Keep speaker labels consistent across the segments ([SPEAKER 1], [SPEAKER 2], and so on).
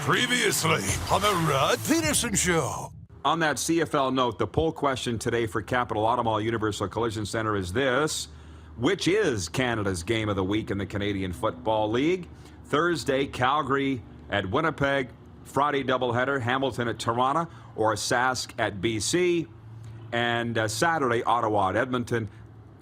[SPEAKER 1] Previously on the Rod Pedersen Show.
[SPEAKER 2] On that CFL note, the poll question today for Capital Automall Universal Collision Center is this: which is Canada's game of the week in the Canadian Football League? Thursday, Calgary at Winnipeg. Friday, doubleheader, Hamilton at Toronto or Sask at BC. And Saturday, Ottawa at Edmonton.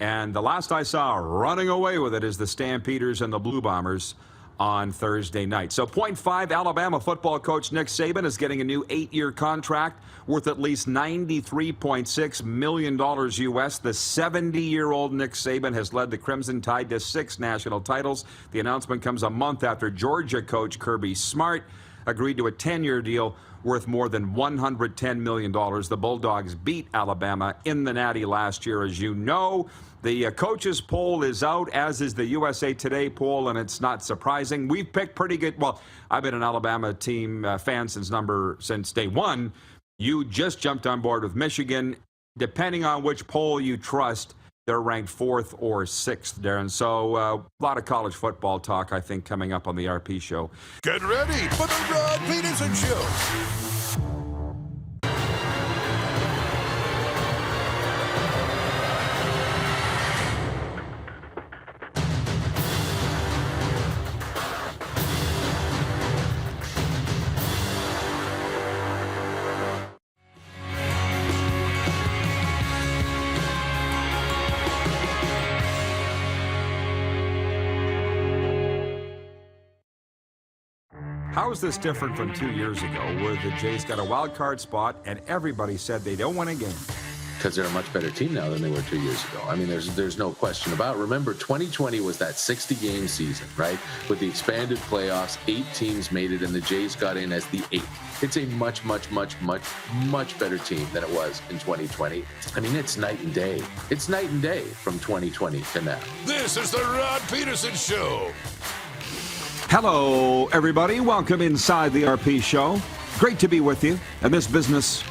[SPEAKER 2] And the last I saw running away with it is the Stampeders and the Blue Bombers on Thursday night. So .5, Alabama football coach Nick Saban is getting a new 8-year contract worth at least $93.6 million US. The 70-year-old Nick Saban has led the Crimson Tide to 6 national titles. The announcement comes a month after Georgia coach Kirby Smart agreed to a 10-year deal worth more than $110 million. The Bulldogs beat Alabama in the Natty last year, as you know. The coaches poll is out, as is the USA Today poll, and it's not surprising. We've picked pretty good. Well, I've been an Alabama team fan since day one. You just jumped on board with Michigan. Depending on which poll you trust, they're ranked 4th or 6th, Darren. So a lot of college football talk, I think, coming up on the RP Show.
[SPEAKER 1] Get ready for the Rod Pedersen Show.
[SPEAKER 2] How is this different from 2 years ago, where the Jays got a wild card spot and everybody said they don't win a game?
[SPEAKER 3] Because they're a much better team now than they were 2 years ago. I mean, there's no question about it. Remember, 2020 was that 60-game season, right? With the expanded playoffs, 8 teams made it, and the Jays got in as the 8th. It's a much better team than it was in 2020. I mean, it's night and day. It's night and day from 2020 to now.
[SPEAKER 1] This is the Rod Pedersen Show.
[SPEAKER 2] Hello, everybody. Welcome inside the RP Show. Great to be with you. And this business,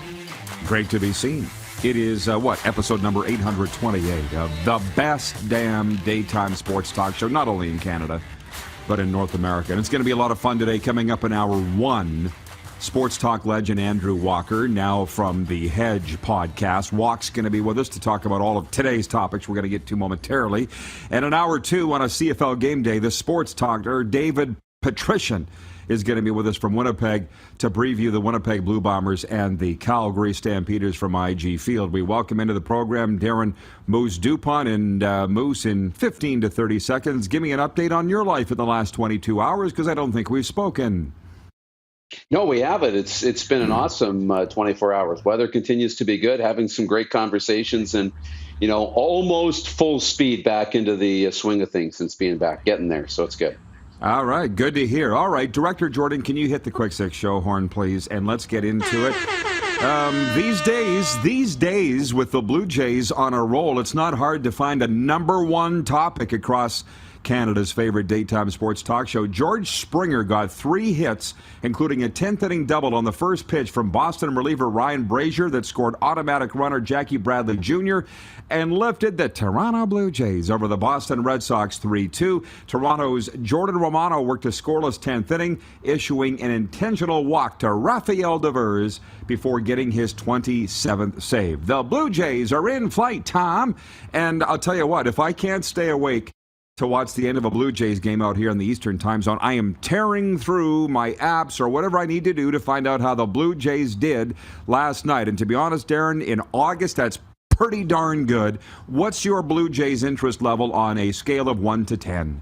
[SPEAKER 2] great to be seen. It is, episode number 828 of the best damn daytime sports talk show, not only in Canada, but in North America. And it's going to be a lot of fun today. Coming up in hour 1, sports talk legend Andrew Walker, now from the Hedge podcast. Walk's going to be with us to talk about all of today's topics we're going to get to momentarily. And in hour 2 on a CFL game day, the sports talker David Petrishen is going to be with us from Winnipeg to preview the Winnipeg Blue Bombers and the Calgary Stampeders from IG Field. We welcome into the program Darren Moose Dupont. And Moose, in 15 to 30 seconds, give me an update on your life in the last 22 hours, because I don't think we've spoken.
[SPEAKER 4] No, we haven't. It's been an awesome 24 hours. Weather continues to be good, having some great conversations, and, almost full speed back into the swing of things since being back, getting there. So it's good.
[SPEAKER 2] All right, good to hear. All right, Director Jordan, can you hit the Quick Six show horn, please? And let's get into it. These days, with the Blue Jays on a roll, it's not hard to find a number one topic across Canada's favorite daytime sports talk show. George Springer got 3 hits, including a 10th-inning double on the first pitch from Boston reliever Ryan Brazier that scored automatic runner Jackie Bradley Jr. and lifted the Toronto Blue Jays over the Boston Red Sox 3-2. Toronto's Jordan Romano worked a scoreless 10th inning, issuing an intentional walk to Rafael Devers before getting his 27th save. The Blue Jays are in flight, Tom, and I'll tell you what, if I can't stay awake to watch the end of a Blue Jays game out here in the Eastern Time Zone, I am tearing through my apps or whatever I need to do to find out how the Blue Jays did last night. And to be honest, Darren, in August, that's pretty darn good. What's your Blue Jays interest level on a scale of 1 to 10?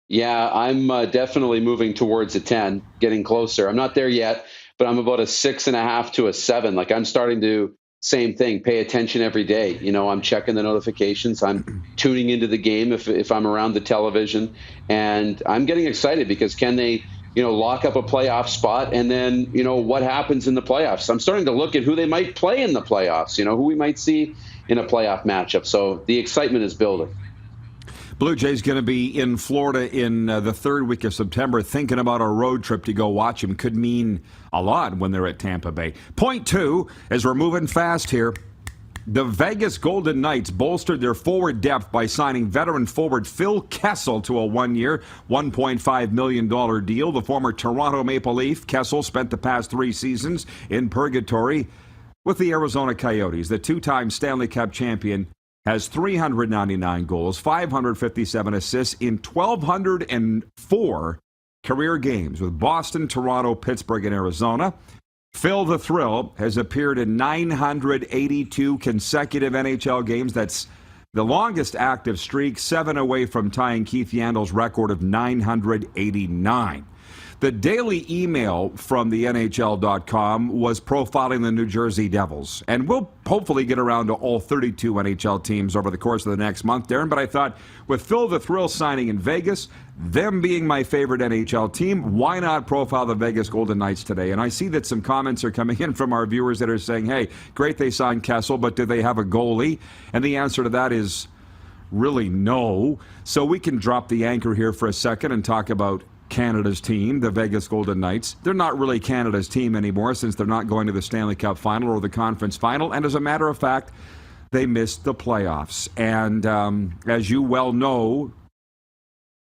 [SPEAKER 4] Yeah, I'm definitely moving towards a 10, getting closer. I'm not there yet, but I'm about a 6.5 to a 7. Like, I'm starting to same thing, pay attention every day. I'm checking the notifications. I'm tuning into the game if I'm around the television. And I'm getting excited because can they, lock up a playoff spot? And then, what happens in the playoffs? I'm starting to look at who they might play in the playoffs, who we might see in a playoff matchup. So the excitement is building.
[SPEAKER 2] Blue Jays going to be in Florida in the 3rd week of September. Thinking about a road trip to go watch him could mean a lot when they're at Tampa Bay. Point 2, as we're moving fast here, The Vegas Golden Knights bolstered their forward depth by signing veteran forward Phil Kessel to a one-year, $1.5 million deal. The former Toronto Maple Leaf, Kessel, spent the past 3 seasons in purgatory with the Arizona Coyotes. The two-time Stanley Cup champion has 399 goals, 557 assists in 1,204 career games with Boston, Toronto, Pittsburgh, and Arizona. Phil the Thrill has appeared in 982 consecutive NHL games. That's the longest active streak, 7 away from tying Keith Yandel's record of 989. The Daily Email from the NHL.com was profiling the New Jersey Devils. And we'll hopefully get around to all 32 NHL teams over the course of the next month, Darren. But I thought with Phil the Thrill signing in Vegas, them being my favorite NHL team, why not profile the Vegas Golden Knights today? And I see that some comments are coming in from our viewers that are saying, hey, great they signed Kessel, but do they have a goalie? And the answer to that is really no. So we can drop the anchor here for a second and talk about Canada's team, the Vegas Golden Knights. They're not really Canada's team anymore since they're not going to the Stanley Cup final or the conference final. And as a matter of fact, they missed the playoffs. And as you well know,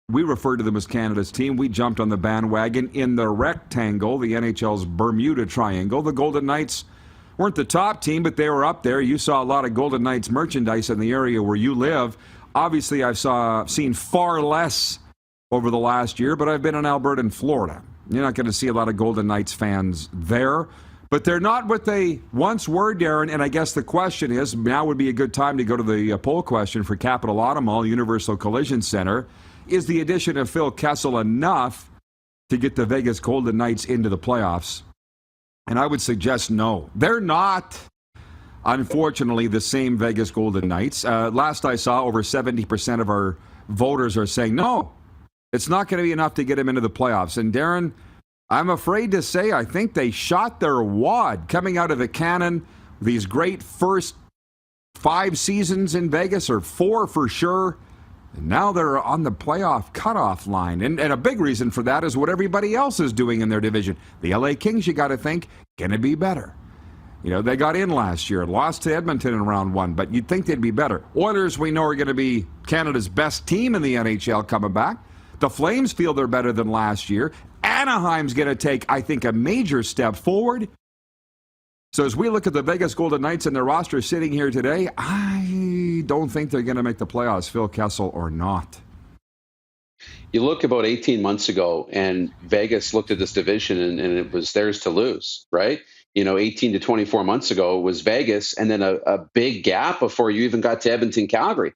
[SPEAKER 2] we refer to them as Canada's team. We jumped on the bandwagon in the rectangle, the NHL's Bermuda Triangle. The Golden Knights weren't the top team, but they were up there. You saw a lot of Golden Knights merchandise in the area where you live. Obviously, I've seen far less over the last year, but I've been in Alberta and Florida. You're not going to see a lot of Golden Knights fans there, but they're not what they once were, Darren, and I guess the question is, now would be a good time to go to the poll question for Capital Automall Universal Collision Center. Is the addition of Phil Kessel enough to get the Vegas Golden Knights into the playoffs? And I would suggest no. They're not, unfortunately, the same Vegas Golden Knights. Last I saw, over 70% of our voters are saying no. It's not going to be enough to get him into the playoffs. And Darren, I'm afraid to say I think they shot their wad coming out of the cannon. These great first 5 seasons in Vegas, or 4 for sure. And now they're on the playoff cutoff line. And a big reason for that is what everybody else is doing in their division. The LA Kings, you got to think, going to be better. You know, they got in last year, lost to Edmonton in round 1, but you'd think they'd be better. Oilers, we know, are going to be Canada's best team in the NHL coming back. The Flames feel they're better than last year. Anaheim's going to take, I think, a major step forward. So as we look at the Vegas Golden Knights and their roster sitting here today, I don't think they're going to make the playoffs, Phil Kessel or not.
[SPEAKER 4] You look about 18 months ago, and Vegas looked at this division, and it was theirs to lose, right? 18 to 24 months ago, it was Vegas, and then a big gap before you even got to Edmonton, Calgary,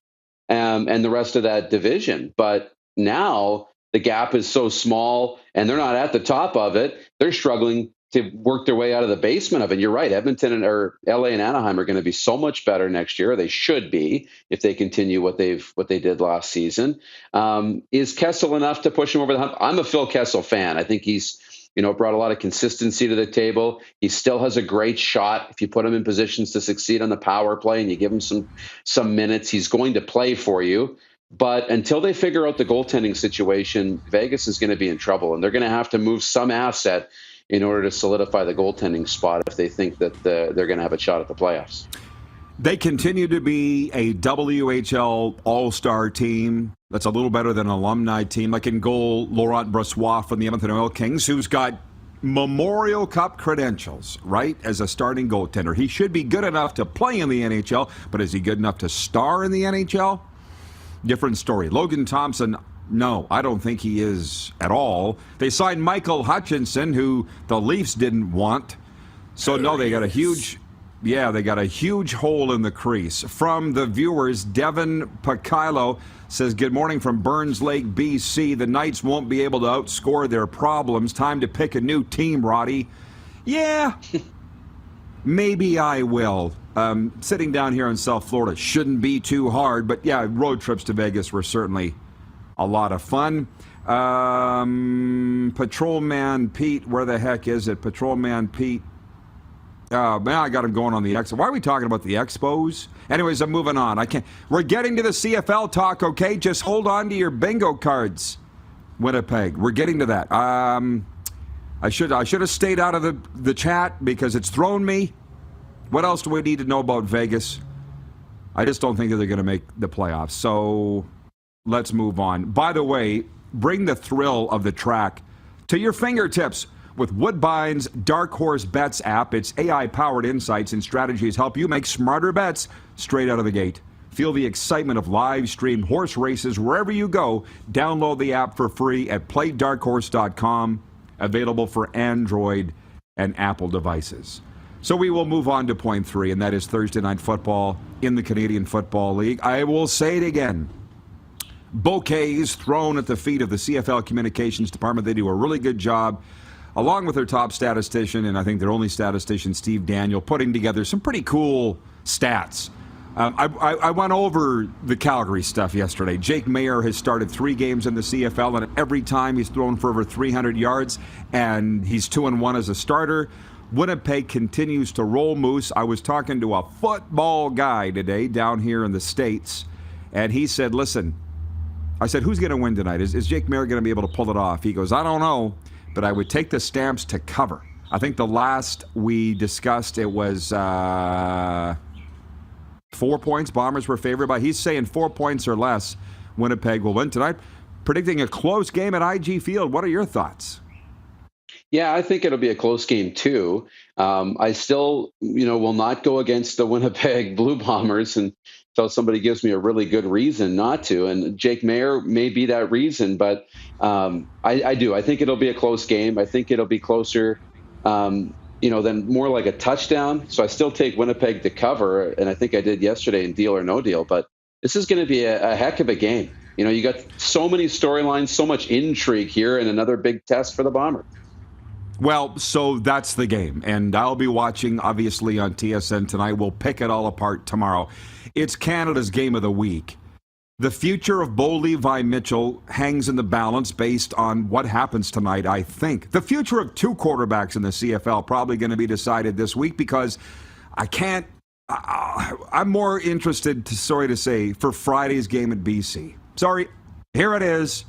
[SPEAKER 4] and the rest of that division. But now the gap is so small, and they're not at the top of it. They're struggling to work their way out of the basement of it. You're right. Edmonton or LA and Anaheim are going to be so much better next year. They should be if they continue what they did last season. Is Kessel enough to push him over the hump? I'm a Phil Kessel fan. I think he's brought a lot of consistency to the table. He still has a great shot. If you put him in positions to succeed on the power play and you give him some minutes, he's going to play for you. But until they figure out the goaltending situation, Vegas is going to be in trouble, and they're going to have to move some asset in order to solidify the goaltending spot if they think that they're going to have a shot at the playoffs.
[SPEAKER 2] They continue to be a WHL all-star team that's a little better than an alumni team. Like in goal, Laurent Brossoit from the Edmonton Oil Kings, who's got Memorial Cup credentials, right, as a starting goaltender. He should be good enough to play in the NHL, but is he good enough to star in the NHL? Different story. Logan Thompson, no, I don't think he is at all. They signed Michael Hutchinson, who the Leafs didn't want. So, no, they got a huge hole in the crease. From the viewers, Devin Pacilo says, good morning from Burns Lake, BC. The Knights won't be able to outscore their problems. Time to pick a new team, Roddy. Yeah, maybe I will. Sitting down here in South Florida shouldn't be too hard, but yeah, road trips to Vegas were certainly a lot of fun. Patrolman Pete, where the heck is it? Patrolman Pete. Man, I got him going on the Expo. Why are we talking about the Expos? Anyways, I'm moving on. We're getting to the CFL talk, okay? Just hold on to your bingo cards, Winnipeg. We're getting to that. I should have stayed out of the chat because it's thrown me. What else do we need to know about Vegas? I just don't think that they're going to make the playoffs. So let's move on. By the way, bring the thrill of the track to your fingertips with Woodbine's Dark Horse Bets app. Its AI-powered insights and strategies help you make smarter bets straight out of the gate. Feel the excitement of live-streamed horse races wherever you go. Download the app for free at playdarkhorse.com. Available for Android and Apple devices. So we will move on to point 3, and that is Thursday Night Football in the Canadian Football League. I will say it again. Bouquets thrown at the feet of the CFL Communications Department. They do a really good job, along with their top statistician, and I think their only statistician, Steve Daniel, putting together some pretty cool stats. I went over the Calgary stuff yesterday. Jake Mayer has started 3 games in the CFL, and every time he's thrown for over 300 yards, and he's 2-1 as a starter. Winnipeg continues to roll Moose. I was talking to a football guy today down here in the States, and he said, listen, I said, who's going to win tonight? Is Jake Mayer going to be able to pull it off? He goes, I don't know, but I would take the Stamps to cover. I think the last we discussed, it was 4 points. Bombers were favored by. He's saying 4 points or less. Winnipeg will win tonight. Predicting a close game at IG Field. What are your thoughts?
[SPEAKER 4] Yeah, I think it'll be a close game too. I still, will not go against the Winnipeg Blue Bombers until somebody gives me a really good reason not to. And Jake Mayer may be that reason, but I do. I think it'll be a close game. I think it'll be closer, than more like a touchdown. So I still take Winnipeg to cover, and I think I did yesterday in Deal or No Deal. But this is going to be a heck of a game. You got so many storylines, so much intrigue here, and another big test for the Bombers.
[SPEAKER 2] Well, so that's the game, and I'll be watching, obviously, on TSN tonight. We'll pick it all apart tomorrow. It's Canada's game of the week. The future of Bo Levi Mitchell hangs in the balance based on what happens tonight, I think. The future of 2 quarterbacks in the CFL probably going to be decided this week because I'm more interested, for Friday's game at BC. Sorry, here it is.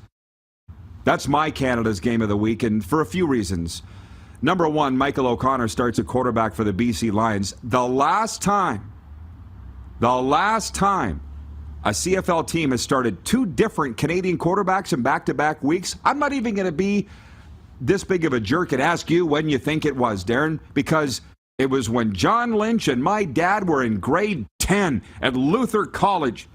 [SPEAKER 2] That's my Canada's game of the week, and for a few reasons. Number 1, Michael O'Connor starts at quarterback for the BC Lions. The last time a CFL team has started 2 different Canadian quarterbacks in back-to-back weeks, I'm not even going to be this big of a jerk and ask you when you think it was, Darren, because it was when John Lynch and my dad were in grade 10 at Luther College,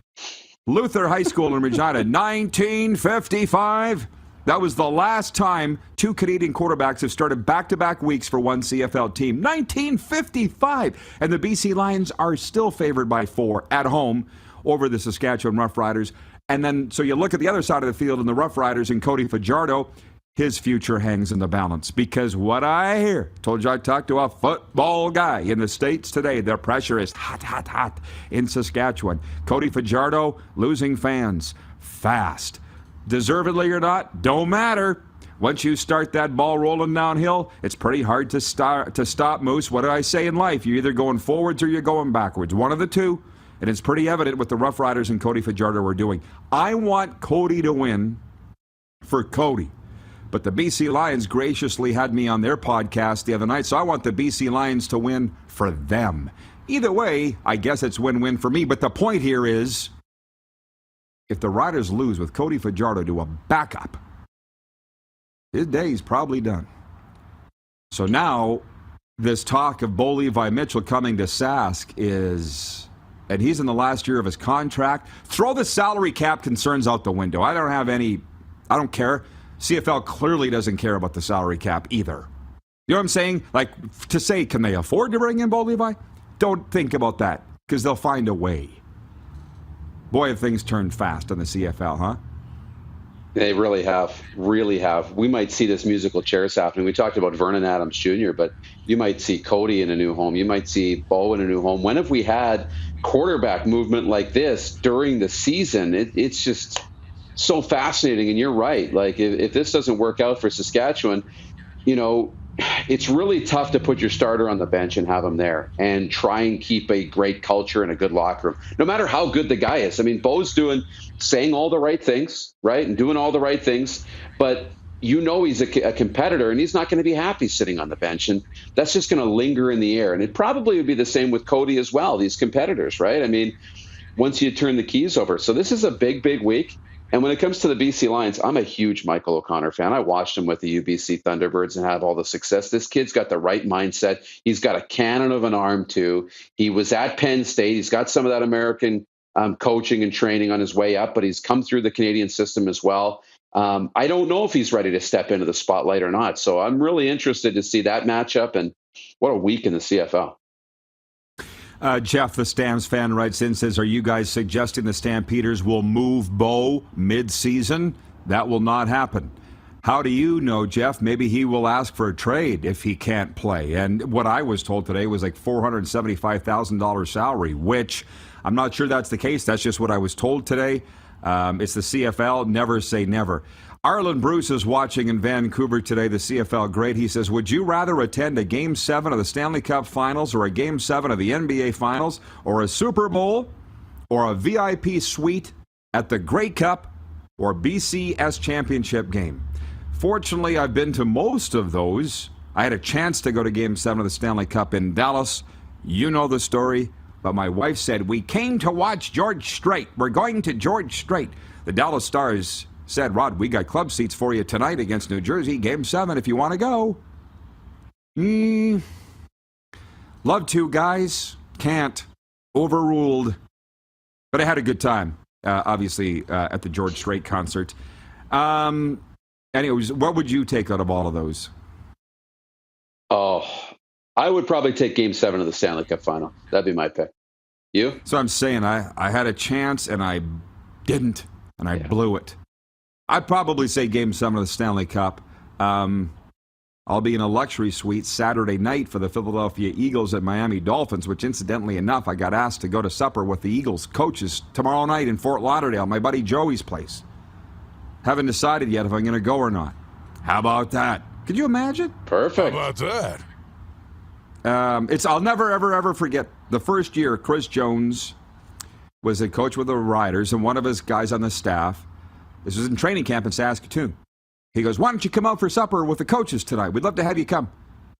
[SPEAKER 2] Luther High School in Regina, 1955. That was the last time 2 Canadian quarterbacks have started back-to-back weeks for one CFL team. 1955! And the BC Lions are still favored by 4 at home over the Saskatchewan Roughriders. And then, so you look at the other side of the field and the Roughriders and Cody Fajardo, his future hangs in the balance. Because what I hear, told you I talked to a football guy in the States today, the pressure is hot in Saskatchewan. Cody Fajardo losing fans fast. Deservedly or not, don't matter. Once you start that ball rolling downhill, it's pretty hard to stop, Moose. What do I say in life? You're either going forwards or you're going backwards. One of the two. And it's pretty evident what the Rough Riders and Cody Fajardo are doing. I want Cody to win for Cody. But the BC Lions graciously had me on their podcast the other night, so I want the BC Lions to win for them. Either way, I guess it's win-win for me. But the point here is, if the Riders lose with Cody Fajardo to a backup, his day's probably done. So now, this talk of Bo Levi Mitchell coming to Sask is, and he's in the last year of his contract. Throw the salary cap concerns out the window. I don't care. CFL clearly doesn't care about the salary cap either. You know what I'm saying? Like, to say, can they afford to bring in Bo Levi? Don't think about that, because they'll find a way. Boy, have things turned fast on the CFL, huh?
[SPEAKER 4] They really have. We might see this musical chairs happening. We talked about Vernon Adams Jr., but you might see Cody in a new home. You might see Bo in a new home. When have we had quarterback movement like this during the season? It's just so fascinating. And you're right. Like, if this doesn't work out for Saskatchewan, it's really tough to put your starter on the bench and have him there and try and keep a great culture and a good locker room, no matter how good the guy is. I mean, Bo's saying all the right things, right, and doing all the right things. But he's a competitor, and he's not going to be happy sitting on the bench. And that's just going to linger in the air. And it probably would be the same with Cody as well, these competitors, right? I mean, once you turn the keys over. So this is a big, big week. And when it comes to the BC Lions, I'm a huge Michael O'Connor fan. I watched him with the UBC Thunderbirds and have all the success. This kid's got the right mindset. He's got a cannon of an arm, too. He was at Penn State. He's got some of that American coaching and training on his way up, but he's come through the Canadian system as well. I don't know if he's ready to step into the spotlight or not. So I'm really interested to see that matchup, and what a week in the CFL.
[SPEAKER 2] Jeff, the Stamps fan, writes in, says, are you guys suggesting the Stampeders will move Bo mid-season? That will not happen. How do you know, Jeff? Maybe he will ask for a trade if he can't play. And what I was told today was like $475,000 salary, which I'm not sure that's the case. That's just what I was told today. It's the CFL. Never say never. Arlen Bruce is watching in Vancouver today, the CFL great. He says, would you rather attend a Game 7 of the Stanley Cup Finals or a Game 7 of the NBA Finals or a Super Bowl or a VIP suite at the Grey Cup or BCS Championship game? Fortunately, I've been to most of those. I had a chance to go to Game 7 of the Stanley Cup in Dallas. You know the story. But my wife said, we came to watch George Strait. We're going to George Strait. The Dallas Stars said, Rod, we got club seats for you tonight against New Jersey, Game 7, if you want to go. Love to, guys. Can't. Overruled. But I had a good time, obviously, at the George Strait concert. Anyways, what would you take out of all of those?
[SPEAKER 4] Oh, I would probably take Game 7 of the Stanley Cup Final. That'd be my pick. You?
[SPEAKER 2] So I'm saying I had a chance, and I didn't, and I blew it. I'd probably say Game 7 of the Stanley Cup. I'll be in a luxury suite Saturday night for the Philadelphia Eagles at Miami Dolphins, which incidentally enough, I got asked to go to supper with the Eagles coaches tomorrow night in Fort Lauderdale, my buddy Joey's place. Haven't decided yet if I'm going to go or not. How about that? Could you imagine?
[SPEAKER 4] Perfect.
[SPEAKER 1] How about that?
[SPEAKER 2] I'll never, ever, ever forget the first year Chris Jones was a coach with the Riders, and one of his guys on the staff, this was in training camp in Saskatoon. He goes, why don't you come out for supper with the coaches tonight? We'd love to have you come.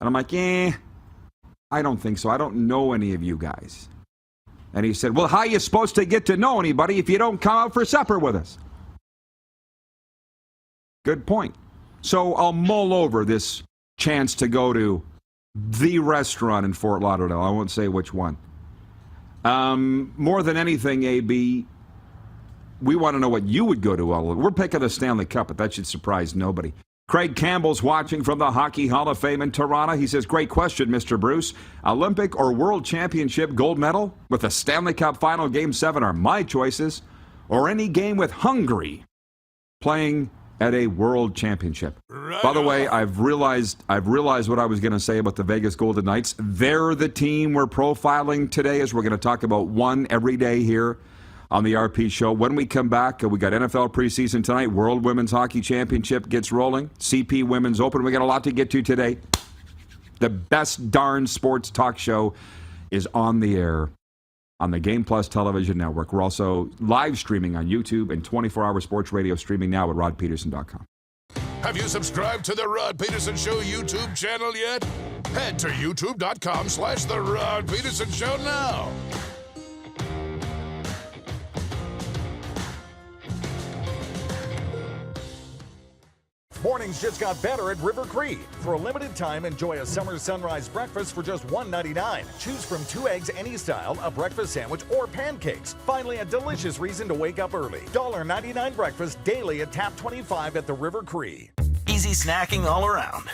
[SPEAKER 2] And I'm like, I don't think so. I don't know any of you guys. And he said, well, how are you supposed to get to know anybody if you don't come out for supper with us? Good point. So I'll mull over this chance to go to the restaurant in Fort Lauderdale. I won't say which one. More than anything, AB, we want to know what you would go to. We're picking the Stanley Cup, but that should surprise nobody. Craig Campbell's watching from the Hockey Hall of Fame in Toronto. He says, great question, Mr. Bruce. Olympic or World Championship gold medal with the Stanley Cup Final Game 7 are my choices, or any game with Hungary playing at a World Championship. Right. By the way, I've realized what I was going to say about the Vegas Golden Knights. They're the team we're profiling today, as we're going to talk about one every day here on the RP Show. When we come back, we got NFL preseason tonight. World Women's Hockey Championship gets rolling. CP Women's Open. We got a lot to get to today. The best darn sports talk show is on the air on the Game Plus television network. We're also live streaming on YouTube and 24-hour sports radio streaming now at rodpeterson.com.
[SPEAKER 1] Have you subscribed to the Rod Peterson Show YouTube channel yet? Head to youtube.com/The Rod Peterson Show now.
[SPEAKER 5] Mornings just got better at River Cree. For a limited time, enjoy a summer sunrise breakfast for just $1.99. Choose from 2 eggs any style, a breakfast sandwich, or pancakes. Finally, a delicious reason to wake up early. $1.99 breakfast daily at Tap 25 at the River Cree.
[SPEAKER 6] Easy snacking all around.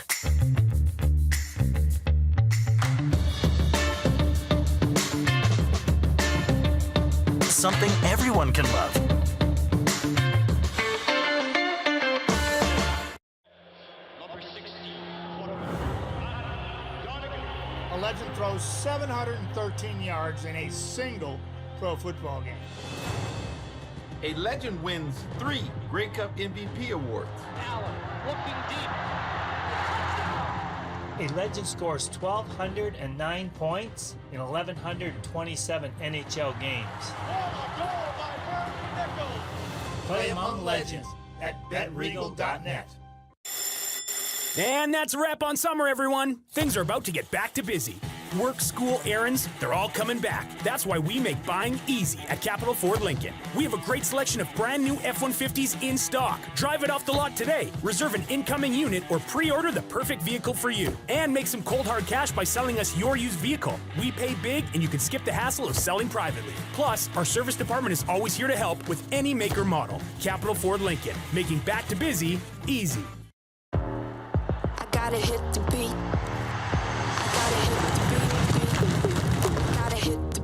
[SPEAKER 6] Something everyone can love.
[SPEAKER 7] A legend throws 713 yards in a single pro football game.
[SPEAKER 8] A legend wins 3 Grey Cup MVP awards.
[SPEAKER 9] Allen looking deep. A legend scores 1,209 points in 1,127 NHL games. Play among legends at betregal.net.
[SPEAKER 10] And that's a wrap on summer, everyone. Things are about to get back to busy. Work, school, errands, they're all coming back. That's why we make buying easy at Capital Ford Lincoln. We have a great selection of brand new F-150s in stock. Drive it off the lot today. Reserve an incoming unit or pre-order the perfect vehicle for you. And make some cold hard cash by selling us your used vehicle. We pay big and you can skip the hassle of selling privately. Plus, our service department is always here to help with any make or model. Capital Ford Lincoln, making back to busy easy.
[SPEAKER 11] Gotta hit the beat. Gotta hit the beat. Gotta hit the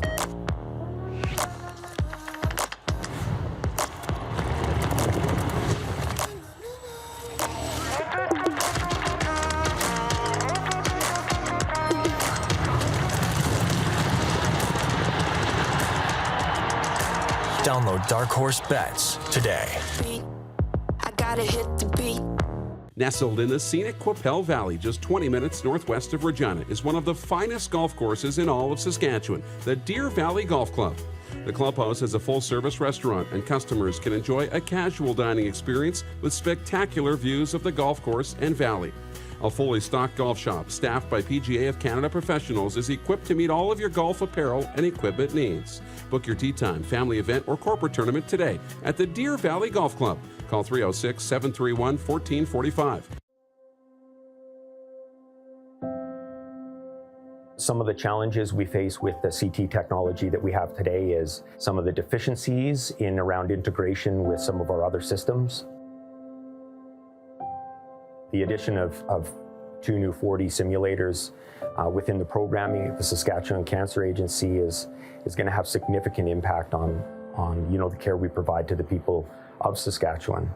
[SPEAKER 6] Download Dark Horse Bets today.
[SPEAKER 11] I gotta hit the beat.
[SPEAKER 12] Nestled in the scenic Qu'Appelle Valley, just 20 minutes northwest of Regina, is one of the finest golf courses in all of Saskatchewan, the Deer Valley Golf Club. The clubhouse has a full-service restaurant, and customers can enjoy a casual dining experience with spectacular views of the golf course and valley. A fully stocked golf shop, staffed by PGA of Canada professionals, is equipped to meet all of your golf apparel and equipment needs. Book your tee time, family event, or corporate tournament today at the Deer Valley Golf Club. Call 306-731-1445.
[SPEAKER 13] Some of the challenges we face with the CT technology that we have today is some of the deficiencies in around integration with some of our other systems. The addition of 2 new 4D simulators within the programming at the Saskatchewan Cancer Agency is going to have significant impact on the care we provide to the people of Saskatchewan.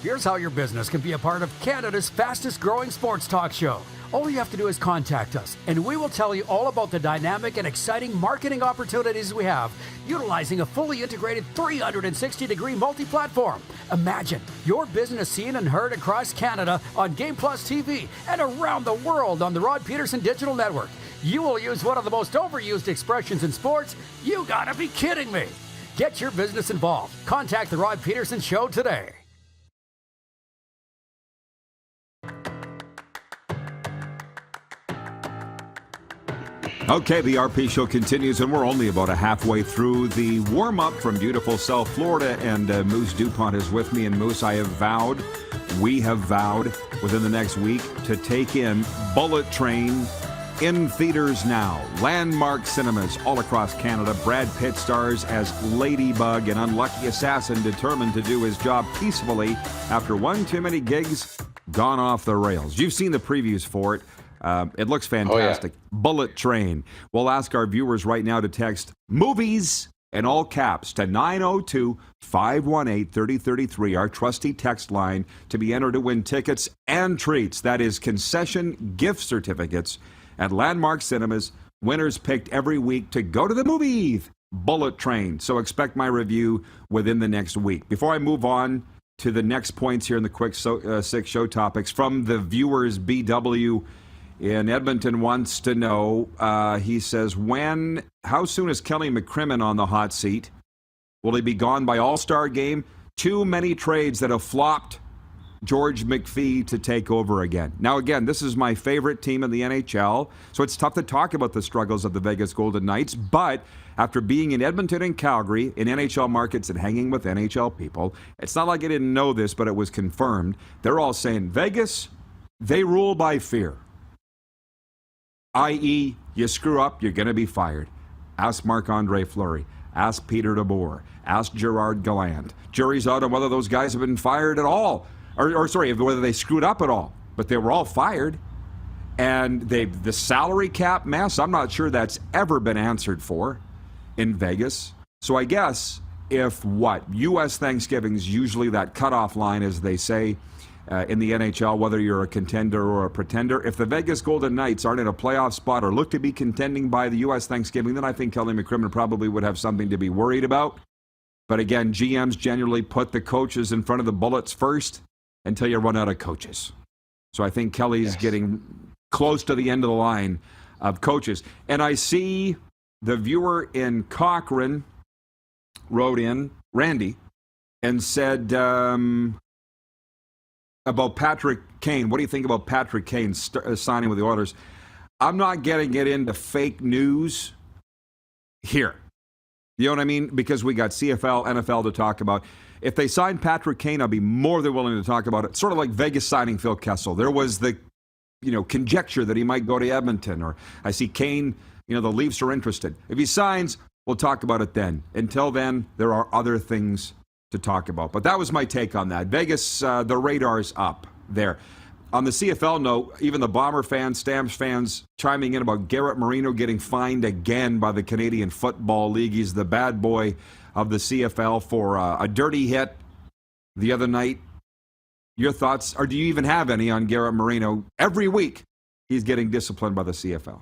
[SPEAKER 14] Here's how your business can be a part of Canada's fastest growing sports talk show. All you have to do is contact us, and we will tell you all about the dynamic and exciting marketing opportunities we have, utilizing a fully integrated 360-degree multi-platform. Imagine your business seen and heard across Canada on Game Plus TV and around the world on the Rod Pedersen Digital Network. You will use one of the most overused expressions in sports. You gotta be kidding me. Get your business involved. Contact the Rod Pedersen Show today.
[SPEAKER 2] Okay, the RP Show continues, and we're only about halfway through the warm-up from beautiful South Florida, and Moose DuPont is with me. And Moose, we have vowed within the next week to take in Bullet Train in theaters now. Landmark cinemas all across Canada. Brad Pitt stars as Ladybug, an unlucky assassin determined to do his job peacefully after one too many gigs gone off the rails. You've seen the previews for it. It looks fantastic. Oh, yeah. Bullet Train. We'll ask our viewers right now to text movies in all caps to 902-518-3033, our trusty text line, to be entered to win tickets and treats. That is concession gift certificates at Landmark Cinemas. Winners picked every week to go to the movie. Bullet Train. So expect my review within the next week. Before I move on to the next points here in the quick six show topics from the viewers, BW in Edmonton wants to know, he says, how soon is Kelly McCrimmon on the hot seat? Will he be gone by All-Star game? Too many trades that have flopped George McPhee to take over again. Now, again, this is my favorite team in the NHL, so it's tough to talk about the struggles of the Vegas Golden Knights, but after being in Edmonton and Calgary, in NHL markets and hanging with NHL people, it's not like I didn't know this, but it was confirmed. They're all saying, Vegas, they rule by fear. I.e., you screw up, you're going to be fired. Ask Marc-Andre Fleury. Ask Peter DeBoer. Ask Gerard Gallant. Jury's out on whether those guys have been fired at all. Or whether they screwed up at all. But they were all fired. And the salary cap mess, I'm not sure that's ever been answered for in Vegas. So I guess U.S. Thanksgiving's usually that cutoff line, as they say, in the NHL, whether you're a contender or a pretender. If the Vegas Golden Knights aren't in a playoff spot or look to be contending by the U.S. Thanksgiving, then I think Kelly McCrimmon probably would have something to be worried about. But again, GMs generally put the coaches in front of the bullets first until you run out of coaches. So I think Kelly's getting close to the end of the line of coaches. And I see the viewer in Cochrane wrote in, Randy, and said, about Patrick Kane. What do you think about Patrick Kane signing with the Oilers? I'm not getting it into fake news here. You know what I mean? Because we got CFL, NFL to talk about. If they sign Patrick Kane, I'll be more than willing to talk about it. Sort of like Vegas signing Phil Kessel. There was the, conjecture that he might go to Edmonton, or I see Kane, the Leafs are interested. If he signs, we'll talk about it then. Until then, there are other things to talk about. But that was my take on that. Vegas, the radar's up there. On the CFL note, even the Bomber fans, Stamps fans chiming in about Garrett Marino getting fined again by the Canadian Football League. He's the bad boy of the CFL for a dirty hit the other night. Your thoughts, or do you even have any on Garrett Marino? Every week, he's getting disciplined by the CFL.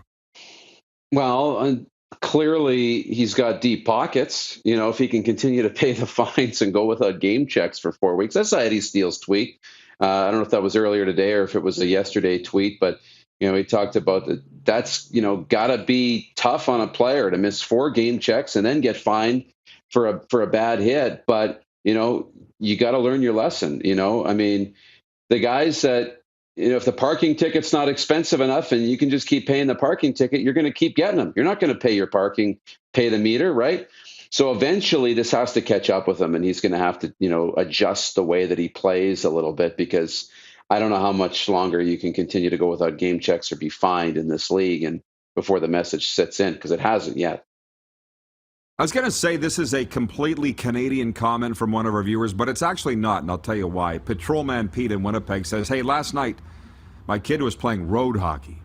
[SPEAKER 4] Well, clearly he's got deep pockets. If he can continue to pay the fines and go without game checks for 4 weeks. I saw Eddie Steele's tweet. I don't know if that was earlier today or if it was a yesterday tweet, but he talked about that's got to be tough on a player to miss 4 game checks and then get fined for a bad hit. But you got to learn your lesson. I mean, the guys that if the parking ticket's not expensive enough and you can just keep paying the parking ticket, you're going to keep getting them. You're not going to pay your parking, pay the meter, right? So eventually this has to catch up with him, and he's going to have to, adjust the way that he plays a little bit, because I don't know how much longer you can continue to go without game checks or be fined in this league and before the message sets in, because it hasn't yet.
[SPEAKER 2] I was going to say this is a completely Canadian comment from one of our viewers, but it's actually not, and I'll tell you why. Patrolman Pete in Winnipeg says, hey, last night my kid was playing road hockey.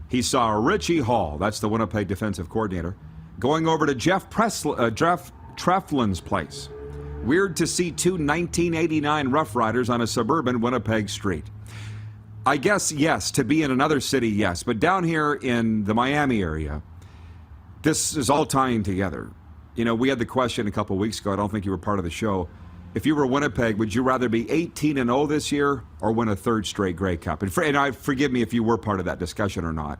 [SPEAKER 2] He saw Richie Hall, that's the Winnipeg defensive coordinator, going over to Jeff Treflin's place. Weird to see 2 1989 Rough Riders on a suburban Winnipeg street. I guess, yes. To be in another city, yes. But down here in the Miami area, this is all tying together. We had the question a couple of weeks ago. I don't think you were part of the show. If you were Winnipeg, would you rather be 18-0 this year or win a 3rd straight Grey Cup? And forgive me if you were part of that discussion or not.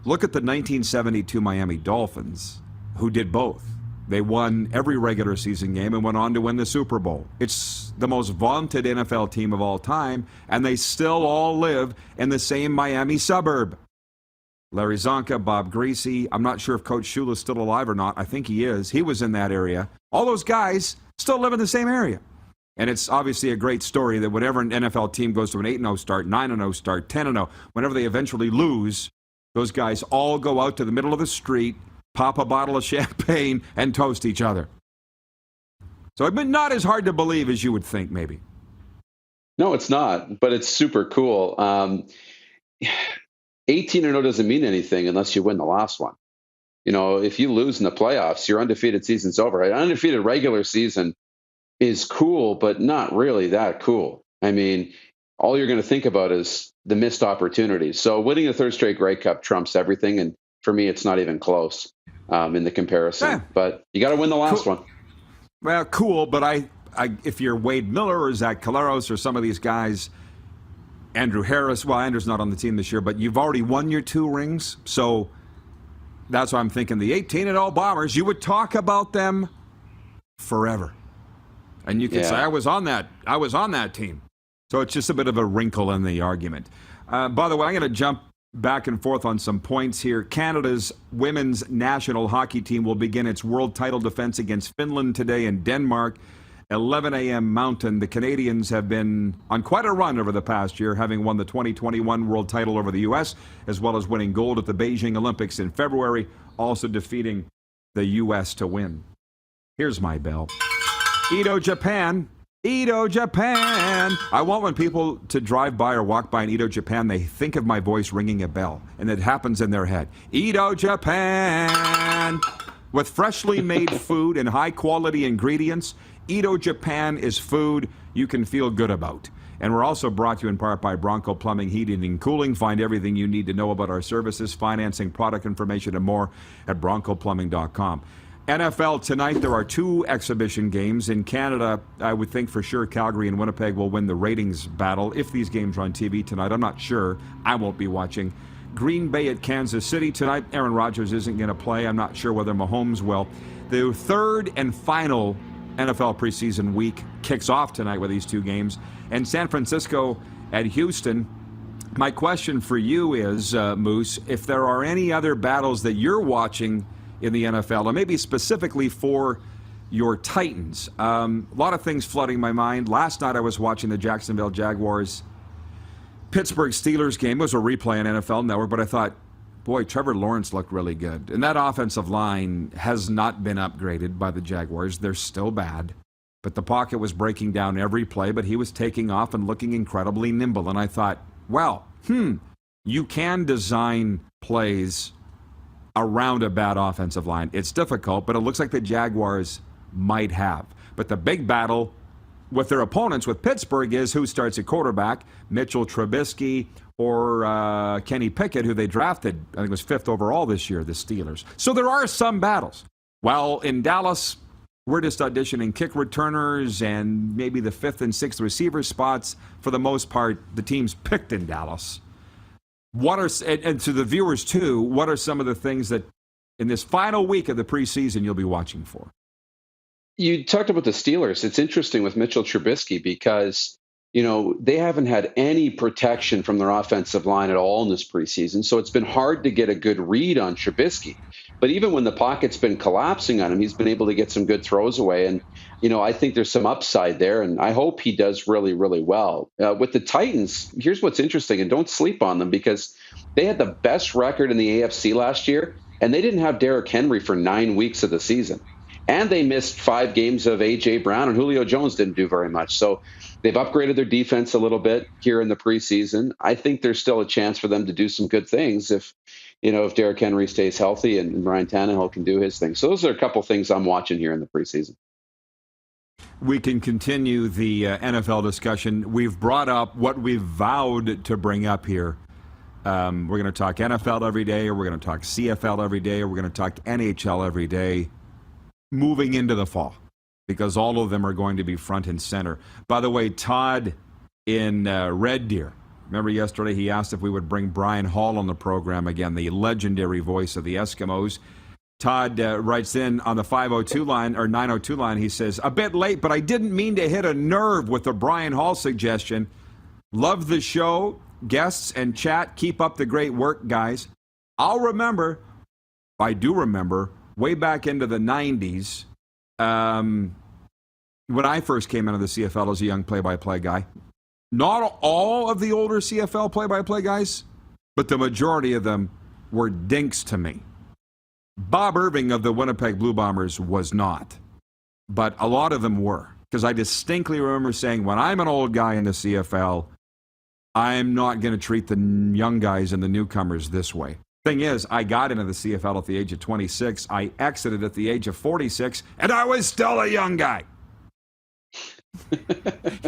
[SPEAKER 2] Look at the 1972 Miami Dolphins, who did both. They won every regular season game and went on to win the Super Bowl. It's the most vaunted NFL team of all time, and they still all live in the same Miami suburb. Larry Zonka, Bob Greasy. I'm not sure if Coach Shula's still alive or not. I think he is. He was in that area. All those guys still live in the same area. And it's obviously a great story that whenever an NFL team goes to an 8-0 start, 9-0 start, 10-0, whenever they eventually lose, those guys all go out to the middle of the street, pop a bottle of champagne, and toast each other. So it's not as hard to believe as you would think, maybe.
[SPEAKER 4] No, it's not, but it's super cool. 18-0 doesn't mean anything unless you win the last one. If you lose in the playoffs, your undefeated season's over. Right? Undefeated regular season is cool, but not really that cool. I mean, all you're going to think about is the missed opportunities. So winning a 3rd straight Grey Cup trumps everything, and for me, it's not even close in the comparison. Yeah. But you got to win the last one.
[SPEAKER 2] Well, cool, but if you're Wade Miller or Zach Caleros or some of these guys, Andrew Harris, well, Andrew's not on the team this year, but you've already won your 2 rings, so that's why I'm thinking the 18-0 Bombers, you would talk about them forever. And you can say, I was on that team. So it's just a bit of a wrinkle in the argument. By the way, I'm going to jump back and forth on some points here. Canada's women's national hockey team will begin its world title defense against Finland today in Denmark. 11 a.m. Mountain. The Canadians have been on quite a run over the past year, having won the 2021 world title over the U.S., as well as winning gold at the Beijing Olympics in February, also defeating the U.S. to win. Here's my bell. Edo, Japan. Edo, Japan. I want when people to drive by or walk by in Edo, Japan, they think of my voice ringing a bell, and it happens in their head. Edo, Japan. With freshly made food and high-quality ingredients, Edo, Japan is food you can feel good about. And we're also brought to you in part by Bronco Plumbing, Heating, and Cooling. Find everything you need to know about our services, financing, product information, and more at broncoplumbing.com. NFL tonight, there are 2 exhibition games. In Canada, I would think for sure Calgary and Winnipeg will win the ratings battle. If these games are on TV tonight, I'm not sure. I won't be watching. Green Bay at Kansas City tonight. Aaron Rodgers isn't going to play. I'm not sure whether Mahomes will. The 3rd and final NFL preseason week kicks off tonight with these two games. And San Francisco at Houston. My question for you is, Moose, if there are any other battles that you're watching in the NFL, or maybe specifically for your Titans. A lot of things flooding my mind. Last night I was watching the Jacksonville Jaguars Pittsburgh Steelers game. It was a replay on NFL Network, but I thought, boy, Trevor Lawrence looked really good. And that offensive line has not been upgraded by the Jaguars. They're still bad. But the pocket was breaking down every play, but he was taking off and looking incredibly nimble. And I thought, well, you can design plays around a bad offensive line. It's difficult, but it looks like the Jaguars might have. But the big battle with their opponents, with Pittsburgh, is who starts at quarterback, Mitchell Trubisky or Kenny Pickett, who they drafted, I think it was 5th overall this year, the Steelers. So there are some battles. While in Dallas, we're just auditioning kick returners and maybe the 5th and 6th receiver spots. For the most part, the teams picked in Dallas. And to the viewers, too, what are some of the things that in this final week of the preseason you'll be watching for?
[SPEAKER 4] You talked about the Steelers. It's interesting with Mitchell Trubisky because, they haven't had any protection from their offensive line at all in this preseason. So it's been hard to get a good read on Trubisky. But even when the pocket's been collapsing on him, he's been able to get some good throws away. And, I think there's some upside there. And I hope he does really, really well. With the Titans, here's what's interesting, and don't sleep on them because they had the best record in the AFC last year, and they didn't have Derrick Henry for 9 weeks of the season. And they missed 5 games of A.J. Brown, and Julio Jones didn't do very much. So they've upgraded their defense a little bit here in the preseason. I think there's still a chance for them to do some good things if Derrick Henry stays healthy and Ryan Tannehill can do his thing. So those are a couple things I'm watching here in the preseason.
[SPEAKER 2] We can continue the NFL discussion. We've brought up what we've vowed to bring up here. We're going to talk NFL every day, or we're going to talk CFL every day, or we're going to talk NHL every day moving into the fall, because all of them are going to be front and center. By the way, Todd in Red Deer, remember yesterday he asked if we would bring Brian Hall on the program again, the legendary voice of the Eskimos. Todd writes in on the 502 line, or 902 line, he says, a bit late, but I didn't mean to hit a nerve with the Brian Hall suggestion. Love the show, guests and chat. Keep up the great work, guys. I do remember, way back into the 90s, when I first came into the CFL as a young play-by-play guy. Not all of the older CFL play-by-play guys, but the majority of them were dinks to me. Bob Irving of the Winnipeg Blue Bombers was not, but a lot of them were. Because I distinctly remember saying, when I'm an old guy in the CFL, I'm not going to treat the young guys and the newcomers this way. Thing is, I got into the CFL at the age of 26. I exited at the age of 46, and I was still a young guy.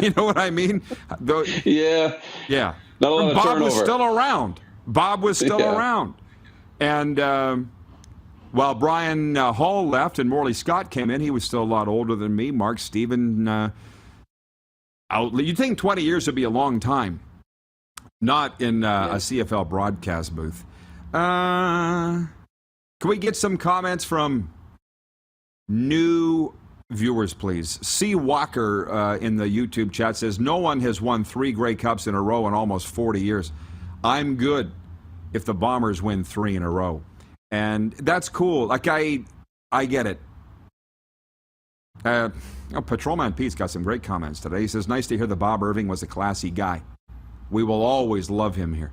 [SPEAKER 2] You know what I mean?
[SPEAKER 4] Yeah.
[SPEAKER 2] Yeah.
[SPEAKER 4] Not a lot of
[SPEAKER 2] Bob
[SPEAKER 4] turnover.
[SPEAKER 2] was still around. Bob was still around. And while Brian Hall left and Morley Scott came in, he was still a lot older than me. Mark Steven, you'd think 20 years would be a long time. Not in a CFL broadcast booth. Can we get some comments from new viewers, please? C. Walker in the YouTube chat says, no one has won 3 Grey Cups in a row in almost 40 years. I'm good if the Bombers win 3 in a row. And that's cool. Like, I get it. Patrolman Pete's got some great comments today. He says, nice to hear that Bob Irving was a classy guy. We will always love him here.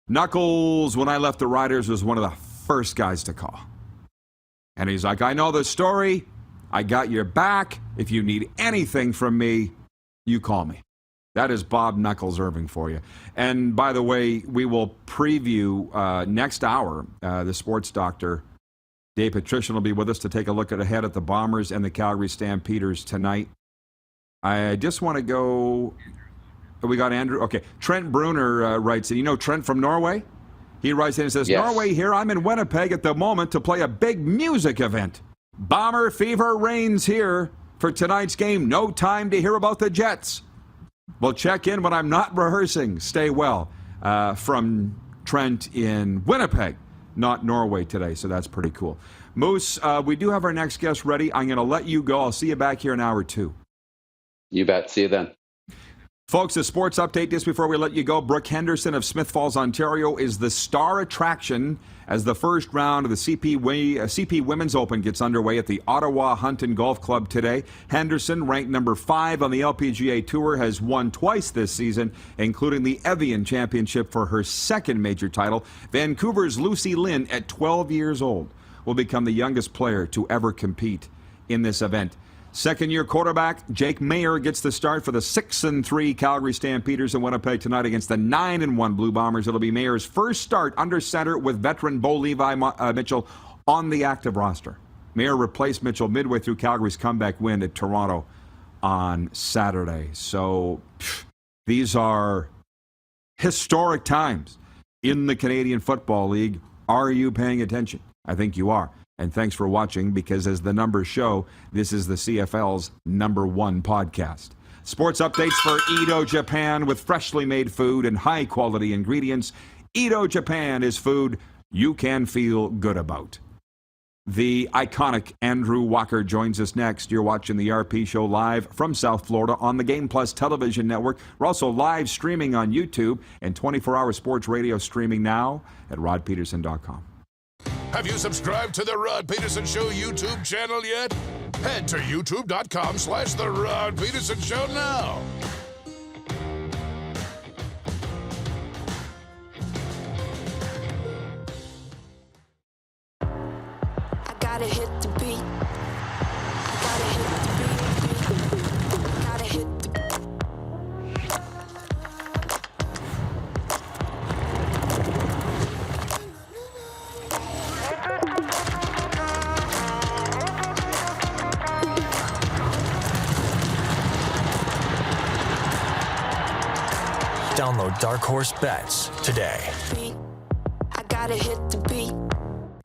[SPEAKER 2] Knuckles, when I left the Riders, was one of the first guys to call. And he's like, I know the story. I got your back. If you need anything from me, you call me. That is Bob Knuckles Irving for you. And by the way, we will preview next hour. The sports doctor, Dave Petrishen, will be with us to take a look ahead at the Bombers and the Calgary Stampeders tonight. I just want to go... We got Andrew. Okay. Trent Bruner writes in. You know Trent from Norway? He writes in and says, yes. Norway here. I'm in Winnipeg at the moment to play a big music event. Bomber fever reigns here for tonight's game. No time to hear about the Jets. We'll check in when I'm not rehearsing. Stay well. From Trent in Winnipeg. not Norway today, so that's pretty cool. Moose, we do have our next guest ready. I'm going to let you go. I'll see you back here in hour 2.
[SPEAKER 4] You bet. See you then.
[SPEAKER 2] Folks, a sports update just before we let you go. Brooke Henderson of Smith Falls, Ontario is the star attraction as the first round of the CP Women's Open gets underway at the Ottawa Hunt and Golf Club today. Henderson, ranked number 5 on the LPGA Tour, has won twice this season, including the Evian Championship for her second major title. Vancouver's Lucy Lin, at 12 years old, will become the youngest player to ever compete in this event. Second-year quarterback Jake Mayer gets the start for the 6-3 Calgary Stampeders in Winnipeg tonight against the 9-1 Blue Bombers. It'll be Mayer's first start under center with veteran Bo Levi Mitchell on the active roster. Mayer replaced Mitchell midway through Calgary's comeback win at Toronto on Saturday. So these are historic times in the Canadian Football League. Are you paying attention? I think you are. And thanks for watching, because as the numbers show, this is the CFL's #1 podcast. Sports updates for Edo Japan with freshly made food and high-quality ingredients. Edo Japan is food you can feel good about. The iconic Andrew Walker joins us next. You're watching the RP Show live from South Florida on the Game Plus television network. We're also live streaming on YouTube and 24-hour sports radio streaming now at rodpeterson.com.
[SPEAKER 1] Have you subscribed to the Rod Pedersen Show YouTube channel yet? Head to youtube.com/The Rod Pedersen Show now.
[SPEAKER 11] I gotta hit the beat. I gotta hit the beat. I gotta hit the
[SPEAKER 6] Download Dark Horse Bets today.
[SPEAKER 11] I gotta hit the beat.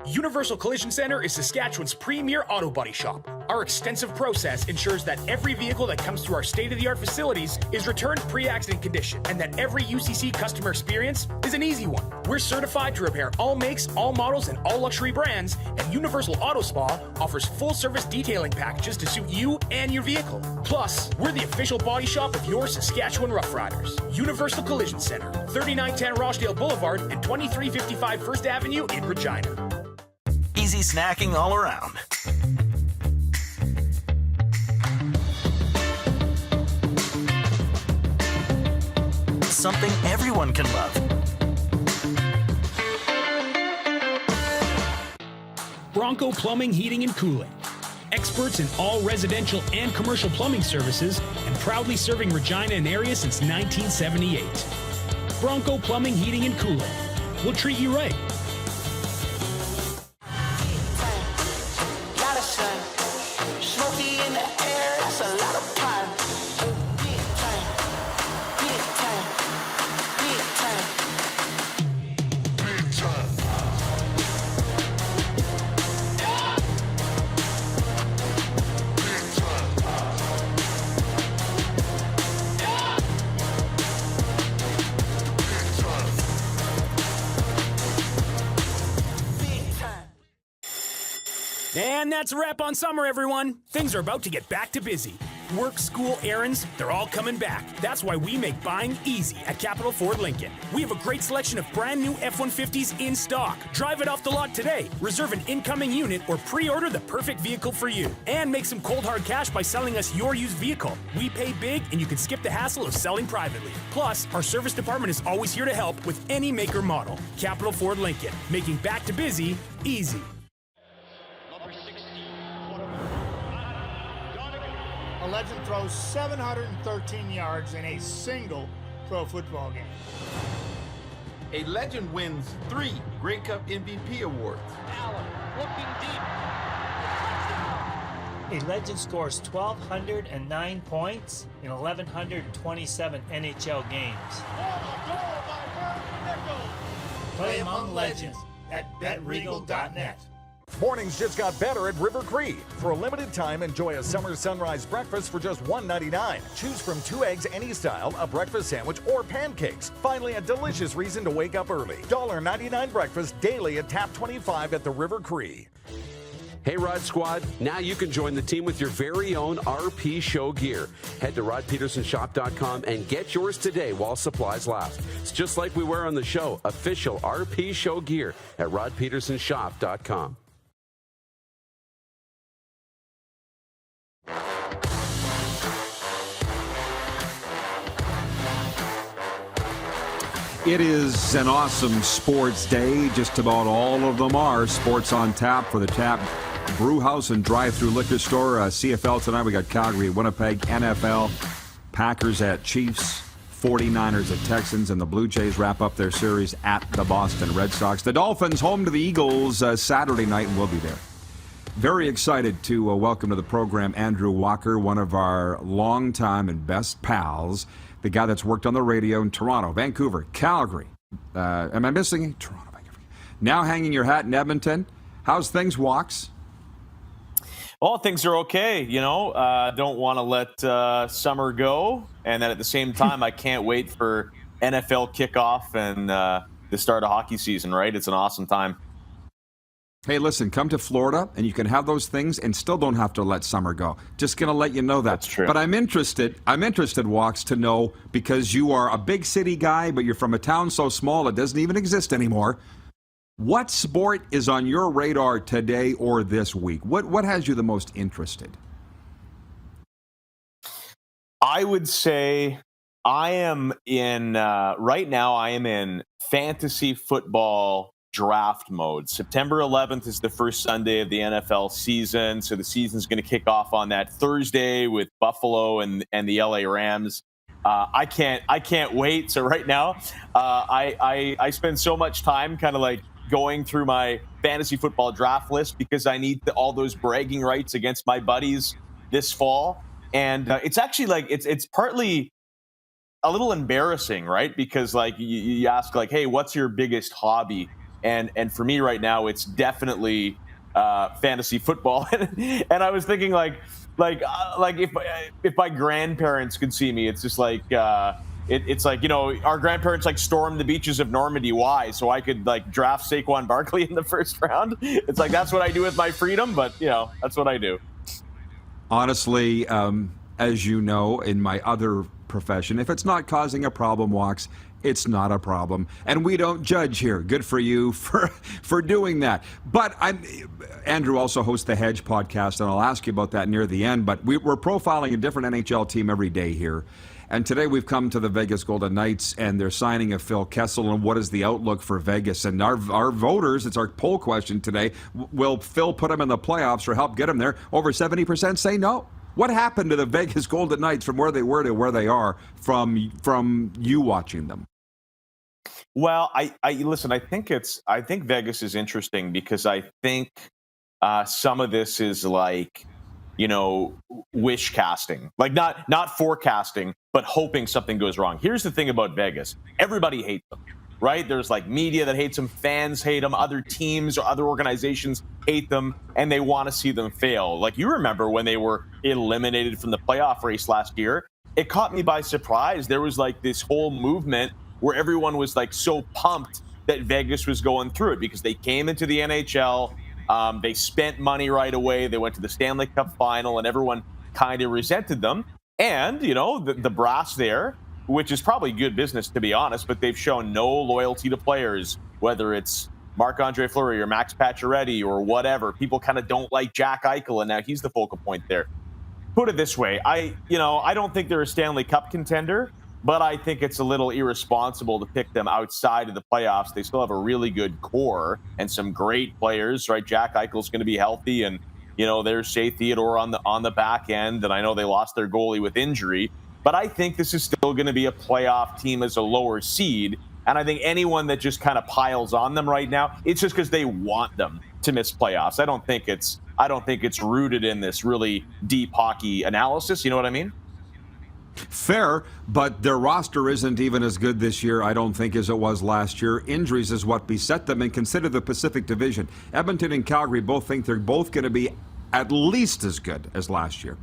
[SPEAKER 10] Universal Collision Center is Saskatchewan's premier auto body shop. Our extensive process ensures that every vehicle that comes through our state-of-the-art facilities is returned pre-accident condition, and that every UCC customer experience is an easy one. We're certified to repair all makes, all models, and all luxury brands, and Universal Auto Spa offers full-service detailing packages to suit you and your vehicle. Plus, we're the official body shop of your Saskatchewan Rough Riders. Universal Collision Center, 3910 Rochdale Boulevard and 2355 First Avenue in Regina.
[SPEAKER 15] Easy snacking all around. Something everyone can love.
[SPEAKER 10] Bronco Plumbing, Heating, and Cooling. Experts in all residential and commercial plumbing services, and proudly serving Regina and area since 1978. Bronco Plumbing, Heating, and Cooling. We'll treat you right. And that's a wrap on summer, everyone. Things are about to get back to busy. Work, school, errands, they're all coming back. That's why we make buying easy at Capital Ford Lincoln. We have a great selection of brand new F-150s in stock. Drive it off the lot today. Reserve an incoming unit or pre-order the perfect vehicle for you. And make some cold hard cash by selling us your used vehicle. We pay big, and you can skip the hassle of selling privately. Plus, our service department is always here to help with any make or model. Capital Ford Lincoln, making back to busy easy.
[SPEAKER 7] A legend throws 713 yards in a single pro football game.
[SPEAKER 8] A legend wins 3 Grey Cup MVP awards.
[SPEAKER 9] Allen looking deep. A legend scores 1,209 points in 1,127 NHL games. Play among legends at betregal.net.
[SPEAKER 5] Mornings just got better at River Cree. For a limited time, enjoy a summer sunrise breakfast for just $1.99. Choose from 2 eggs any style, a breakfast sandwich, or pancakes. Finally, a delicious reason to wake up early. $1.99 breakfast daily at Tap 25 at the River Cree.
[SPEAKER 12] Hey, Rod Squad, now you can join the team with your very own RP Show gear. Head to rodpetersonshop.com and get yours today while supplies last. It's just like we wear on the show, official RP Show gear at rodpetersonshop.com.
[SPEAKER 2] It is an awesome sports day. Just about all of them are. Sports on tap for the Tap Brew House and drive-through liquor store. CFL tonight, we got Calgary, Winnipeg, NFL, Packers at Chiefs, 49ers at Texans, and the Blue Jays wrap up their series at the Boston Red Sox. The Dolphins home to the Eagles Saturday night, and we'll be there. Very excited to welcome to the program Andrew Walker, one of our longtime and best pals, the guy that's worked on the radio in Toronto, Vancouver, Calgary. Am I missing Toronto, Vancouver? Now hanging your hat in Edmonton. How's things, Walks?
[SPEAKER 16] Well, things are okay. Don't want to let summer go. And then at the same time, I can't wait for NFL kickoff and the start of hockey season, right? It's an awesome time.
[SPEAKER 2] Hey, listen, come to Florida, and you can have those things and still don't have to let summer go. Just going to let you know that.
[SPEAKER 16] That's true.
[SPEAKER 2] But I'm interested, Walks, to know, because you are a big city guy, but you're from a town so small it doesn't even exist anymore. What sport is on your radar today or this week? What has you the most interested?
[SPEAKER 16] I would say I am in, right now, I am in fantasy football draft mode. September 11th is the first Sunday of the NFL season, so the season's going to kick off on that Thursday with Buffalo and the LA Rams. I can't wait. So right now, I spend so much time kind of like going through my fantasy football draft list because I need all those bragging rights against my buddies this fall, and it's actually like it's partly a little embarrassing, right? Because like you ask like, hey, what's your biggest hobby? And for me right now, it's definitely fantasy football. And I was thinking like if my grandparents could see me, it's just like it's like, our grandparents like stormed the beaches of Normandy. Why? So I could like draft Saquon Barkley in the first round. It's like that's what I do with my freedom, but that's what I do.
[SPEAKER 2] Honestly, as you know, in my other profession, if it's not causing a problem, Walks, it's not a problem, and we don't judge here. Good for you for doing that. But Andrew also hosts the Hedge podcast, and I'll ask you about that near the end. But we're profiling a different NHL team every day here, and today we've come to the Vegas Golden Knights, and they're signing of Phil Kessel. And what is the outlook for Vegas? And our voters, it's our poll question today: will Phil put them in the playoffs or help get them there? Over 70% say no. What happened to the Vegas Golden Knights from where they were to where they are from you watching them?
[SPEAKER 16] Well, I listen. I think Vegas is interesting because I think some of this is like, wish casting, like not forecasting, but hoping something goes wrong. Here's the thing about Vegas: everybody hates them, right? There's like media that hates them, fans hate them, other teams or other organizations hate them, and they want to see them fail. Like you remember when they were eliminated from the playoff race last year? It caught me by surprise. There was like this whole movement where everyone was like so pumped that Vegas was going through it because they came into the NHL, they spent money right away, they went to the Stanley Cup final, and everyone kind of resented them. And, the brass there, which is probably good business to be honest, but they've shown no loyalty to players, whether it's Marc-Andre Fleury or Max Pacioretty or whatever. People kind of don't like Jack Eichel, and now he's the focal point there. Put it this way, I don't think they're a Stanley Cup contender, but I think it's a little irresponsible to pick them outside of the playoffs. They still have a really good core and some great players, right? Jack Eichel's going to be healthy, and there's Shea Theodore on the back end, and I know they lost their goalie with injury, but I think this is still going to be a playoff team as a lower seed. And I think anyone that just kind of piles on them right now, it's just because they want them to miss playoffs. I don't think it's rooted in this really deep hockey analysis. You know what I mean?
[SPEAKER 2] Fair, but their roster isn't even as good this year, I don't think, as it was last year. Injuries is what beset them, and consider the Pacific Division. Edmonton and Calgary both think they're both going to be at least as good as last year.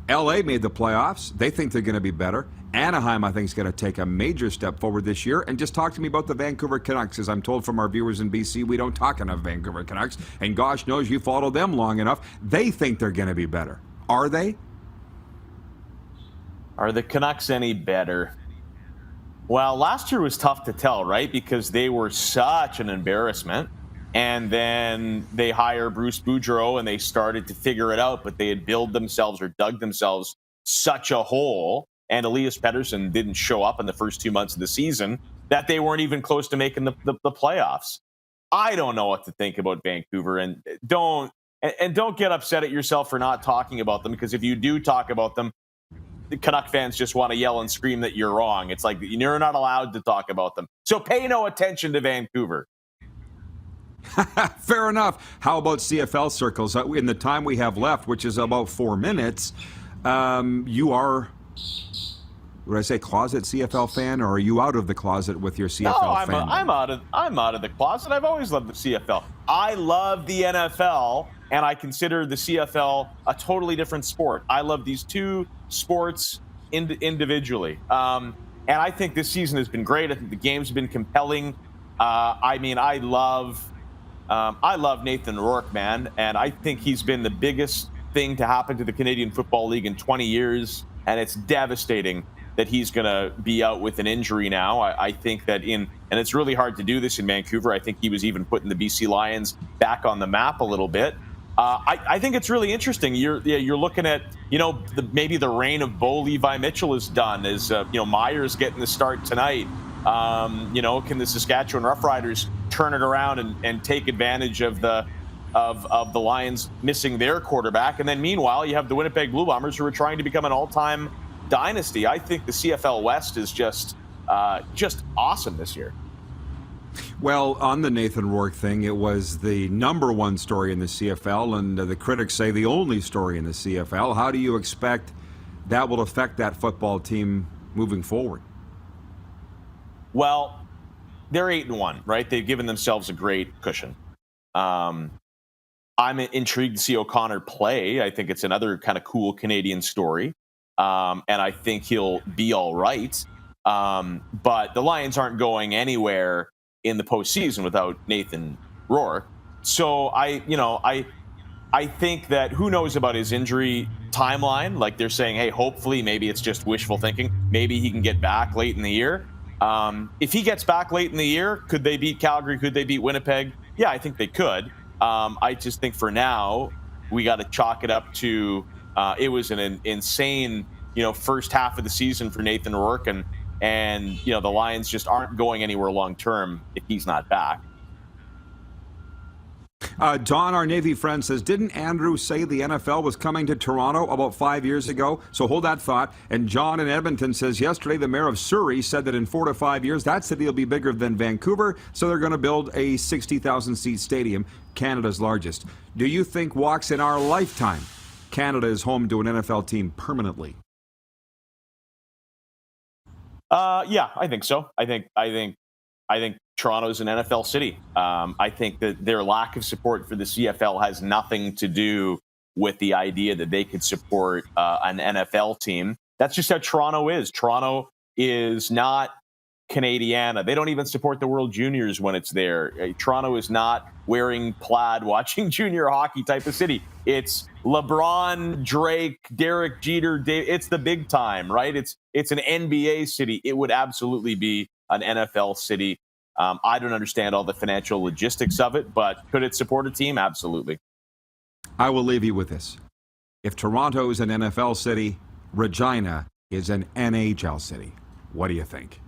[SPEAKER 2] LA made the playoffs. They think they're going to be better. Anaheim, I think, is going to take a major step forward this year. And just talk to me about the Vancouver Canucks. As I'm told from our viewers in BC, we don't talk enough Vancouver Canucks. And gosh knows you follow them long enough. They think they're going to be better. Are they?
[SPEAKER 16] Are the Canucks any better? Well, last year was tough to tell, right? Because they were such an embarrassment. And then they hire Bruce Boudreau and they started to figure it out, but they had dug themselves such a hole. And Elias Pedersen didn't show up in the first 2 months of the season that they weren't even close to making the playoffs. I don't know what to think about Vancouver, and don't get upset at yourself for not talking about them, because if you do talk about them, the Canuck fans just want to yell and scream that you're wrong. It's like you're not allowed to talk about them. So pay no attention to Vancouver.
[SPEAKER 2] Fair enough. How about CFL circles? In the time we have left, which is about 4 minutes, you are, would I say closet CFL fan, or are you out of the closet with your CFL fan?
[SPEAKER 16] I'm out of the closet. I've always loved the CFL. I love the NFL, and I consider the CFL a totally different sport. I love these two sports individually. And I think this season has been great. I think the games have been compelling. I love Nathan Rourke, man, and I think he's been the biggest thing to happen to the Canadian Football League in 20 years, and it's devastating that he's going to be out with an injury now. I think that and it's really hard to do this in Vancouver. I think he was even putting the BC Lions back on the map a little bit. I think it's really interesting. You're looking at, maybe the reign of Bo Levi Mitchell is done as, Myers getting the start tonight. Can the Saskatchewan Roughriders turn it around and take advantage of the Lions missing their quarterback? And then meanwhile, you have the Winnipeg Blue Bombers, who are trying to become an all-time dynasty. I think the CFL West is just awesome this year.
[SPEAKER 2] Well, on the Nathan Rourke thing, it was the number one story in the CFL, and the critics say the only story in the CFL. How do you expect that will affect that football team moving forward?
[SPEAKER 16] Well, they're 8-1, right? They've given themselves a great cushion. I'm intrigued to see O'Connor play. I think it's another kind of cool Canadian story. And I think he'll be all right. But the Lions aren't going anywhere in the postseason without Nathan Rourke. So I think that who knows about his injury timeline? Like they're saying, hey, hopefully maybe it's just wishful thinking. Maybe he can get back late in the year. If he gets back late in the year, could they beat Calgary? Could they beat Winnipeg? Yeah, I think they could. I just think for now, we got to chalk it up to it was an insane, first half of the season for Nathan Rourke, and the Lions just aren't going anywhere long term if he's not back.
[SPEAKER 2] Don, our Navy friend, says, didn't Andrew say the NFL was coming to Toronto about 5 years ago? So hold that thought. And John in Edmonton says, yesterday the mayor of Surrey said that in 4 to 5 years, that city will be bigger than Vancouver, so they're going to build a 60,000-seat stadium, Canada's largest. Do you think walks in our lifetime, Canada is home to an NFL team permanently?
[SPEAKER 16] Yeah, I think so. I think Toronto's an NFL city. I think that their lack of support for the CFL has nothing to do with the idea that they could support an NFL team. That's just how Toronto is. Toronto is not Canadiana. They don't even support the World Juniors when it's there. Toronto is not wearing plaid watching junior hockey type of city. It's LeBron, Drake, Derek Jeter. It's the big time, right? It's an NBA city. It would absolutely be an NFL city. I don't understand all the financial logistics of it, but could it support a team? Absolutely.
[SPEAKER 2] I will leave you with this. If Toronto is an NFL city, Regina is an NHL city. What do you think?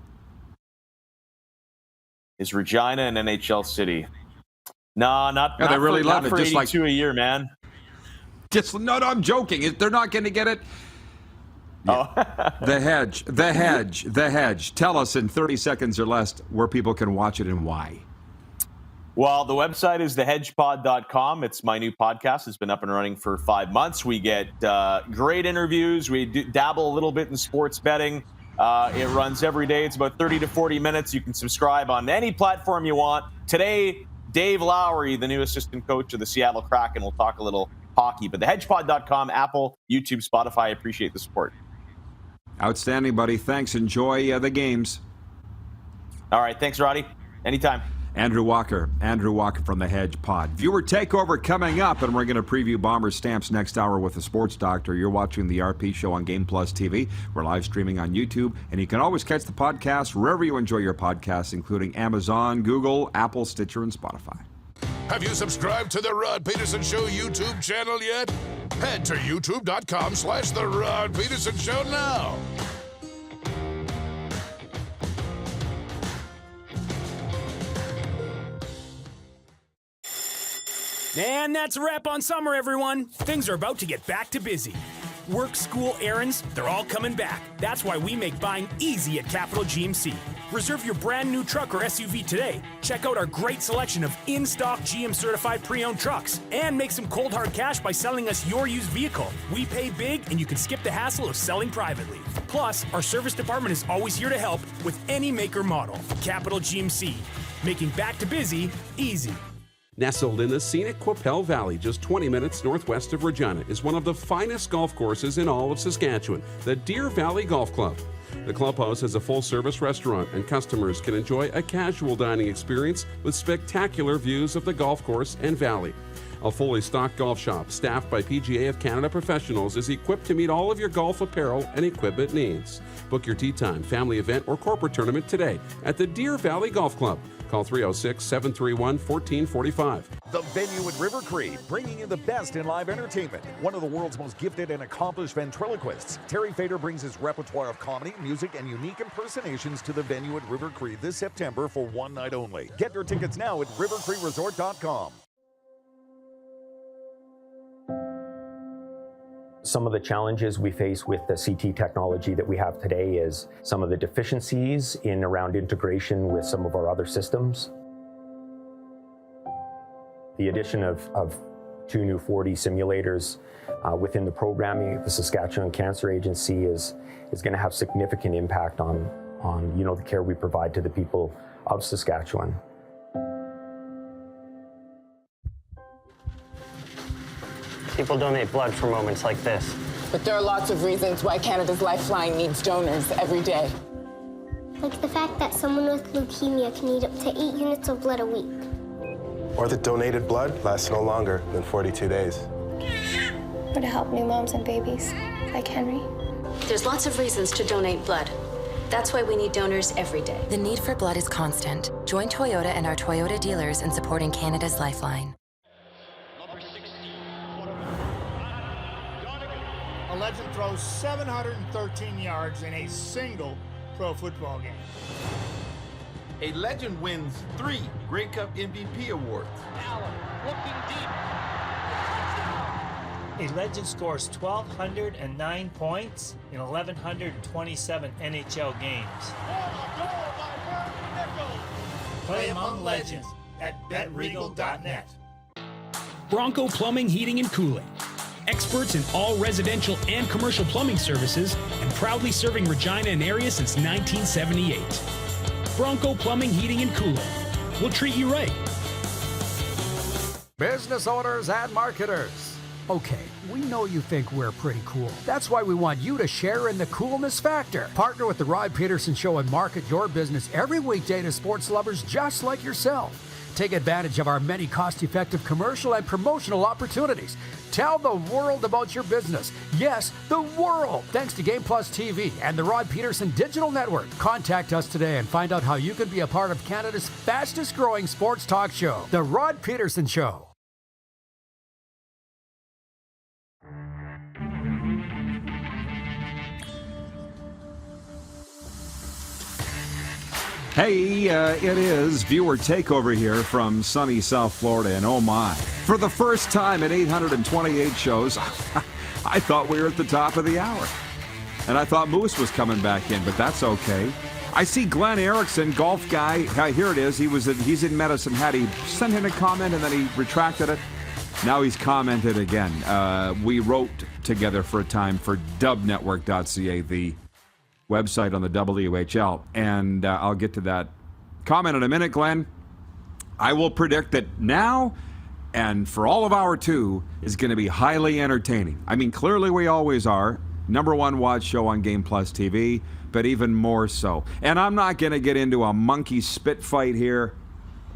[SPEAKER 16] Is Regina an NHL city? No, not.
[SPEAKER 2] Yeah, they really love it.
[SPEAKER 16] For
[SPEAKER 2] just
[SPEAKER 16] 82
[SPEAKER 2] like
[SPEAKER 16] a year, man.
[SPEAKER 2] No, I'm joking. They're not going to get it. Yeah. Oh. The Hedge. Tell us in 30 seconds or less where people can watch it and why.
[SPEAKER 16] Well, the website is thehedgepod.com. It's my new podcast. It's been up and running for 5 months. We get great interviews. We dabble a little bit in sports betting. It runs every day. It's about 30 to 40 minutes. You can subscribe on any platform you want. Today, Dave Lowry, the new assistant coach of the Seattle Kraken, will talk a little hockey. But thehedgepod.com, Apple, YouTube, Spotify. I appreciate the support.
[SPEAKER 2] Outstanding, buddy. Thanks. Enjoy the games.
[SPEAKER 16] All right. Thanks, Roddy. Anytime.
[SPEAKER 2] Andrew Walker from the Hedge Pod. Viewer takeover coming up, and we're going to preview Bomber Stamps next hour with the Sports Doctor. You're watching the RP Show on Game Plus TV. We're live streaming on YouTube, and you can always catch the podcast wherever you enjoy your podcasts, including Amazon, Google, Apple, Stitcher, and Spotify.
[SPEAKER 1] Have you subscribed to the Rod Pedersen Show YouTube channel yet? Head to youtube.com/The Rod Pedersen Show now.
[SPEAKER 10] And that's a wrap on summer, everyone. Things are about to get back to busy. Work, school, errands, they're all coming back. That's why we make buying easy at Capital GMC. Reserve your brand new truck or SUV today. Check out our great selection of in-stock GM-certified pre-owned trucks. And make some cold hard cash by selling us your used vehicle. We pay big, and you can skip the hassle of selling privately. Plus, our service department is always here to help with any make or model. Capital GMC, making back to busy easy.
[SPEAKER 12] Nestled in the scenic Qu'Appelle Valley, just 20 minutes northwest of Regina, is one of the finest golf courses in all of Saskatchewan, the Deer Valley Golf Club. The clubhouse has a full-service restaurant, and customers can enjoy a casual dining experience with spectacular views of the golf course and valley. A fully stocked golf shop, staffed by PGA of Canada professionals, is equipped to meet all of your golf apparel and equipment needs. Book your tee time, family event, or corporate tournament today at the Deer Valley Golf Club. Call 306-731-1445.
[SPEAKER 5] The venue at River Cree, bringing you the best in live entertainment. One of the world's most gifted and accomplished ventriloquists, Terry Fader brings his repertoire of comedy, music, and unique impersonations to the venue at River Cree this September for one night only. Get your tickets now at rivercreeresort.com.
[SPEAKER 13] Some of the challenges we face with the CT technology that we have today is some of the deficiencies in around integration with some of our other systems. The addition of 2 new 4D simulators within the programming of the Saskatchewan Cancer Agency is going to have significant impact on the care we provide to the people of Saskatchewan.
[SPEAKER 17] People donate blood for moments like this.
[SPEAKER 18] But there are lots of reasons why Canada's Lifeline needs donors every day.
[SPEAKER 19] Like the fact that someone with leukemia can need up to 8 units of blood a week.
[SPEAKER 20] Or that donated blood lasts no longer than 42 days.
[SPEAKER 19] Or to help new moms and babies, like Henry.
[SPEAKER 21] There's lots of reasons to donate blood. That's why we need donors every day.
[SPEAKER 22] The need for blood is constant. Join Toyota and our Toyota dealers in supporting Canada's Lifeline.
[SPEAKER 7] A legend throws 713 yards in a single pro football game.
[SPEAKER 8] A legend wins 3 Grey Cup MVP awards.
[SPEAKER 9] Allen looking deep. A legend scores 1,209 points in 1,127 NHL games. Play among legends at betregal.net.
[SPEAKER 10] Bronco Plumbing, Heating, and Cooling. Experts in all residential and commercial plumbing services, and proudly serving Regina and area since 1978. Bronco Plumbing, Heating, and Cooling. We'll treat you right.
[SPEAKER 14] Business owners and marketers. Okay, we know you think we're pretty cool. That's why we want you to share in the coolness factor. Partner with the Rod Pedersen Show and market your business every weekday to sports lovers just like yourself. Take advantage of our many cost-effective commercial and promotional opportunities. Tell the world about your business. Yes, the world. Thanks to Game Plus TV and the Rod Pedersen Digital Network. Contact us today and find out how you can be a part of Canada's fastest-growing sports talk show, The Rod Pedersen Show.
[SPEAKER 2] Hey, it is viewer takeover here from sunny South Florida, and oh my. For the first time in 828 shows, I thought we were at the top of the hour. And I thought Moose was coming back in, but that's okay. I see Glenn Erickson, golf guy. Here it is. He's in Medicine Hat. He sent in a comment and then he retracted it. Now he's commented again. We wrote together for a time for dubnetwork.ca, the website on the WHL. And I'll get to that comment in a minute, Glenn. I will predict that now and for all of hour 2 is going to be highly entertaining. I mean, clearly we always are. Number 1 watch show on Game Plus TV, but even more so. And I'm not going to get into a monkey spit fight here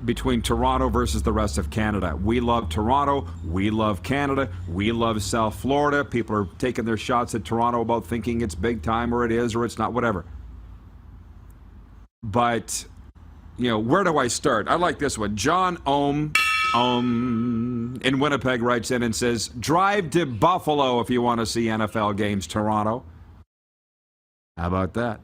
[SPEAKER 2] between Toronto versus the rest of Canada. We love Toronto. We love Canada. We love South Florida. People are taking their shots at Toronto about thinking it's big time or it is or it's not, whatever. But, where do I start? I like this one. John Ohm in Winnipeg writes in and says, drive to Buffalo if you want to see NFL games, Toronto. How about that?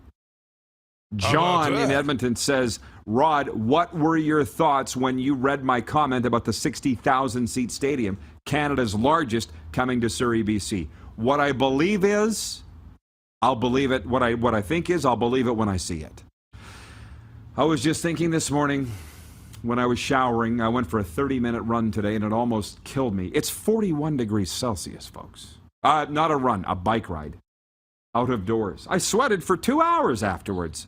[SPEAKER 2] John in Edmonton says, Rod, what were your thoughts when you read my comment about the 60,000-seat stadium, Canada's largest, coming to Surrey, BC? What I believe is, I'll believe it. What I think is, I'll believe it when I see it. I was just thinking this morning when I was showering, I went for a 30-minute run today, and it almost killed me. It's 41 degrees Celsius, folks. Not a run, a bike ride. Out of doors. I sweated for 2 hours afterwards.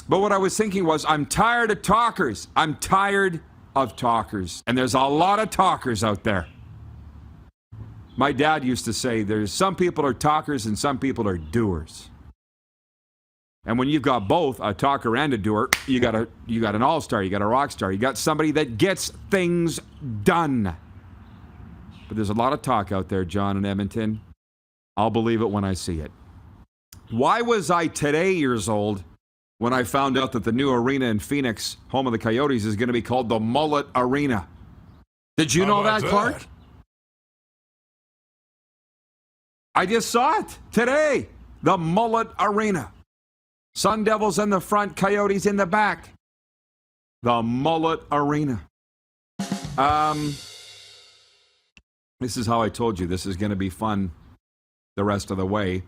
[SPEAKER 2] But what I was thinking was, I'm tired of talkers. I'm tired of talkers. And there's a lot of talkers out there. My dad used to say, there's some people are talkers and some people are doers. And when you've got both, a talker and a doer, you got an all-star, you got a rock star, you got somebody that gets things done. But there's a lot of talk out there, John in Edmonton. I'll believe it when I see it. Why was I today years old when I found out that the new arena in Phoenix, home of the Coyotes, is going to be called the Mullet Arena? Did you know that, Clark? I just saw it today. The Mullet Arena. Sun Devils in the front, Coyotes in the back. The Mullet Arena. This is how I told you this is going to be fun the rest of the way.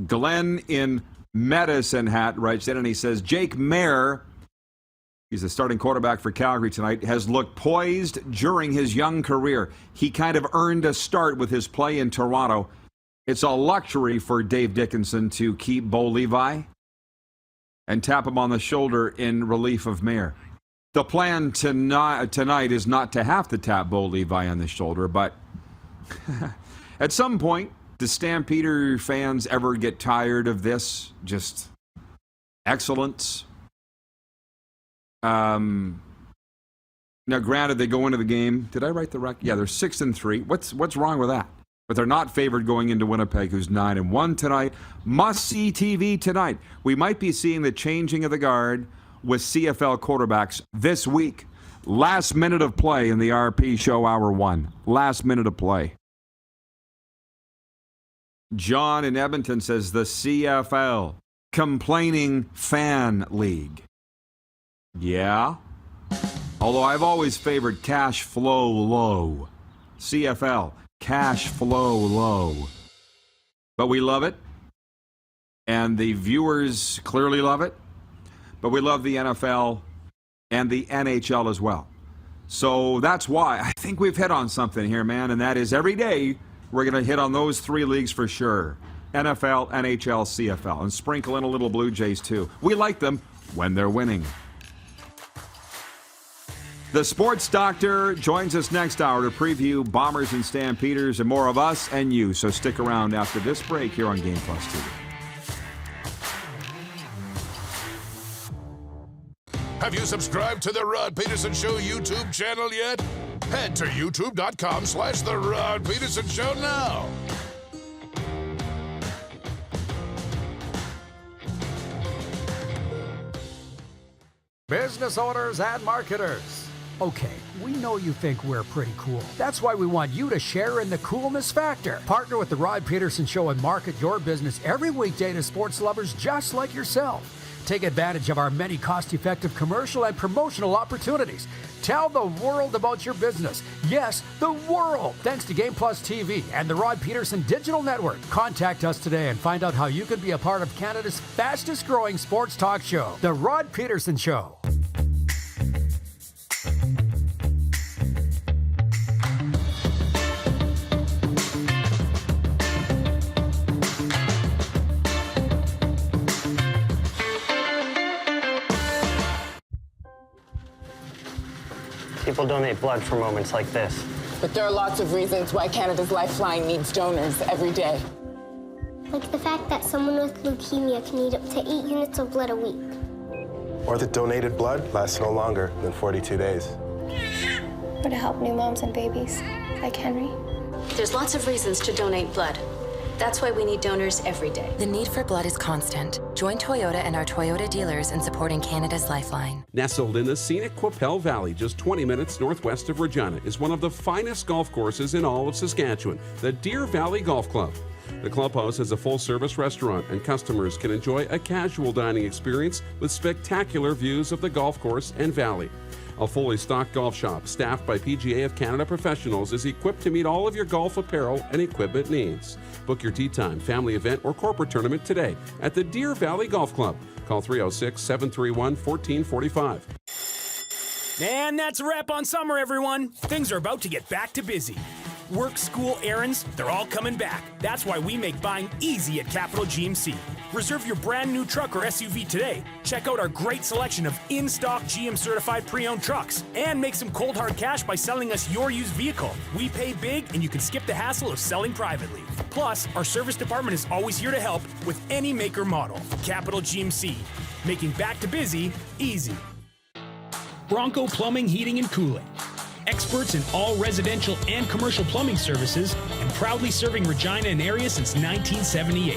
[SPEAKER 2] Glenn in Medicine Hat writes in and he says, Jake Mayer, he's the starting quarterback for Calgary tonight, has looked poised during his young career. He kind of earned a start with his play in Toronto. It's a luxury for Dave Dickinson to keep Bo Levi and tap him on the shoulder in relief of Mayer. The plan tonight is not to have to tap Bo Levi on the shoulder, but at some point, do Stampeder fans ever get tired of this? Just excellence. Now, granted, they go into the game. Did I write the record? Yeah, they're 6-3. What's wrong with that? But they're not favored going into Winnipeg, who's 9-1 tonight. Must-see TV tonight. We might be seeing the changing of the guard with CFL quarterbacks this week. Last minute of play in the RP show, hour 1. Last minute of play. John in Edmonton says the CFL, complaining fan league. Yeah. Although I've always favored cash flow low. CFL, cash flow low. But we love it. And the viewers clearly love it. But we love the NFL and the NHL as well. So that's why I think we've hit on something here, man. And that is every day we're going to hit on those 3 leagues for sure. NFL, NHL, CFL. And sprinkle in a little Blue Jays too. We like them when they're winning. The Sports Doctor joins us next hour to preview Bombers and Stampeders and more of us and you. So stick around after this break here on Game Plus TV.
[SPEAKER 1] Have you subscribed to the Rod Pedersen Show YouTube channel yet? Head to youtube.com/The Rod Pedersen Show now.
[SPEAKER 14] Business owners and marketers. Okay, we know you think we're pretty cool. That's why we want you to share in the coolness factor. Partner with the Rod Pedersen Show and market your business every weekday to sports lovers just like yourself. Take advantage of our many cost-effective commercial and promotional opportunities. Tell the world about your business. Yes, the world. Thanks to Game Plus TV and the Rod Pedersen Digital Network. Contact us today and find out how you can be a part of Canada's fastest-growing sports talk show, The Rod Pedersen Show.
[SPEAKER 17] People donate blood for moments like this.
[SPEAKER 18] But there are lots of reasons why Canada's Lifeline needs donors every day.
[SPEAKER 19] Like the fact that someone with leukemia can need up to 8 units of blood a week.
[SPEAKER 20] Or that donated blood lasts no longer than 42 days.
[SPEAKER 19] Or to help new moms and babies, like Henry.
[SPEAKER 21] There's lots of reasons to donate blood. That's why we need donors every day.
[SPEAKER 22] The need for blood is constant. Join Toyota and our Toyota dealers in supporting Canada's Lifeline.
[SPEAKER 12] Nestled in the scenic Qu'Appelle Valley, just 20 minutes northwest of Regina, is one of the finest golf courses in all of Saskatchewan, the Deer Valley Golf Club. The clubhouse has a full-service restaurant, and customers can enjoy a casual dining experience with spectacular views of the golf course and valley. A fully stocked golf shop, staffed by PGA of Canada professionals, is equipped to meet all of your golf apparel and equipment needs. Book your tee time, family event, or corporate tournament today at the Deer Valley Golf Club. Call 306-731-1445.
[SPEAKER 10] And that's a wrap on summer, everyone. Things are about to get back to busy. Work, school, errands, they're all coming back. That's why we make buying easy at Capital GMC. Reserve your brand new truck or SUV today. Check out our great selection of in-stock GM-certified pre-owned trucks. And make some cold hard cash by selling us your used vehicle. We pay big, and you can skip the hassle of selling privately. Plus, our service department is always here to help with any make or model. Capital GMC, making back to busy easy. Bronco Plumbing, Heating, and Cooling. Experts in all residential and commercial plumbing services, and proudly serving Regina and area since 1978.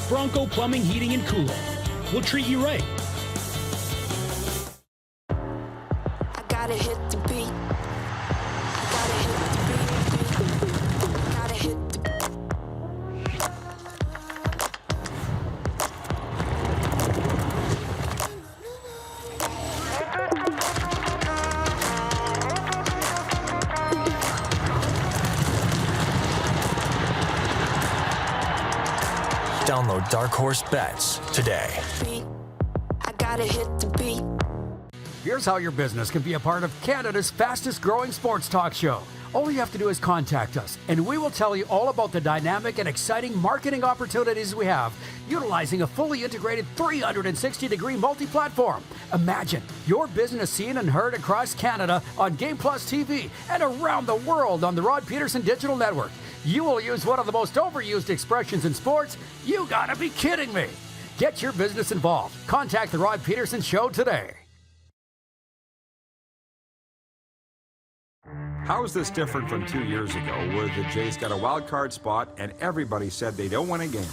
[SPEAKER 10] Bronco Plumbing, Heating, and Cooling. We'll treat you right.
[SPEAKER 11] I gotta hit the beat. I gotta hit the beat. Gotta hit the
[SPEAKER 6] Download Dark Horse Bets today.
[SPEAKER 11] I gotta hit the beat.
[SPEAKER 14] Here's how your business can be a part of Canada's fastest growing sports talk show. All you have to do is contact us, and we will tell you all about the dynamic and exciting marketing opportunities we have, utilizing a fully integrated 360-degree multi-platform. Imagine your business seen and heard across Canada on Game Plus TV and around the world on the Rod Pedersen Digital Network. You will use one of the most overused expressions in sports. You gotta be kidding me. Get your business involved. Contact the Rod Pedersen Show today.
[SPEAKER 2] How is this different from 2 years ago, where the Jays got a wild card spot and everybody said they don't win a game?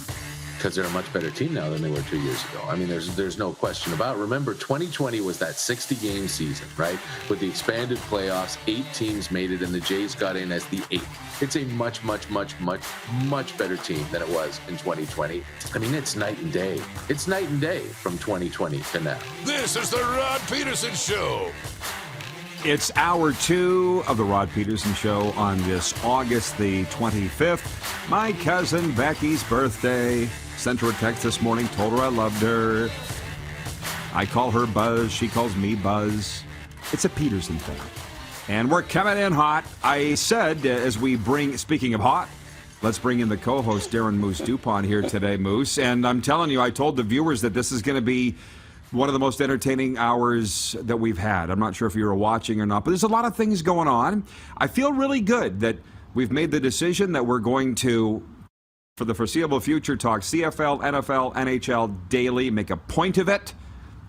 [SPEAKER 3] Because they're a much better team now than they were 2 years ago. I mean, there's no question about it. Remember, 2020 was that 60-game season, right? With the expanded playoffs, 8 teams made it, and the Jays got in as the 8th. It's a much better team than it was in 2020. I mean, it's night and day. It's night and day from 2020 to now.
[SPEAKER 1] This is the Rod Pedersen Show.
[SPEAKER 2] It's hour 2 of the Rod Pedersen Show on this August the 25th. My cousin Becky's birthday. Sent her a text this morning, told her I loved her. I call her Buzz, she calls me Buzz. It's a Pedersen thing. And we're coming in hot. I said, as we bring, speaking of hot, let's bring in the co-host, Darren Moose Dupont, here today, Moose. And I'm telling you, I told the viewers that this is going to be one of the most entertaining hours that we've had. I'm not sure if you were watching or not, but there's a lot of things going on. I feel really good that we've made the decision that we're going to, for the foreseeable future, talk CFL, NFL, NHL daily, make a point of it.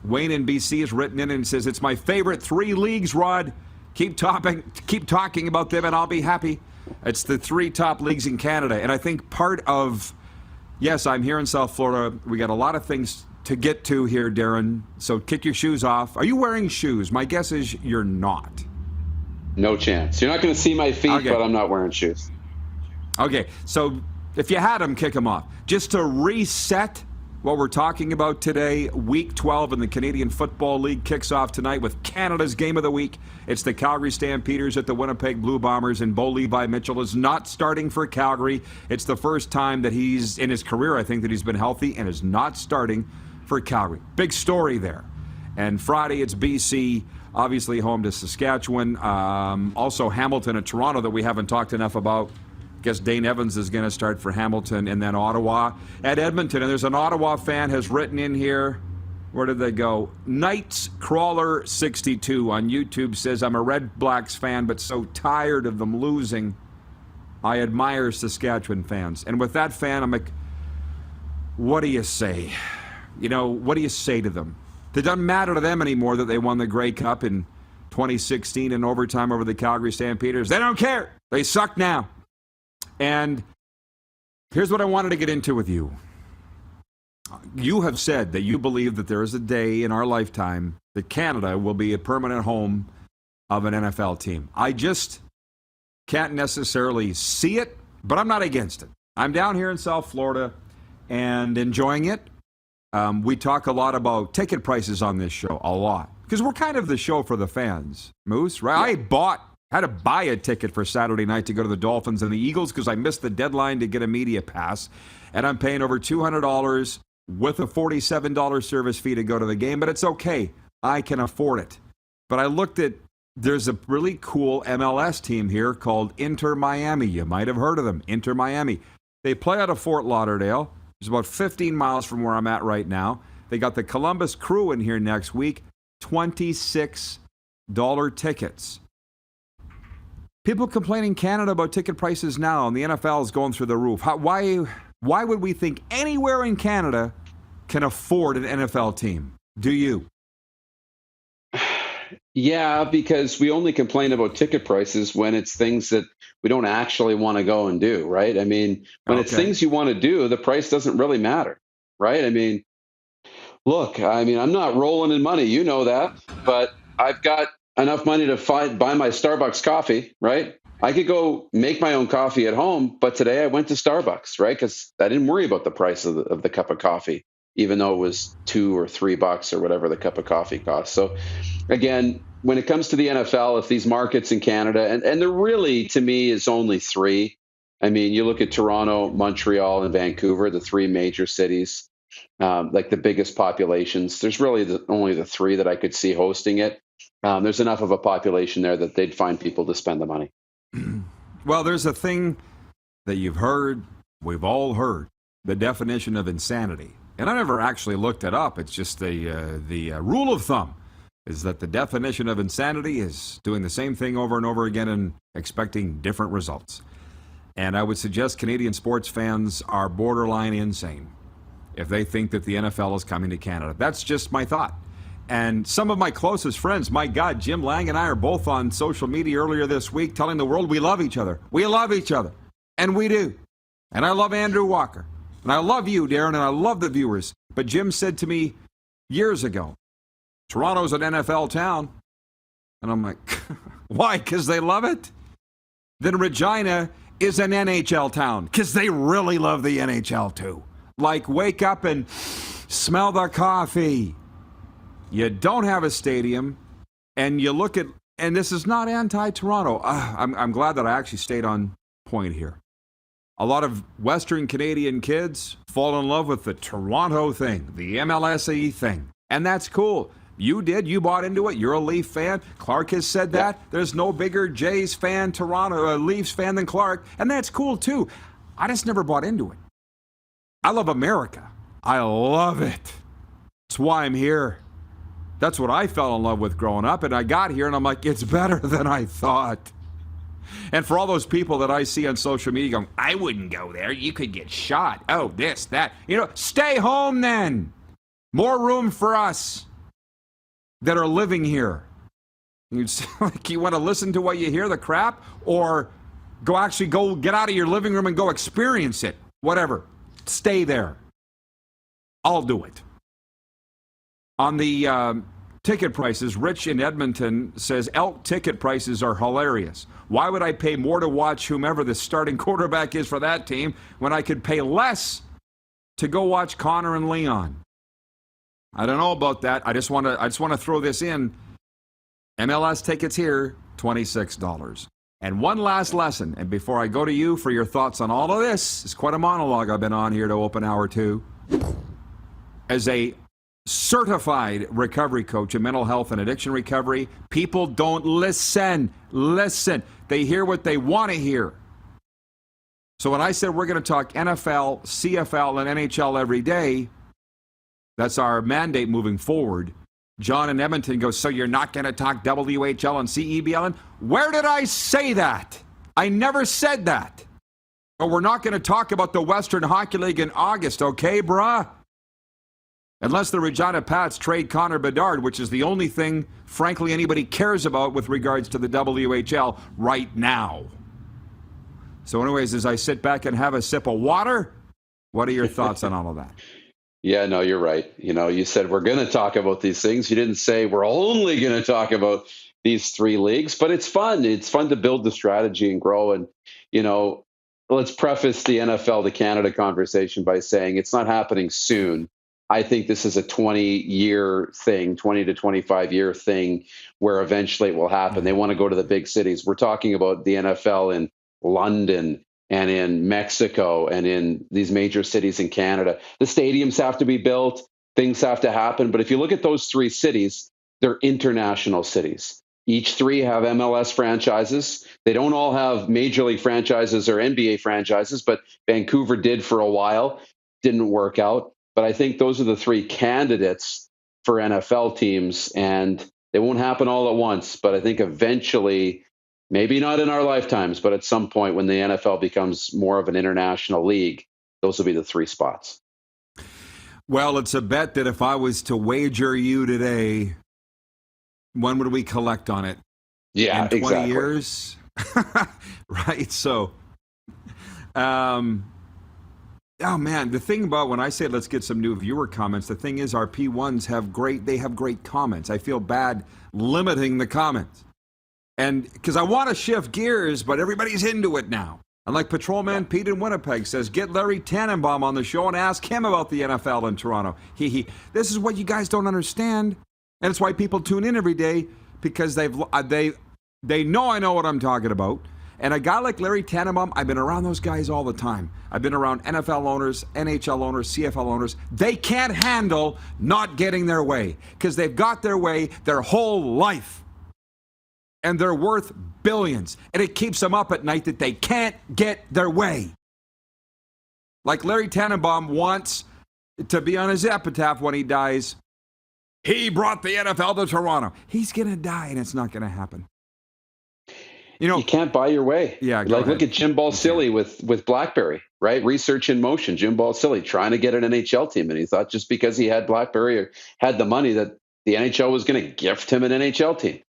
[SPEAKER 2] Wayne in BC has written in and says, it's my favorite 3 leagues, Rod. Keep talking about them and I'll be happy. It's the 3 top leagues in Canada. And I think part of, yes, I'm here in South Florida. We got a lot of things to get to here, Darren. So kick your shoes off. Are you wearing shoes? My guess is you're not.
[SPEAKER 4] No chance. You're not going to see my feet, okay. But I'm not wearing shoes.
[SPEAKER 2] Okay, so if you had them, kick them off. Just to reset what we're talking about today. Week 12 in the Canadian Football League kicks off tonight with Canada's Game of the Week. It's the Calgary Stampeders at the Winnipeg Blue Bombers, and Bo Levi Mitchell is not starting for Calgary. It's the first time that he's, in his career, I think, that he's been healthy and is not starting for Calgary. Big story there. And Friday, it's BC, obviously home to Saskatchewan. Also Hamilton and Toronto that we haven't talked enough about. I guess Dane Evans is going to start for Hamilton, and then Ottawa at Edmonton. And there's an Ottawa fan has written in here. Where did they go? Knights Crawler 62 on YouTube says, I'm a Red Blacks fan, but so tired of them losing. I admire Saskatchewan fans. And with that fan, I'm like, what do you say? You know, what do you say to them? It doesn't matter to them anymore that they won the Grey Cup in 2016 in overtime over the Calgary Stampeders. They don't care. They suck now. And here's what I wanted to get into with you. You have said that you believe that there is a day in our lifetime that Canada will be a permanent home of an NFL team. I just can't necessarily see it, but I'm not against it. I'm down here in South Florida and enjoying it. We talk a lot about ticket prices on this show, a lot. Because we're kind of the show for the fans, Moose, right? Yeah. I had to buy a ticket for Saturday night to go to the Dolphins and the Eagles because I missed the deadline to get a media pass. And I'm paying over $200 with a $47 service fee to go to the game. But it's okay. I can afford it. But I looked at, there's a really cool MLS team here called Inter Miami. You might have heard of them, Inter Miami. They play out of Fort Lauderdale. It's about 15 miles from where I'm at right now. They got the Columbus Crew in here next week. $26 tickets. People complaining Canada about ticket prices now, and the NFL is going through the roof. Why would we think anywhere in Canada can afford an NFL team? Do you?
[SPEAKER 4] Yeah, because we only complain about ticket prices when it's things that we don't actually want to go and do, right? I mean, when it's things you want to do, the price doesn't really matter, right? I mean, look, I'm not rolling in money, you know that, but I've got enough money to buy my Starbucks coffee, right? I could go make my own coffee at home, but today I went to Starbucks, right? Because I didn't worry about the price of the cup of coffee, even though it was $2 or $3 or whatever the cup of coffee costs. So again, when it comes to the NFL, if these markets in Canada, and there really, to me, is only three. I mean, you look at Toronto, Montreal, and Vancouver, the three major cities, like the biggest populations. There's really only the three that I could see hosting it. There's enough of a population there that they'd find people to spend the money.
[SPEAKER 2] Well, there's a thing that you've heard, we've all heard, the definition of insanity. And I never actually looked it up. It's just the rule of thumb is that the definition of insanity is doing the same thing over and over again and expecting different results. And I would suggest Canadian sports fans are borderline insane if they think that the NFL is coming to Canada. That's just my thought. And some of my closest friends, my God, Jim Lang and I are both on social media earlier this week telling the world we love each other. We love each other. And we do. And I love Andrew Walker. And I love you, Darren, and I love the viewers. But Jim said to me years ago, Toronto's an NFL town. And I'm like, why? Because they love it? Then Regina is an NHL town because they really love the NHL too. Like, wake up and smell the coffee. You don't have a stadium, and you look at, and this is not anti-Toronto. I'm glad that I actually stayed on point here. A lot of Western Canadian kids fall in love with the Toronto thing, the MLSE thing, and that's cool. You did. You bought into it. You're a Leaf fan. Clark has said that. There's no bigger Jays fan, Leafs fan than Clark, and that's cool too. I just never bought into it. I love America. I love it. That's why I'm here. That's what I fell in love with growing up, and I got here, and I'm like, it's better than I thought. And for all those people that I see on social media going, I wouldn't go there. You could get shot. Oh, this, that. Stay home then. More room for us that are living here. You want to listen to what you hear, the crap, or go get out of your living room and go experience it. Whatever. Stay there. I'll do it. On the ticket prices, Rich in Edmonton says Elk ticket prices are hilarious. Why would I pay more to watch whomever the starting quarterback is for that team when I could pay less to go watch Connor and Leon. I don't know about that. I just want to throw this in. MLS tickets here, $26. And one last lesson, and before I go to you for your thoughts on all of this, it's quite a monologue I've been on here to open hour 2. As a certified recovery coach in mental health and addiction recovery, people don't listen. They hear what they want to hear. So when I said we're going to talk NFL, CFL, and NHL every day, that's our mandate moving forward. John in Edmonton goes, so you're not going to talk WHL and CEBL? Where did I say that? I never said that. But we're not going to talk about the Western Hockey League in August, okay, brah? Unless the Regina Pats trade Connor Bedard, which is the only thing, frankly, anybody cares about with regards to the WHL right now. So anyways, as I sit back and have a sip of water, what are your thoughts on all of that?
[SPEAKER 4] Yeah, no, you're right. You said we're going to talk about these things. You didn't say we're only going to talk about these 3 leagues, but it's fun. It's fun to build the strategy and grow. And, let's preface the NFL to Canada conversation by saying it's not happening soon. I think this is a 20-year thing, 20 to 25-year thing where eventually it will happen. They want to go to the big cities. We're talking about the NFL in London and in Mexico and in these major cities in Canada. The stadiums have to be built. Things have to happen. But if you look at those 3 cities, they're international cities. Each 3 have MLS franchises. They don't all have Major League franchises or NBA franchises, but Vancouver did for a while. Didn't work out. But I think those are the 3 candidates for NFL teams, and they won't happen all at once. But I think eventually, maybe not in our lifetimes, but at some point when the NFL becomes more of an international league, those will be the 3 spots.
[SPEAKER 2] Well, it's a bet that if I was to wager you today, when would we collect on it?
[SPEAKER 4] Yeah,
[SPEAKER 2] in 20
[SPEAKER 4] exactly.
[SPEAKER 2] years? Right? So, oh man, the thing about when I say let's get some new viewer comments, the thing is our P1s have great comments. I feel bad limiting the comments. And because I want to shift gears, but everybody's into it now. And like Patrolman Pete in Winnipeg says, get Larry Tannenbaum on the show and ask him about the NFL in Toronto. This is what you guys don't understand. And it's why people tune in every day, because they know I know what I'm talking about. And a guy like Larry Tannenbaum, I've been around those guys all the time. I've been around NFL owners, NHL owners, CFL owners. They can't handle not getting their way because they've got their way their whole life. And they're worth billions. And it keeps them up at night that they can't get their way. Like Larry Tannenbaum wants to be on his epitaph when he dies. He brought the NFL to Toronto. He's going to die, and it's not going to happen. You
[SPEAKER 4] can't buy your way.
[SPEAKER 2] Yeah,
[SPEAKER 4] look at Jim Balsillie with BlackBerry, right? Research in motion. Jim Balsillie trying to get an NHL team, and he thought just because he had BlackBerry or had the money that the NHL was going to gift him an NHL team.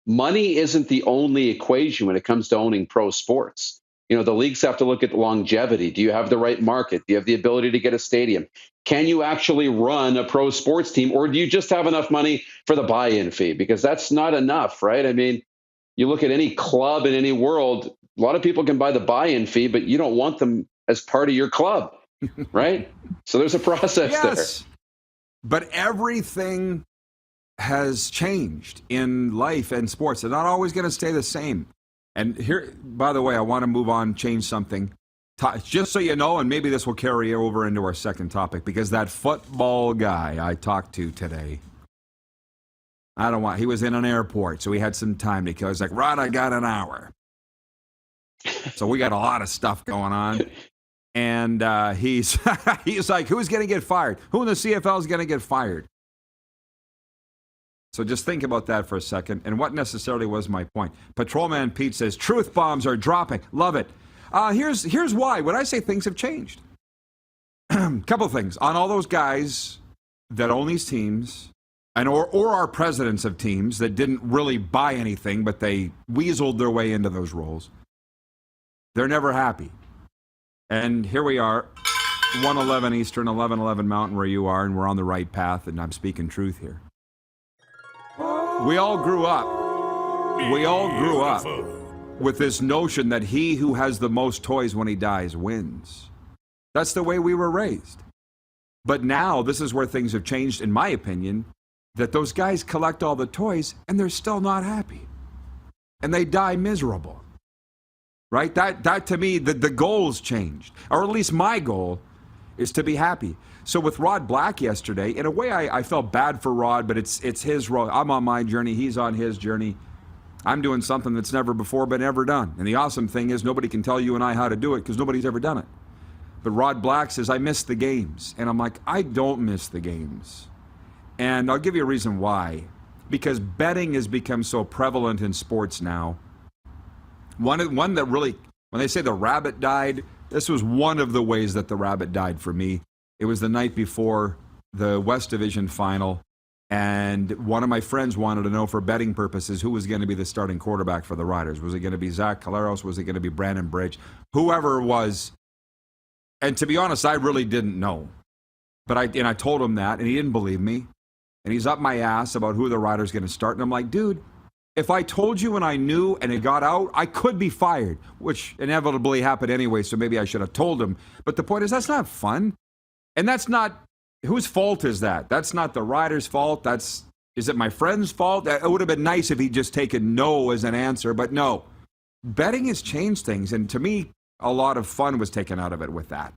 [SPEAKER 4] Money isn't the only equation when it comes to owning pro sports. The leagues have to look at longevity. Do you have the right market? Do you have the ability to get a stadium? Can you actually run a pro sports team, or do you just have enough money for the buy-in fee? Because that's not enough, right? I mean, you look at any club in any world, a lot of people can buy the buy-in fee, but you don't want them as part of your club, right? So there's a process there.
[SPEAKER 2] But everything has changed in life and sports. They're not always going to stay the same. And here, by the way, I want to move on, change something. Just so you know, and maybe this will carry over into our second topic, because that football guy I talked to today, he was in an airport, so he had some time to kill. He's like, Rod, I got an hour. So we got a lot of stuff going on. And he's like, who's going to get fired? Who in the CFL is going to get fired? So just think about that for a second. And what necessarily was my point? Patrolman Pete says, truth bombs are dropping. Love it. Here's why. When I say things have changed. Couple things. On all those guys that own these teams, and or are presidents of teams that didn't really buy anything, but they weaseled their way into those roles, they're never happy. And here we are, 1:11 Eastern, 11:11 Mountain where you are, and we're on the right path, and I'm speaking truth here. We all grew up with this notion that he who has the most toys when he dies wins. That's the way we were raised. But now this is where things have changed, in my opinion, that those guys collect all the toys and they're still not happy. And they die miserable. Right? That to me, the goal's changed. Or at least my goal is to be happy. So with Rod Black yesterday, in a way I felt bad for Rod, but it's his role. I'm on my journey. He's on his journey. I'm doing something that's never before been ever done. And the awesome thing is nobody can tell you and I how to do it because nobody's ever done it. But Rod Black says, I miss the games. And I'm like, I don't miss the games. And I'll give you a reason why. Because betting has become so prevalent in sports now. One that really, when they say the rabbit died, this was one of the ways that the rabbit died for me. It was the night before the West Division final. And one of my friends wanted to know for betting purposes who was going to be the starting quarterback for the Riders. Was it going to be Zach Caleros? Was it going to be Brandon Bridge? Whoever it was. And to be honest, I really didn't know. But I told him that, and he didn't believe me. And he's up my ass about who the Riders going to start. And I'm like, dude, if I told you and I knew and it got out, I could be fired, which inevitably happened anyway, so maybe I should have told him. But the point is, that's not fun. And that's not, whose fault is that? That's not the Riders' fault. Is it my friend's fault? It would have been nice if he'd just taken no as an answer, but no. Betting has changed things, and to me, a lot of fun was taken out of it with that.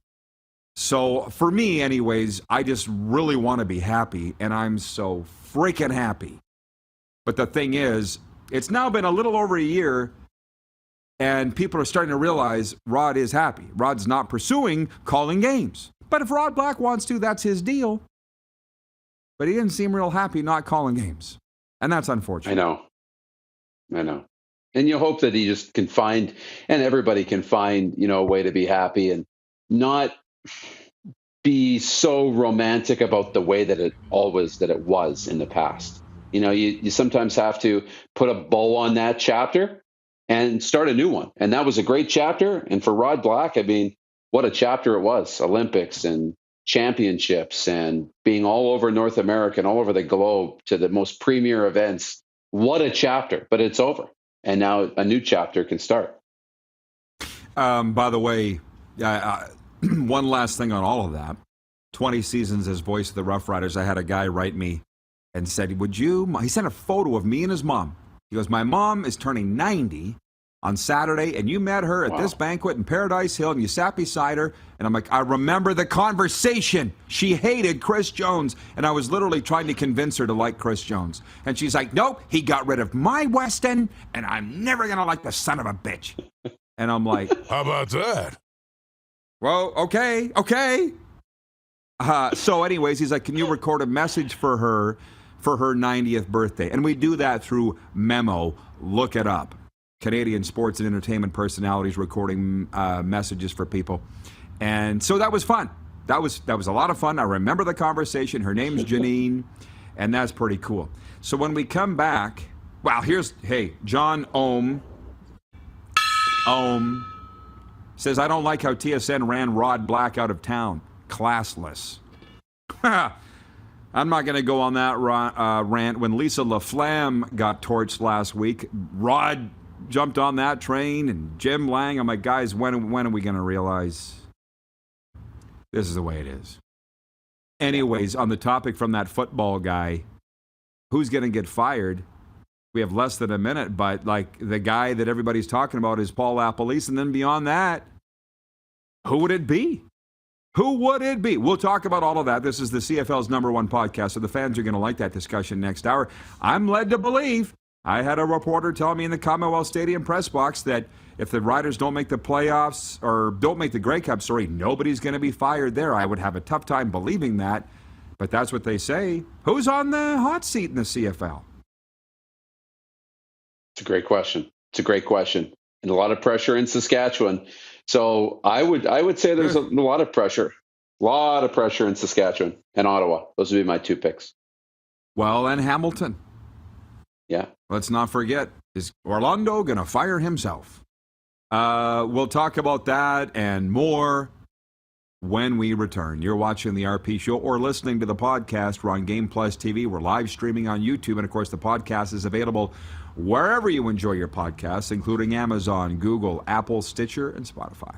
[SPEAKER 2] So for me, anyways, I just really want to be happy, and I'm so freaking happy. But the thing is, it's now been a little over a year, and people are starting to realize Rod is happy. Rod's not pursuing calling games. But if Rod Black wants to, that's his deal. But he didn't seem real happy not calling games. And that's unfortunate.
[SPEAKER 4] I know. And you hope that he just can find, and everybody can find, a way to be happy and not be so romantic about the way that it was in the past. You sometimes have to put a bow on that chapter and start a new one. And that was a great chapter. And for Rod Black, I mean, what a chapter it was. Olympics and championships and being all over North America and all over the globe to the most premier events. What a chapter, but it's over. And now a new chapter can start.
[SPEAKER 2] By the way, one last thing on all of that. 20 seasons as voice of the Rough Riders. I had a guy write me and said, he sent a photo of me and his mom. He goes, my mom is turning 90 on Saturday, and you met her at this banquet in Paradise Hill, and you sat beside her. And I'm like, I remember the conversation. She hated Chris Jones, and I was literally trying to convince her to like Chris Jones. And she's like, nope, he got rid of my Weston, and I'm never going to like the son of a bitch. And I'm like,
[SPEAKER 1] how about that?
[SPEAKER 2] Well, okay. So anyways, he's like, can you record a message for her 90th birthday? And we do that through Memo. Look it up. Canadian sports and entertainment personalities recording messages for people. And so that was fun. That was a lot of fun. I remember the conversation. Her name's Janine, and that's pretty cool. So when we come back, John Ohm says, I don't like how TSN ran Rod Black out of town. Classless. I'm not going to go on that rant. When Lisa LaFlamme got torched last week, Rod jumped on that train, and Jim Lang. I'm like, guys, when are we going to realize this is the way it is? Anyways, on the topic from that football guy, who's going to get fired? We have less than a minute, but like the guy that everybody's talking about is Paul LaPolice, and then beyond that, who would it be? Who would it be? We'll talk about all of that. This is the CFL's #1 podcast, so the fans are going to like that discussion next hour. I'm led to believe, I had a reporter tell me in the Commonwealth Stadium press box that if the Riders don't make the playoffs, or don't make the Grey Cup, nobody's going to be fired there. I would have a tough time believing that, but that's what they say. Who's on the hot seat in the CFL?
[SPEAKER 4] It's a great question. And a lot of pressure in Saskatchewan. So I would say there's a lot of pressure. In Saskatchewan and Ottawa. Those would be my two picks.
[SPEAKER 2] Well, and Hamilton.
[SPEAKER 4] Yeah.
[SPEAKER 2] Let's not forget, is Orlando going to fire himself? We'll talk about that and more when we return. You're watching the RP Show or listening to the podcast. We're on Game Plus TV. We're live streaming on YouTube. And, of course, the podcast is available wherever you enjoy your podcasts, including Amazon, Google, Apple, Stitcher, and Spotify.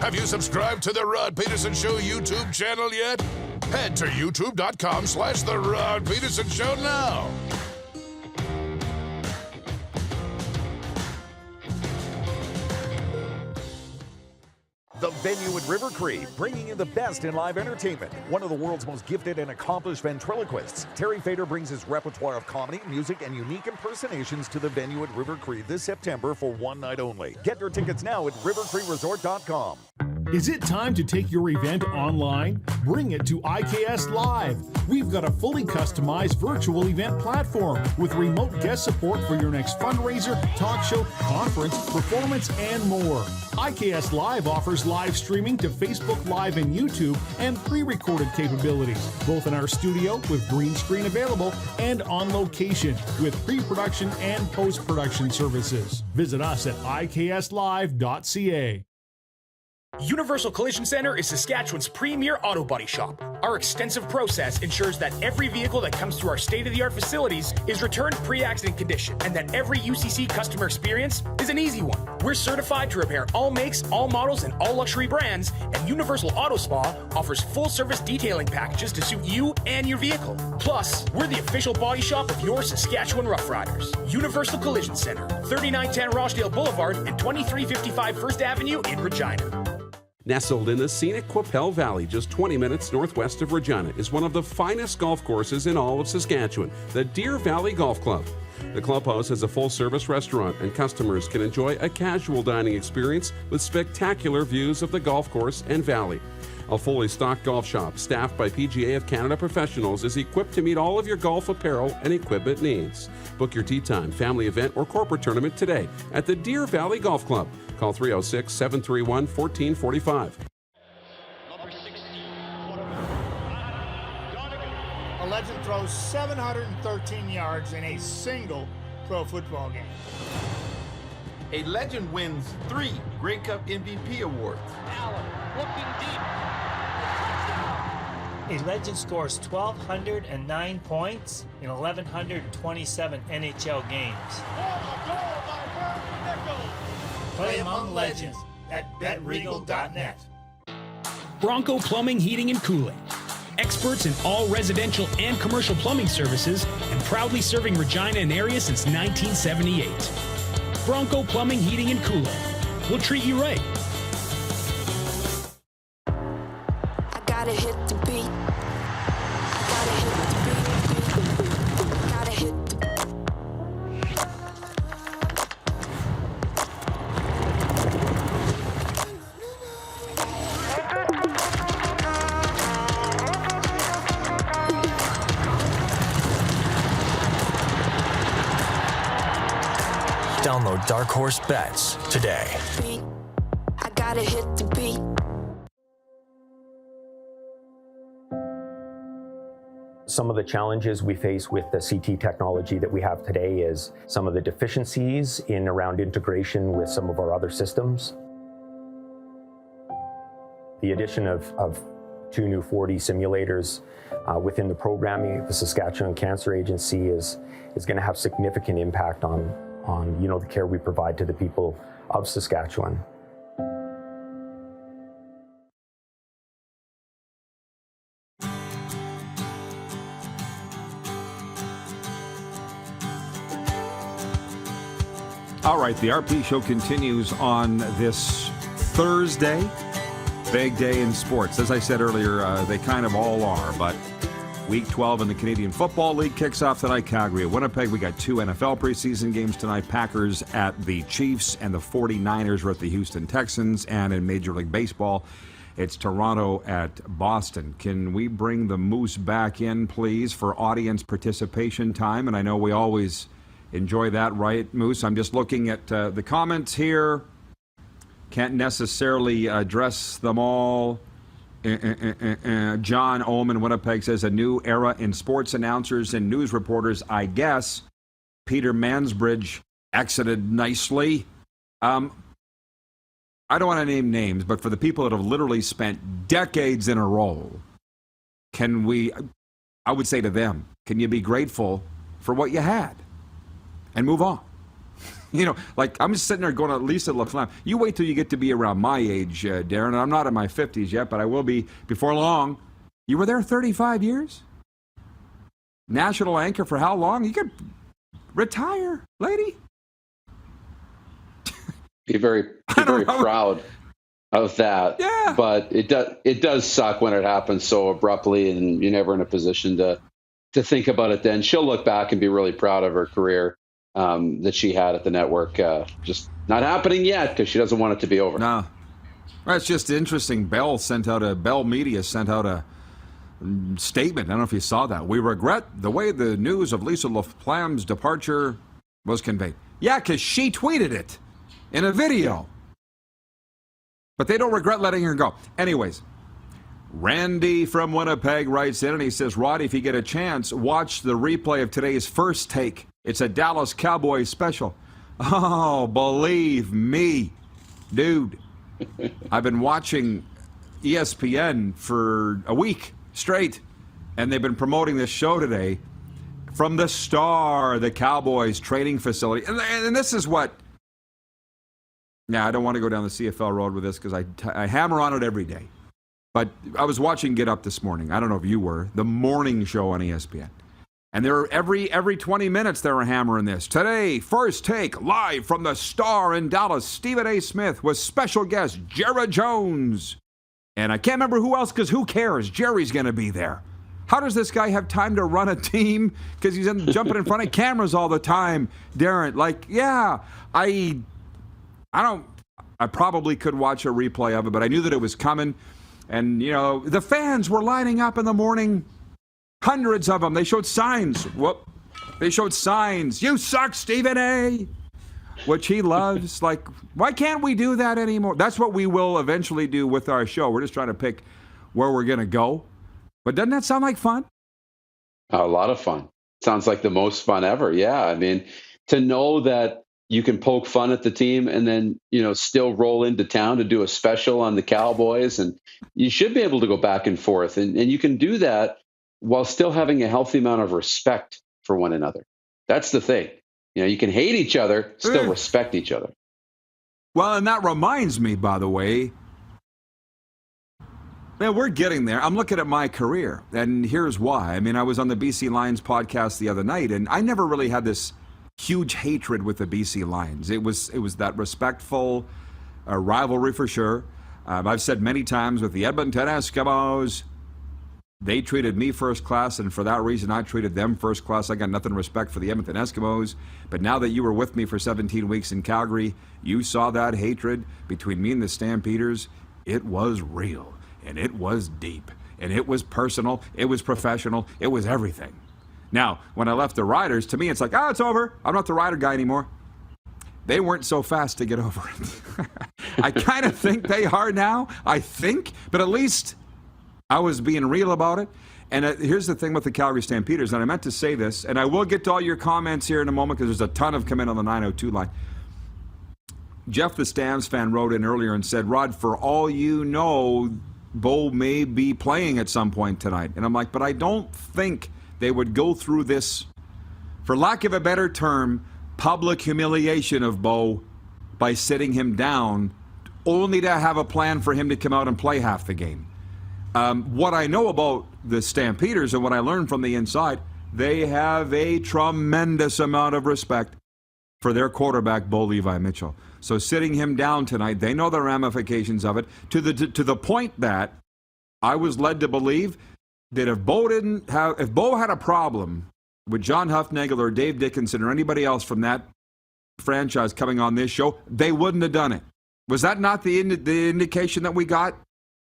[SPEAKER 1] Have you subscribed to the Rod Pedersen Show YouTube channel yet? Head to youtube.com/The Rod Pedersen Show now.
[SPEAKER 5] The Venue at River Cree, bringing you the best in live entertainment. One of the world's most gifted and accomplished ventriloquists, Terry Fader brings his repertoire of comedy, music, and unique impersonations to the Venue at River Cree this September for one night only. Get your tickets now at rivercreeresort.com.
[SPEAKER 15] Is it time to take your event online? Bring it to IKS Live. We've got a fully customized virtual event platform with remote guest support for your next fundraiser, talk show, conference, performance, and more. IKS Live offers live streaming to Facebook Live and YouTube and pre-recorded capabilities, both in our studio with green screen available and on location with pre-production and post-production services. Visit us at ikslive.ca.
[SPEAKER 10] Universal Collision Center is Saskatchewan's premier auto body shop. Our extensive process ensures that every vehicle that comes through our state-of-the-art facilities is returned pre-accident condition and that every UCC customer experience is an easy one. We're certified to repair all makes, all models, and all luxury brands, and Universal Auto Spa offers full-service detailing packages to suit you and your vehicle. Plus, we're the official body shop of your Saskatchewan Rough Riders. Universal Collision Center, 3910 Rochdale Boulevard and 2355 First Avenue in Regina.
[SPEAKER 12] Nestled in the scenic Qu'Appelle Valley, just 20 minutes northwest of Regina, is one of the finest golf courses in all of Saskatchewan, the Deer Valley Golf Club. The clubhouse has a full-service restaurant, and customers can enjoy a casual dining experience with spectacular views of the golf course and valley. A fully stocked golf shop, staffed by PGA of Canada professionals, is equipped to meet all of your golf apparel and equipment needs. Book your tee time, family event, or corporate tournament today at the Deer Valley Golf Club. Call 306-731-1445.
[SPEAKER 7] A legend throws 713 yards in a single pro football game.
[SPEAKER 8] A legend wins 3 Grey Cup MVP awards.
[SPEAKER 9] Allen looking deep. A legend scores 1,209 points in 1,127 NHL games. Play among legends at betregal.net.
[SPEAKER 10] Bronco Plumbing, Heating, and Cooling. Experts in all residential and commercial plumbing services and proudly serving Regina and area since 1978. Bronco Plumbing, Heating, and Cooling. We'll treat you right.
[SPEAKER 11] I gotta hit the beat. Gotta hit the beat. Gotta hit the
[SPEAKER 6] Download Dark Horse Bets today.
[SPEAKER 11] beat. I gotta hit the beat.
[SPEAKER 13] Some of the challenges we face with the CT technology that we have today is some of the deficiencies in around integration with some of our other systems. The addition of 2 new 4D simulators within the programming, the Saskatchewan Cancer Agency is going to have significant impact on the care we provide to the people of Saskatchewan.
[SPEAKER 2] All right, the RP Show continues on this Thursday. Big day in sports. As I said earlier, they kind of all are, but Week 12 in the Canadian Football League kicks off tonight. Calgary at Winnipeg. We got 2 NFL preseason games tonight. Packers at the Chiefs, and the 49ers are at the Houston Texans. And in Major League Baseball, it's Toronto at Boston. Can we bring the Moose back in, please, for audience participation time? And I know we always enjoy that, right, Moose? I'm just looking at the comments here. Can't necessarily address them all. John Ohm in Winnipeg says, a new era in sports announcers and news reporters, I guess. Peter Mansbridge exited nicely. I don't want to name names, but for the people that have literally spent decades in a role, I would say to them, can you be grateful for what you had and move on? Like I'm just sitting there going to Lisa LaFlamme. You wait till you get to be around my age, Darren. I'm not in my 50s yet, but I will be before long. You were there 35 years? National anchor for how long? You could retire, lady.
[SPEAKER 4] Be very proud of that.
[SPEAKER 2] Yeah.
[SPEAKER 4] But it does suck when it happens so abruptly, and you're never in a position to think about it then. She'll look back and be really proud of her career that she had at the network. Just not happening yet because she doesn't want it to be over.
[SPEAKER 2] No. Well, it's just interesting. Bell Media sent out a statement. I don't know if you saw that. We regret the way the news of Lisa LaFlamme's departure was conveyed. Yeah, because she tweeted it in a video. But they don't regret letting her go. Anyways, Randy from Winnipeg writes in and he says, Roddy, if you get a chance, watch the replay of today's First Take. It's a Dallas Cowboys special. Oh, believe me, dude. I've been watching ESPN for a week straight, and they've been promoting this show today from the Star, the Cowboys training facility. And this is what... Now, I don't want to go down the CFL road with this because I hammer on it every day. But I was watching Get Up this morning. I don't know if you were. The morning show on ESPN. And there were every 20 minutes they were hammering this. Today, First Take, live from the Star in Dallas, Stephen A. Smith with special guest Jared Jones. And I can't remember who else because who cares? Jerry's going to be there. How does this guy have time to run a team? Because he's jumping in front of cameras all the time, Darren. Like, yeah, I probably could watch a replay of it, but I knew that it was coming. And, the fans were lining up in the morning. Hundreds of them. They showed signs. They showed signs. You suck, Stephen A. Which he loves. Like, why can't we do that anymore? That's what we will eventually do with our show. We're just trying to pick where we're going to go. But doesn't that sound like fun?
[SPEAKER 4] A lot of fun. Sounds like the most fun ever. Yeah. I mean, to know that you can poke fun at the team and then, still roll into town to do a special on the Cowboys. And you should be able to go back and forth. And you can do that while still having a healthy amount of respect for one another. That's the thing. You can hate each other, still respect each other.
[SPEAKER 2] Well, and that reminds me, by the way, man, we're getting there. I'm looking at my career, and here's why. I mean, I was on the BC Lions podcast the other night, and I never really had this huge hatred with the BC Lions. It was that respectful rivalry for sure. I've said many times with the Edmonton Eskimos, they treated me first class, and for that reason, I treated them first class. I got nothing respect for the Edmonton Eskimos. But now that you were with me for 17 weeks in Calgary, you saw that hatred between me and the Stampeders. It was real, and it was deep, and it was personal, it was professional, it was everything. Now, when I left the Riders, to me, it's like, it's over. I'm not the Rider guy anymore. They weren't so fast to get over it. I kind of think they are now. I think, but at least I was being real about it. And here's the thing with the Calgary Stampeders, and I meant to say this, and I will get to all your comments here in a moment because there's a ton of come in on the 902 line. Jeff, the Stamps fan, wrote in earlier and said, Rod, for all you know, Bo may be playing at some point tonight. And I'm like, but I don't think they would go through this, for lack of a better term, public humiliation of Bo by sitting him down, only to have a plan for him to come out and play half the game. What I know about the Stampeders and what I learned from the inside, they have a tremendous amount of respect for their quarterback, Bo Levi Mitchell. So sitting him down tonight, they know the ramifications of it, to the point that I was led to believe that if Bo had a problem with John Huffnagel or Dave Dickinson or anybody else from that franchise coming on this show, they wouldn't have done it. Was that not the indication that we got?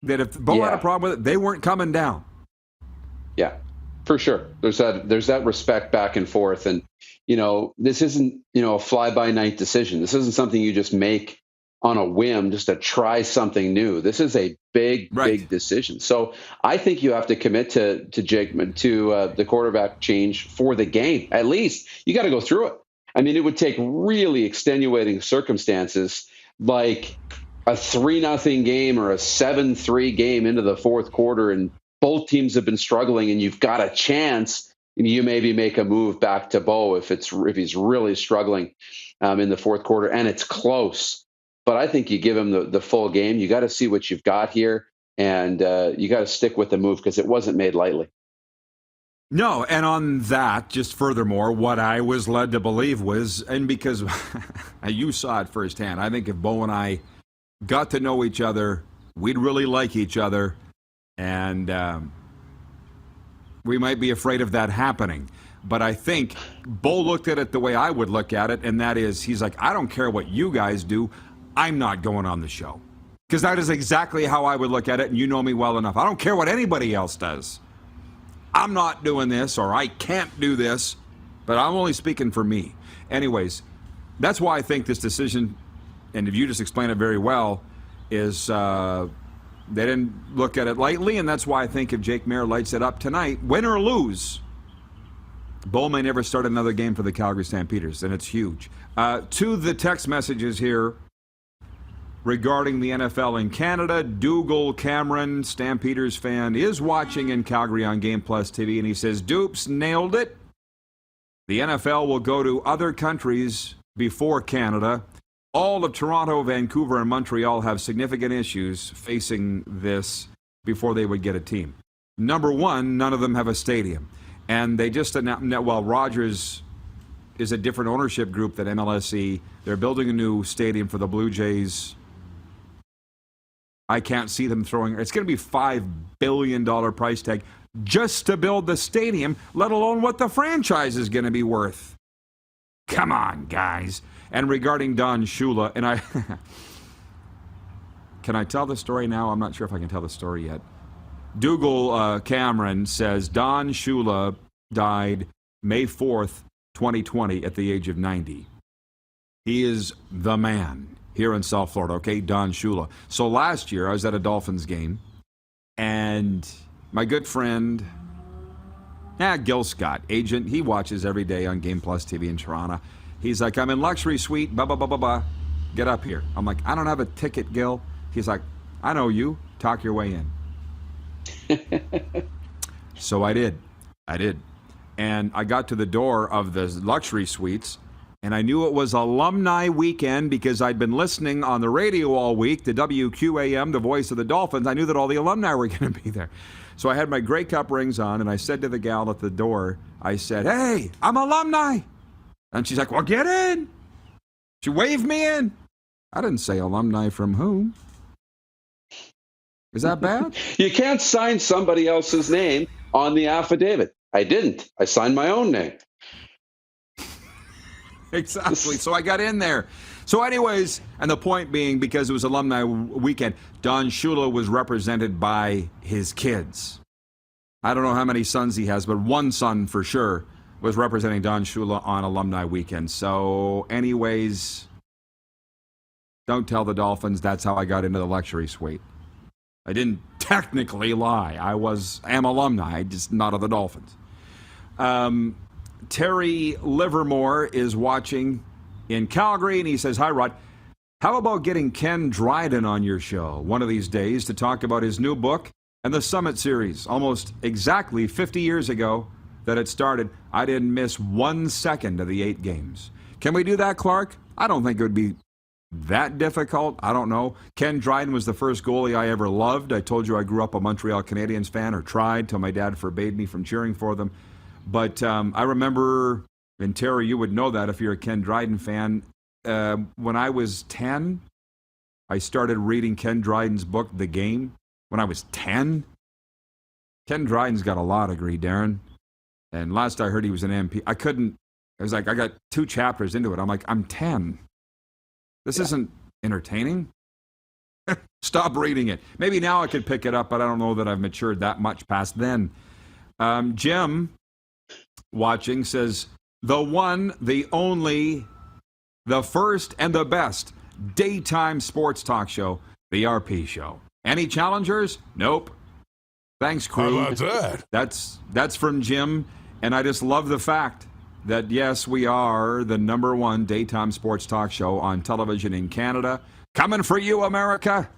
[SPEAKER 2] That if Bo had a problem with it, they weren't coming down.
[SPEAKER 4] Yeah, for sure. There's that respect back and forth. And, this isn't, a fly-by-night decision. This isn't something you just make on a whim just to try something new. This is a big decision. So I think you have to commit to the quarterback change for the game. At least you got to go through it. I mean, it would take really extenuating circumstances like a 3-0 game or a 7-3 game into the fourth quarter, and both teams have been struggling, and you've got a chance you maybe make a move back to Bo if he's really struggling in the fourth quarter and it's close. But I think you give him the full game. You got to see what you've got here, and you got to stick with the move because it wasn't made lightly.
[SPEAKER 2] No, and on that, just furthermore, what I was led to believe was, and because you saw it firsthand, I think if Bo and I got to know each other, we'd really like each other, and we might be afraid of that happening. But I think Bo looked at it the way I would look at it, and that is, he's like, I don't care what you guys do, I'm not going on the show. Because that is exactly how I would look at it, and you know me well enough. I don't care what anybody else does. I'm not doing this, or I can't do this, but I'm only speaking for me. Anyways, that's why I think this decision, and if you just explain it very well, is they didn't look at it lightly, and that's why I think if Jake Maier lights it up tonight, win or lose, Bo may never start another game for the Calgary Stampeders, and it's huge. To the text messages here regarding the NFL in Canada, Dougal Cameron, Stampeders fan, is watching in Calgary on Game Plus TV, and he says, Dupes nailed it. The NFL will go to other countries before Canada. All of Toronto, Vancouver, and Montreal have significant issues facing this before they would get a team. Number one, none of them have a stadium. And they just announced, well, Rogers is a different ownership group than MLSE. They're building a new stadium for the Blue Jays. I can't see them throwing. It's going to be $5 billion price tag just to build the stadium, let alone what the franchise is going to be worth. Come on, guys. And regarding Don Shula, and I can I tell the story now? I'm not sure if I can tell the story yet. Dougal Cameron says Don Shula died May 4th, 2020 at the age of 90. He is the man here in South Florida, okay, Don Shula. So last year, I was at a Dolphins game, and my good friend, Gil Scott, agent, he watches every day on Game Plus TV in Toronto. He's like, I'm in luxury suite, blah, blah, blah, blah, blah. Get up here. I'm like, I don't have a ticket, Gil. He's like, I know you. Talk your way in. So I did. And I got to the door of the luxury suites, and I knew it was alumni weekend because I'd been listening on the radio all week to WQAM, the voice of the Dolphins. I knew that all the alumni were going to be there. So I had my Grey Cup rings on, and I said to the gal at the door, I said, hey, I'm alumni. And she's like, well, get in. She waved me in. I didn't say alumni from whom. Is that bad?
[SPEAKER 4] You can't sign somebody else's name on the affidavit. I didn't. I signed my own name.
[SPEAKER 2] Exactly. So I got in there. So anyways, and the point being, because it was alumni weekend, Don Shula was represented by his kids. I don't know how many sons he has, but one son for sure was representing Don Shula on alumni weekend. So anyways, don't tell the Dolphins that's how I got into the luxury suite. I didn't technically lie. I am alumni, just not of the Dolphins. Terry Livermore is watching in Calgary, and he says, hi, Rod. How about getting Ken Dryden on your show one of these days to talk about his new book and the Summit Series? Almost exactly 50 years ago that it started, I didn't miss 1 second of the 8 games. Can we do that, Clark? I don't think it would be that difficult. I don't know. Ken Dryden was the first goalie I ever loved. I told you I grew up a Montreal Canadiens fan, or tried till my dad forbade me from cheering for them. But I remember, and Terry, you would know that if you're a Ken Dryden fan, when I was 10, I started reading Ken Dryden's book, The Game, when I was 10. Ken Dryden's got a law degree, Darren. And last I heard he was an MP. I got 2 chapters into it. I'm like, I'm 10. This isn't entertaining. Stop reading it. Maybe now I could pick it up, but I don't know that I've matured that much past then. Jim, watching, says, the one, the only, the first, and the best daytime sports talk show, the RP Show. Any challengers? Nope. Thanks, crew.
[SPEAKER 1] How about that?
[SPEAKER 2] That's from Jim, and I just love the fact that, yes, we are the #1 daytime sports talk show on television in Canada. Coming for you, America.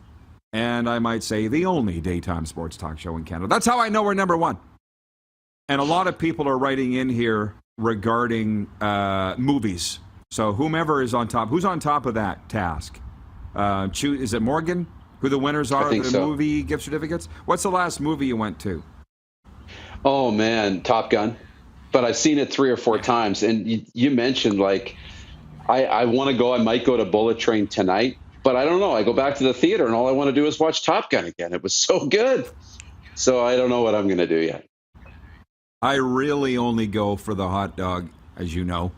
[SPEAKER 2] And I might say the only daytime sports talk show in Canada. That's how I know we're #1. And a lot of people are writing in here regarding movies. So whomever is on top, who's on top of that task? Is it Morgan? Who the winners are of the movie gift certificates? What's the last movie you went to?
[SPEAKER 4] Oh, man, Top Gun. But I've seen it 3 or 4 times. And you mentioned, like, I want to go. I might go to Bullet Train tonight. But I don't know. I go back to the theater, and all I want to do is watch Top Gun again. It was so good. So I don't know what I'm going to do yet.
[SPEAKER 2] I really only go for the hot dog, as you know,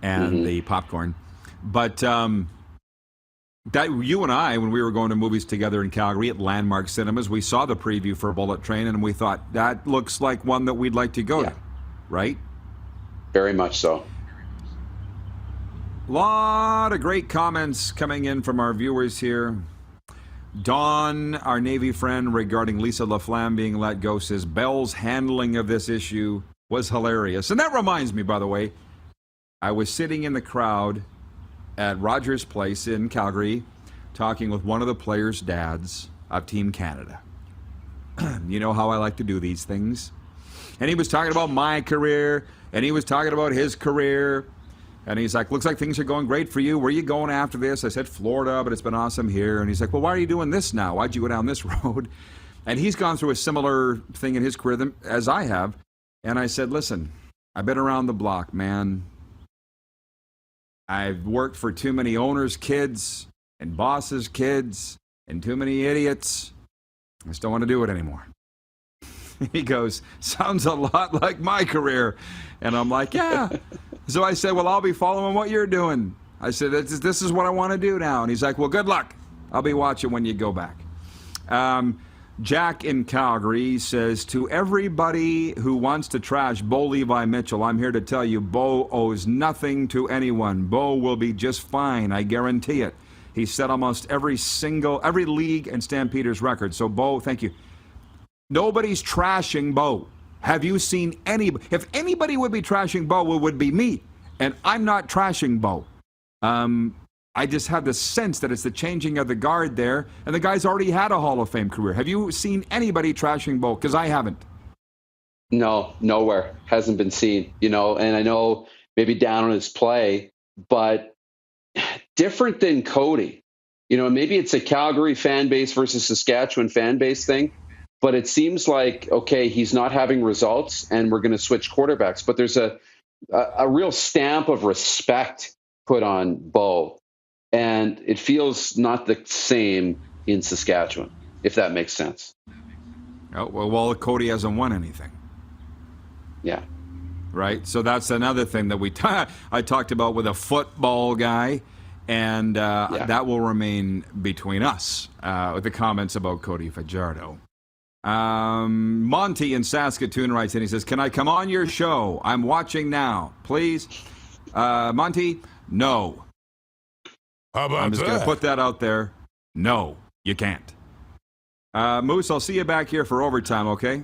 [SPEAKER 2] and the popcorn. But that you and I, when we were going to movies together in Calgary at Landmark Cinemas, we saw the preview for Bullet Train, and we thought, that looks like one that we'd like to go to, right?
[SPEAKER 4] Very much so.
[SPEAKER 2] A lot of great comments coming in from our viewers here. Don, our Navy friend, regarding Lisa LaFlamme being let go, says Bell's handling of this issue was hilarious. And that reminds me, by the way, I was sitting in the crowd at Rogers Place in Calgary talking with one of the players' dads of Team Canada. You know how I like to do these things. And he was talking about my career, and he was talking about his career. And he's like, looks like things are going great for you. Where are you going after this? I said, Florida, but it's been awesome here. And he's like, well, why are you doing this now? Why'd you go down this road? And he's gone through a similar thing in his career as I have. And I said, listen, I've been around the block, man. I've worked for too many owners' kids and bosses' kids and too many idiots. I just don't want to do it anymore. He goes, sounds a lot like my career. And I'm like, yeah. So I said, well, I'll be following what you're doing. I said, this is what I want to do now. And he's like, well, good luck. I'll be watching when you go back. Jack in Calgary says, to everybody who wants to trash Bo Levi Mitchell, I'm here to tell you, Bo owes nothing to anyone. Bo will be just fine, I guarantee it. He set almost every league and Stampeders record. So, Bo, thank you. Nobody's trashing Bo. Have you seen anybody? If anybody would be trashing Bo, it would be me. And I'm not trashing Bo. I just have the sense that it's the changing of the guard there, and the guy's already had a Hall of Fame career. Have you seen anybody trashing Bo? Because I haven't.
[SPEAKER 4] No, nowhere. Hasn't been seen, and I know maybe down on his play, but different than Cody. Maybe it's a Calgary fan base versus Saskatchewan fan base thing, but it seems like, okay, he's not having results, and we're going to switch quarterbacks. But there's a real stamp of respect put on Bo. And it feels not the same in Saskatchewan, if that makes sense.
[SPEAKER 2] Oh, well, Cody hasn't won anything.
[SPEAKER 4] Yeah.
[SPEAKER 2] Right? So that's another thing that I talked about with a football guy, and that will remain between us with the comments about Cody Fajardo. Monty in Saskatoon writes in, he says, can I come on your show? I'm watching now. Please? Monty, no.
[SPEAKER 1] How about
[SPEAKER 2] I'm just going to put that out there. No, you can't. Moose, I'll see you back here for overtime, okay?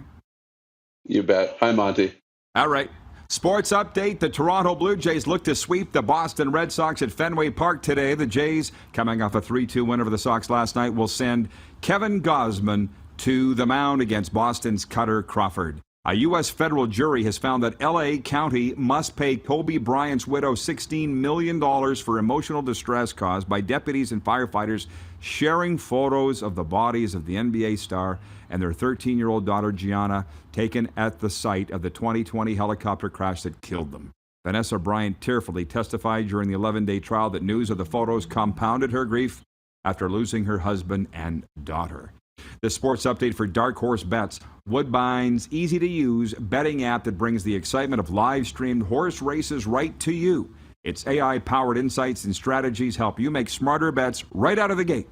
[SPEAKER 4] You bet. Hi, Monty.
[SPEAKER 2] All right. Sports update. The Toronto Blue Jays look to sweep the Boston Red Sox at Fenway Park today. The Jays, coming off a 3-2 win over the Sox last night, will send Kevin Gausman to the mound against Boston's Cutter Crawford. A U.S. federal jury has found that L.A. County must pay Kobe Bryant's widow $16 million for emotional distress caused by deputies and firefighters sharing photos of the bodies of the NBA star and their 13-year-old daughter, Gianna, taken at the site of the 2020 helicopter crash that killed them. Vanessa Bryant tearfully testified during the 11-day trial that news of the photos compounded her grief after losing her husband and daughter. The sports update for Dark Horse Bets, Woodbine's easy-to-use betting app that brings the excitement of live-streamed horse races right to you. Its AI-powered insights and strategies help you make smarter bets right out of the gate.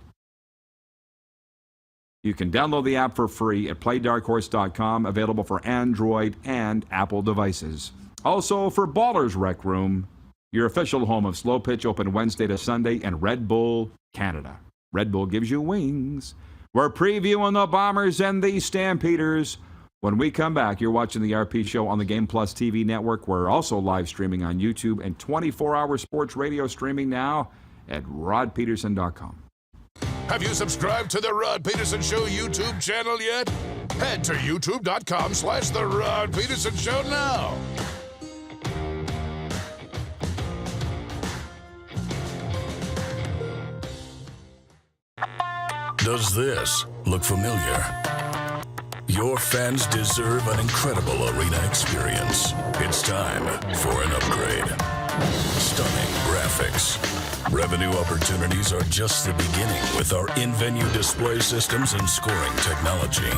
[SPEAKER 2] You can download the app for free at playdarkhorse.com, available for Android and Apple devices. Also for Ballers Rec Room, your official home of Slow Pitch, open Wednesday to Sunday, and Red Bull Canada. Red Bull gives you wings. We're previewing the Bombers and the Stampeders. When we come back, you're watching the RP Show on the Game Plus TV network. We're also live streaming on YouTube and 24-hour sports radio streaming now at rodpeterson.com.
[SPEAKER 1] Have you subscribed to the Rod Pedersen Show YouTube channel yet? Head to youtube.com/The Rod Pedersen Show now.
[SPEAKER 16] Does this look familiar? Your fans deserve an incredible arena experience. It's time for an upgrade. Stunning graphics. Revenue opportunities are just the beginning with our in-venue display systems and scoring technology.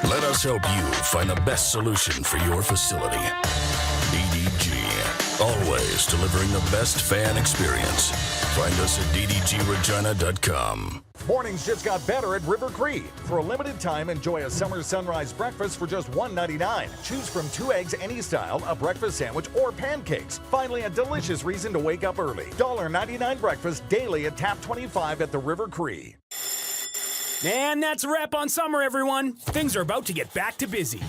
[SPEAKER 16] Let us help you find the best solution for your facility. DDG. Always delivering the best fan experience. Find us at ddgregina.com.
[SPEAKER 5] Mornings just got better at River Cree. For a limited time, enjoy a summer sunrise breakfast for just $1.99. Choose from 2 eggs any style, a breakfast sandwich, or pancakes. Finally, a delicious reason to wake up early. $1.99 breakfast daily at Tap 25 at the River Cree.
[SPEAKER 10] And that's a wrap on summer, everyone. Things are about to get back to busy.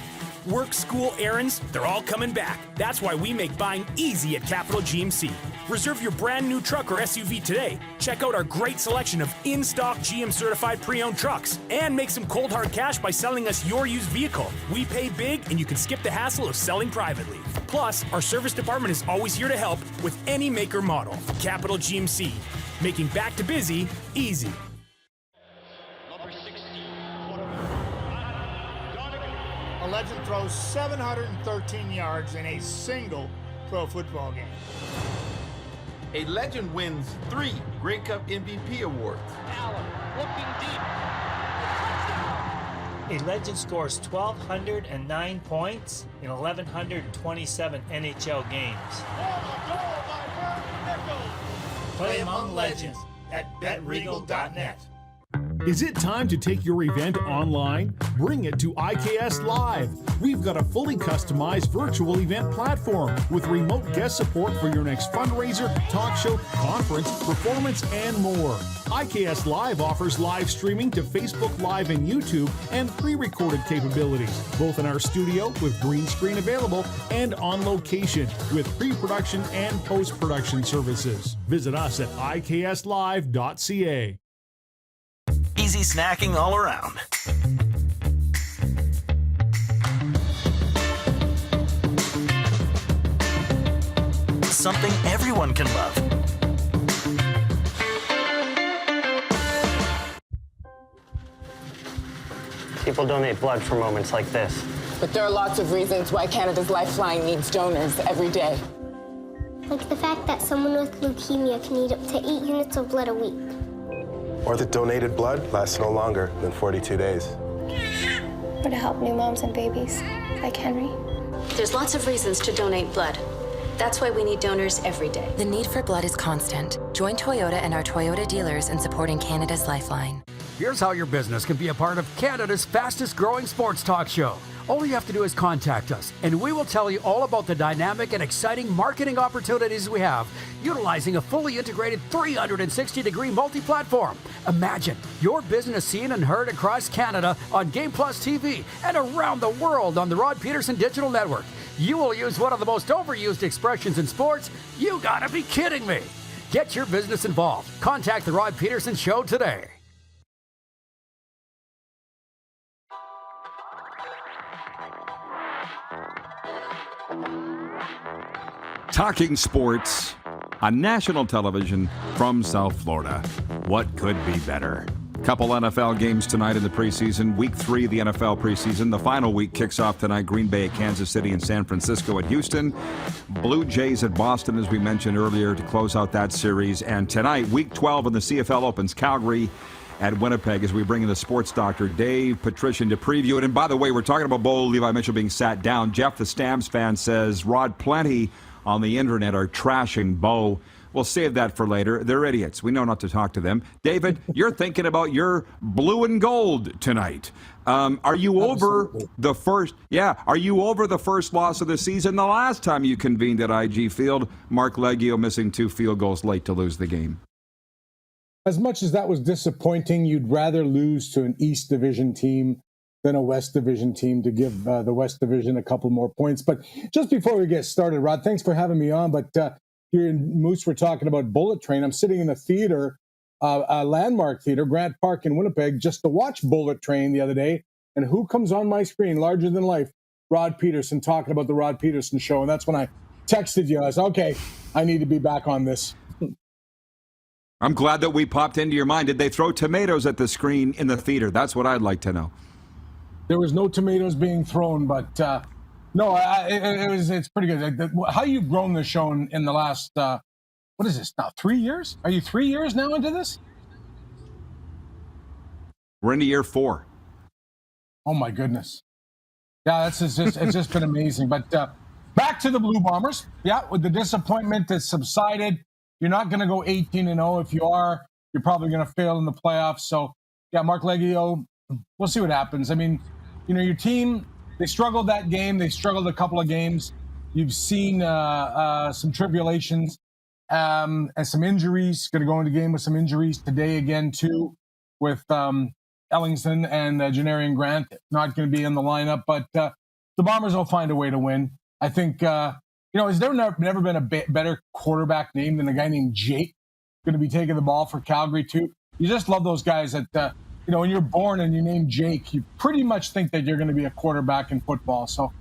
[SPEAKER 10] Work, school, errands, they're all coming back. That's why we make buying easy at Capital GMC. Reserve your brand new truck or SUV today. Check out our great selection of in-stock GM certified pre-owned trucks. And make some cold hard cash by selling us your used vehicle. We pay big and you can skip the hassle of selling privately. Plus, our service department is always here to help with any make or model. Capital GMC, making back to busy easy.
[SPEAKER 7] A legend throws 713 yards in a single pro football game.
[SPEAKER 8] A legend wins 3 Grey Cup MVP awards.
[SPEAKER 9] Allen looking deep. A legend scores 1,209 points in 1,127 NHL games. Play among legends at betregal.net.
[SPEAKER 15] Is it time to take your event online? Bring it to IKS Live. We've got a fully customized virtual event platform with remote guest support for your next fundraiser, talk show, conference, performance, and more. IKS Live offers live streaming to Facebook Live and YouTube and pre-recorded capabilities, both in our studio with green screen available and on location with pre-production and post-production services. Visit us at ikslive.ca.
[SPEAKER 6] Easy snacking all around. Something everyone can love.
[SPEAKER 17] People donate blood for moments like this.
[SPEAKER 18] But there are lots of reasons why Canada's Lifeline needs donors every day.
[SPEAKER 19] Like the fact that someone with leukemia can need up to 8 units of blood a week.
[SPEAKER 20] Or that donated blood lasts no longer than 42 days.
[SPEAKER 19] Or to help new moms and babies, like Henry.
[SPEAKER 21] There's lots of reasons to donate blood. That's why we need donors every day.
[SPEAKER 22] The need for blood is constant. Join Toyota and our Toyota dealers in supporting Canada's Lifeline.
[SPEAKER 14] Here's how your business can be a part of Canada's fastest growing sports talk show. All you have to do is contact us, and we will tell you all about the dynamic and exciting marketing opportunities we have, utilizing a fully integrated 360-degree multi-platform. Imagine your business seen and heard across Canada on Game Plus TV and around the world on the Rod Pedersen Digital Network. You will use one of the most overused expressions in sports. You gotta be kidding me. Get your business involved. Contact the Rod Pedersen Show today.
[SPEAKER 2] Talking sports on national television from South Florida. What could be better? Couple NFL games tonight in the preseason. Week 3 of the NFL preseason. The final week kicks off tonight. Green Bay at Kansas City and San Francisco at Houston. Blue Jays at Boston, as we mentioned earlier, to close out that series. And tonight, Week 12 in the CFL opens. Calgary at Winnipeg, as we bring in the sports doctor, Dave Petrishen, to preview it. And by the way, we're talking about Bo Levi Mitchell being sat down. Jeff, the Stamps fan, says Rod Plenty on the internet are trashing Bo. We'll save that for later. They're idiots. We know not to talk to them. David, you're thinking about your blue and gold tonight. Are you over the first? Yeah, are you over the first loss of the season? The last time you convened at IG Field, Mark Leggio missing 2 field goals late to lose the game.
[SPEAKER 23] As much as that was disappointing, you'd rather lose to an East Division team than a West Division team to give the West Division a couple more points. But just before we get started, Rod, thanks for having me on. But here in Moose, we're talking about Bullet Train. I'm sitting in the theater a landmark theater, Grant Park in Winnipeg, just to watch Bullet Train the other day. And who comes on my screen, larger than life? Rod Pedersen, talking about the Rod Pedersen show. And that's when I texted you. I said, okay, I need to be back on this.
[SPEAKER 2] I'm glad that we popped into your mind. Did they throw tomatoes at the screen in the theater? That's what I'd like to know.
[SPEAKER 23] There was no tomatoes being thrown, but no, it's pretty good. How you've grown the show in the last, what is this now, 3 years? Are you 3 years now into this?
[SPEAKER 2] We're into year 4.
[SPEAKER 23] Oh, my goodness. Yeah, it's just been amazing. But back to the Blue Bombers. Yeah, with the disappointment that subsided, you're not going to go 18-0. If you are, you're probably going to fail in the playoffs. So, yeah, Mark Leggio, we'll see what happens. I mean, your team, they struggled that game. They struggled a couple of games. You've seen some tribulations and some injuries. Going to go into the game with some injuries today again, too, with Ellingson and Janarian Grant not going to be in the lineup. But the Bombers will find a way to win. I think, has there never been a better quarterback name than a guy named Jake going to be taking the ball for Calgary, too? You just love those guys that, when you're born and you name Jake, you pretty much think that you're going to be a quarterback in football. So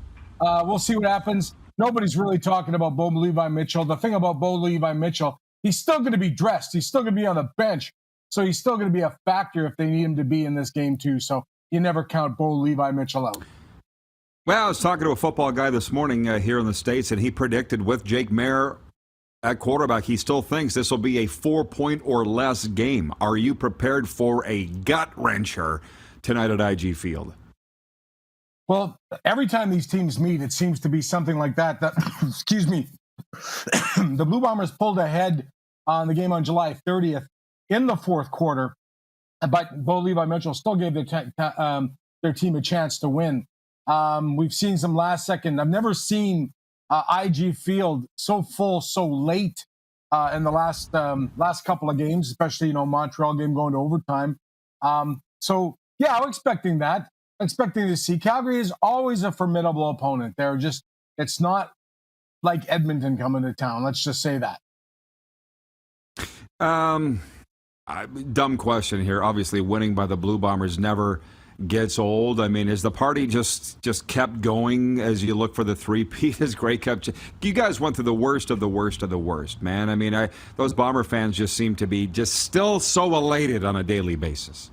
[SPEAKER 23] we'll see what happens. Nobody's really talking about Bo Levi Mitchell. The thing about Bo Levi Mitchell, he's still going to be dressed. He's still going to be on the bench. So he's still going to be a factor if they need him to be in this game, too. So you never count Bo Levi Mitchell out.
[SPEAKER 2] Well, I was talking to a football guy this morning here in the States, and he predicted with Jake Maier at quarterback, he still thinks this will be a 4-point or less game. Are you prepared for a gut-wrencher tonight at IG Field?
[SPEAKER 23] Well, every time these teams meet, it seems to be something like that. Excuse me. The Blue Bombers pulled ahead on the game on July 30th in the fourth quarter, but Bo Levi Mitchell still gave their team a chance to win. We've seen some last second. I've never seen IG Field so full so late in the last couple of games, especially Montreal game going to overtime. So yeah, I'm expecting that. Expecting to see Calgary is always a formidable opponent. It's not like Edmonton coming to town. Let's just say that.
[SPEAKER 2] Dumb question here. Obviously, winning by the Blue Bombers never gets old. I mean, is the party just kept going as you look for the three-peat as Grey Cup? You guys went through the worst of the worst of the worst, man. I mean, those Bomber fans just seem to be just still so elated on a daily basis.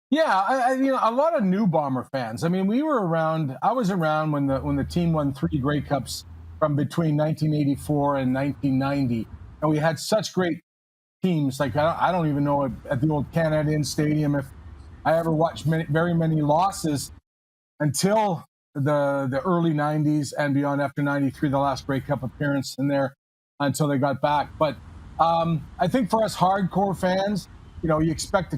[SPEAKER 23] Yeah, a lot of new Bomber fans. I mean, I was around when the team won 3 Grey Cups from between 1984 and 1990, and we had such great teams. Like I don't even know at the old Canadian Stadium if I ever watched very many losses until the early 90s and beyond. After 93, the last Grey Cup appearance in there until they got back. But I think for us hardcore fans, you expect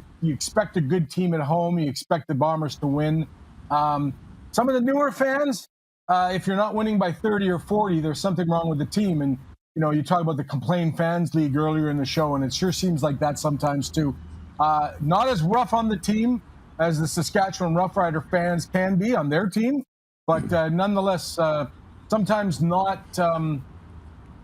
[SPEAKER 23] a good team at home. You expect the Bombers to win. Some of the newer fans, if you're not winning by 30 or 40, there's something wrong with the team. And you talk about the Complain Fans League earlier in the show, and it sure seems like that sometimes too. Not as rough on the team as the Saskatchewan Roughrider fans can be on their team, but nonetheless, sometimes not,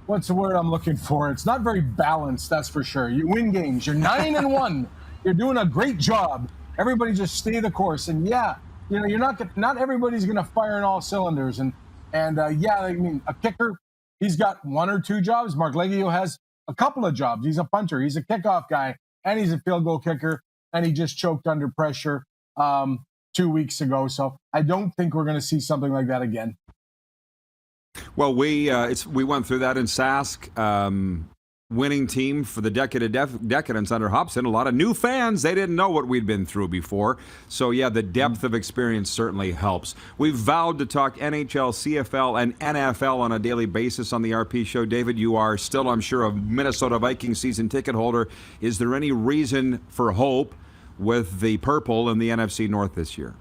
[SPEAKER 23] what's the word I'm looking for? It's not very balanced, that's for sure. You win games. You're 9-1. You're doing a great job. Everybody just stay the course. And yeah, you're not everybody's going to fire in all cylinders. And yeah, I mean, a kicker, he's got 1 or 2 jobs. Mark Leggio has a couple of jobs. He's a punter. He's a kickoff guy. And he's a field goal kicker, and he just choked under pressure 2 weeks ago. So I don't think we're going to see something like that again.
[SPEAKER 2] Well, we went through that in Sask. Winning team for the decadence under Hobson. A lot of new fans, they didn't know what we'd been through before. So, yeah, the depth of experience certainly helps. We've vowed to talk NHL, CFL, and NFL on a daily basis on the RP show. David, you are still, I'm sure, a Minnesota Vikings season ticket holder. Is there any reason for hope with the purple in the NFC North this year?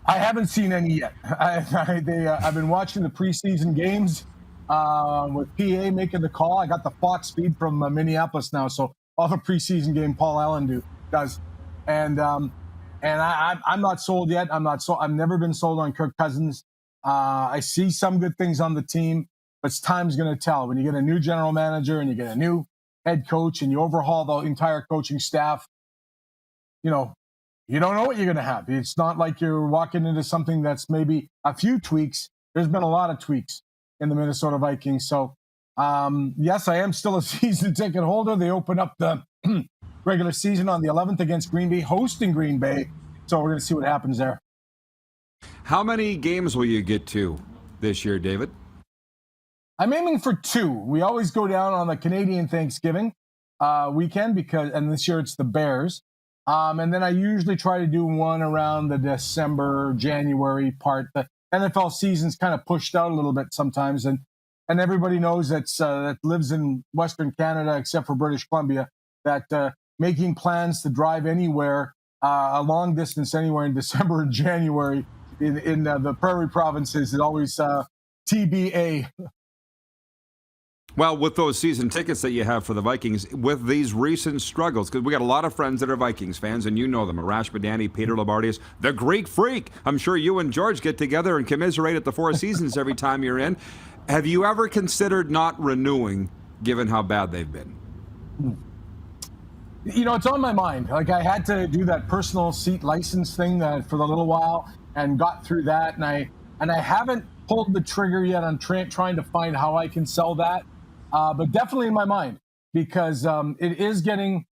[SPEAKER 23] I haven't seen any yet. I've been watching the preseason games. With PA making the call. I got the Fox feed from Minneapolis now, so all the preseason game Paul Allen does. And I'm not sold yet. I've never been sold on Kirk Cousins. I see some good things on the team, but time's going to tell. When you get a new general manager and you get a new head coach and you overhaul the entire coaching staff, you know, you don't know what you're going to have. It's not like you're walking into something that's maybe a few tweaks. There's been a lot of tweaks in the Minnesota Vikings. So, yes, I am still a season ticket holder. They open up the regular season on the 11th against Green Bay, hosting Green Bay. So we're going to see what happens there.
[SPEAKER 2] How many games will you get to this year, David?
[SPEAKER 23] I'm aiming for 2. We always go down on the Canadian Thanksgiving weekend and this year it's the Bears. And then I usually try to do one around the December, January part. The NFL season's kind of pushed out a little bit sometimes. And everybody knows that lives in Western Canada, except for British Columbia, that making plans to drive anywhere, a long distance anywhere in December and January in the prairie provinces is always TBA.
[SPEAKER 2] Well, with those season tickets that you have for the Vikings, with these recent struggles, because we got a lot of friends that are Vikings fans, and you know them, Arash Madani, Peter Labardius, the Greek Freak. I'm sure you and George get together and commiserate at the Four Seasons every time you're in. Have you ever considered not renewing, given how bad they've been?
[SPEAKER 23] You know, it's on my mind. Like, I had to do that personal seat license thing for a little while and got through that, and I haven't pulled the trigger yet on trying to find how I can sell that. But definitely in my mind, because it is getting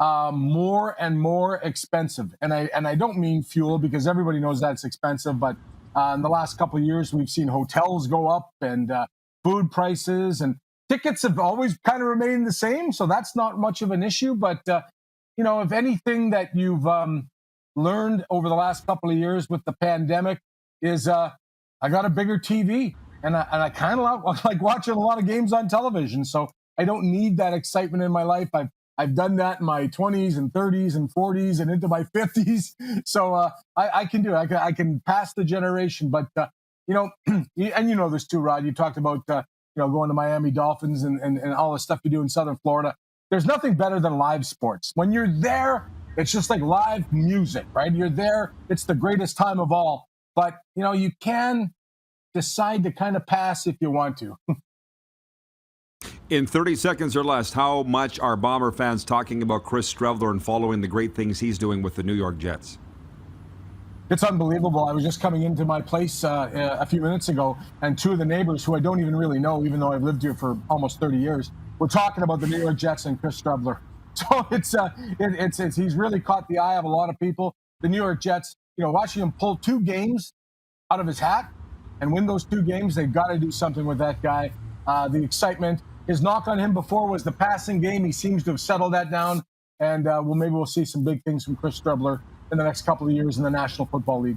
[SPEAKER 23] more and more expensive. And I don't mean fuel, because everybody knows that's expensive. But in the last couple of years, we've seen hotels go up and food prices, and tickets have always kind of remained the same. So that's not much of an issue. But, you know, if anything that you've learned over the last couple of years with the pandemic is I got a bigger TV. And I kind of like watching a lot of games on television. So I don't need that excitement in my life. I've done that in my 20s and 30s and 40s and into my 50s. So I can do it. I can pass the generation. But, you know, and you know this too, Rod. You talked about, you know, going to Miami Dolphins and all the stuff you do in Southern Florida. There's nothing better than live sports. When you're there, it's just like live music, right? You're there. It's the greatest time of all. But, you know, you can decide to kind of pass if you want to.
[SPEAKER 2] In 30 seconds or less, how much are Bomber fans talking about Chris Streveler and following the great things he's doing with the New York Jets?
[SPEAKER 23] It's unbelievable. I was just coming into my place a few minutes ago, and 2 of the neighbors who I don't even really know, even though I've lived here for almost 30 years, were talking about the New York Jets and Chris Streveler. So it's he's really caught the eye of a lot of people. The New York Jets, you know, watching him pull 2 games out of his hat and win those 2 games, they've got to do something with that guy. The excitement. His knock on him before was the passing game. He seems to have settled that down. And maybe we'll see some big things from Chris Streveler in the next couple of years in the National Football League.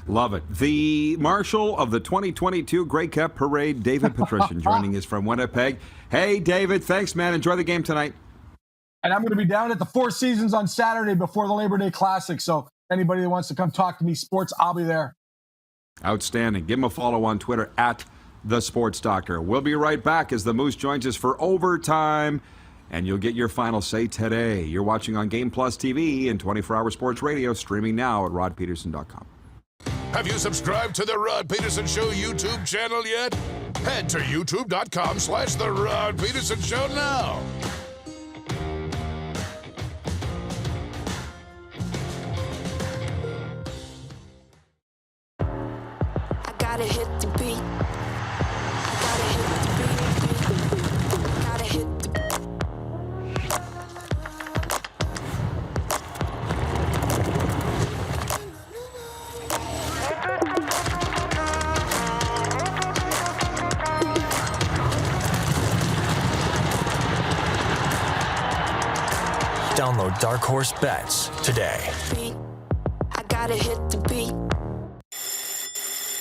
[SPEAKER 2] Love it. The marshal of the 2022 Grey Cup Parade, David Petrishen, joining us from Winnipeg. Hey, David, thanks, man. Enjoy the game tonight.
[SPEAKER 23] And I'm going to be down at the Four Seasons on Saturday before the Labor Day Classic. So anybody that wants to come talk to me sports, I'll be there.
[SPEAKER 2] Outstanding. Give him a follow on Twitter at The Sports Doctor. We'll be right back as the Moose joins us for overtime, and you'll get your final say today. You're watching on Game Plus TV and 24-hour sports radio, streaming now at rodpeterson.com.
[SPEAKER 1] Have you subscribed to the Rod Peterson Show YouTube channel yet? Head to youtube.com/The Rod Peterson Show now.
[SPEAKER 3] Gotta hit the beat. Gotta hit the beat. Gotta hit the
[SPEAKER 6] Download Dark Horse Bets today.
[SPEAKER 3] I gotta hit the beat.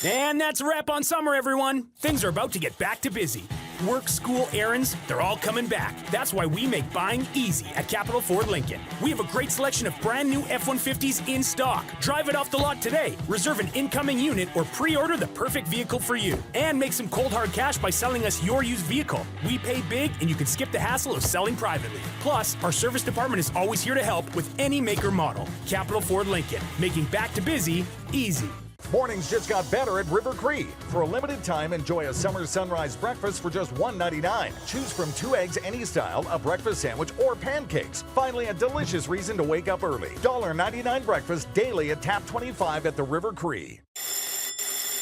[SPEAKER 10] And that's a wrap on summer, everyone. Things are about to get back to busy. Work, school, errands, they're all coming back. That's why we make buying easy at Capital Ford Lincoln. We have a great selection of brand new F-150s in stock. Drive it off the lot today. Reserve an incoming unit or pre-order the perfect vehicle for you. And make some cold hard cash by selling us your used vehicle. We pay big and you can skip the hassle of selling privately. Plus, our service department is always here to help with any make or model. Capital Ford Lincoln, making back to busy easy.
[SPEAKER 5] Mornings just got better at River Cree. For a limited time, enjoy a summer sunrise breakfast for just $1.99. Choose from 2 eggs any style, a breakfast sandwich, or pancakes. Finally, a delicious reason to wake up early. $1.99 breakfast daily at Tap 25 at the River Cree.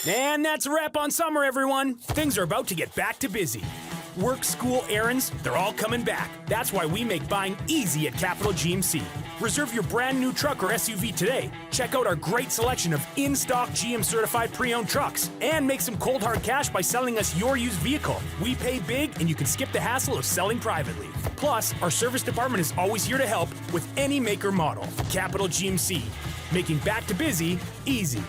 [SPEAKER 10] And that's a wrap on summer, everyone. Things are about to get back to busy. Work, school, errands, they're all coming back. That's why we make buying easy at Capital GMC. Reserve your brand new truck or SUV today. Check out our great selection of in-stock GM certified pre-owned trucks and make some cold hard cash by selling us your used vehicle. We pay big and you can skip the hassle of selling privately. Plus, our service department is always here to help with any make or model. Capital GMC, making back to busy easy.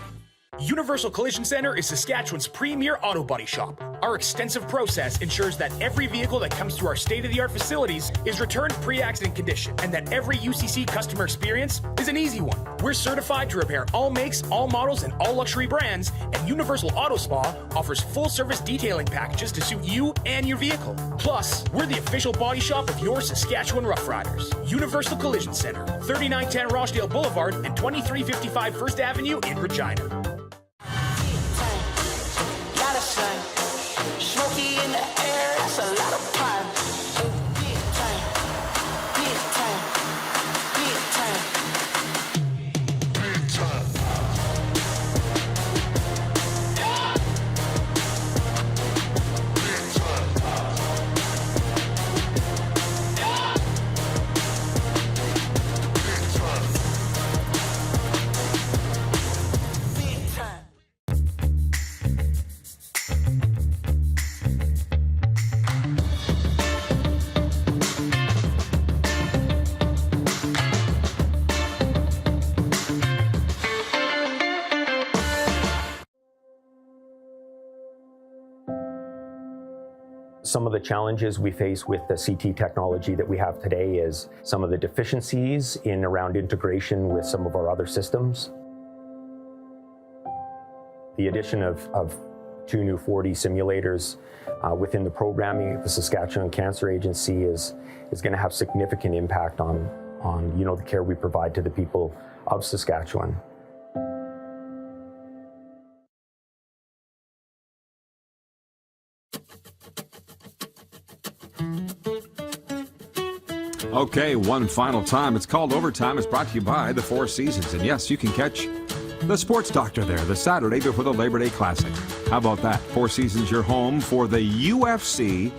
[SPEAKER 10] Universal Collision Center is Saskatchewan's premier auto body shop. Our extensive process ensures that every vehicle that comes through our state-of-the-art facilities is returned pre-accident condition and that every UCC customer experience is an easy one. We're certified to repair all makes, all models, and all luxury brands, and Universal Auto Spa offers full-service detailing packages to suit you and your vehicle. Plus, we're the official body shop of your Saskatchewan Rough Riders. Universal Collision Center, 3910 Rochdale Boulevard and 2355 First Avenue in Regina.
[SPEAKER 3] Smoky in the air, that's a lot of pine. Big time, big time, big time, big time.
[SPEAKER 11] Some of the challenges we face with the CT technology that we have today is some of the deficiencies in around integration with some of our other systems. The addition of 2 new 4D simulators within the programming of the Saskatchewan Cancer Agency is going to have significant impact on the care we provide to the people of Saskatchewan.
[SPEAKER 2] Okay, one final time. It's called Overtime. It's brought to you by the Four Seasons. And yes, you can catch the Sports Doctor there the Saturday before the Labor Day Classic. How about that? Four Seasons, your home for the UFC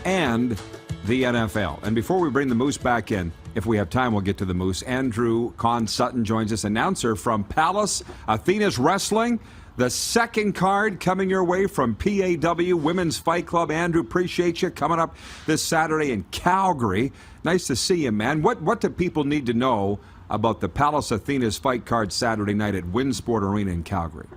[SPEAKER 2] and the NFL. And before we bring the Moose back in, if we have time, we'll get to the Moose. Andrew Con Sutton joins us, announcer from Palace Athena's Wrestling. The second card coming your way from PAW Women's Fight Club. Andrew, appreciate you coming up this Saturday in Calgary. Nice to see you, man. What do people need to know about the Palace Athena's fight card Saturday night at Winsport Arena in Calgary?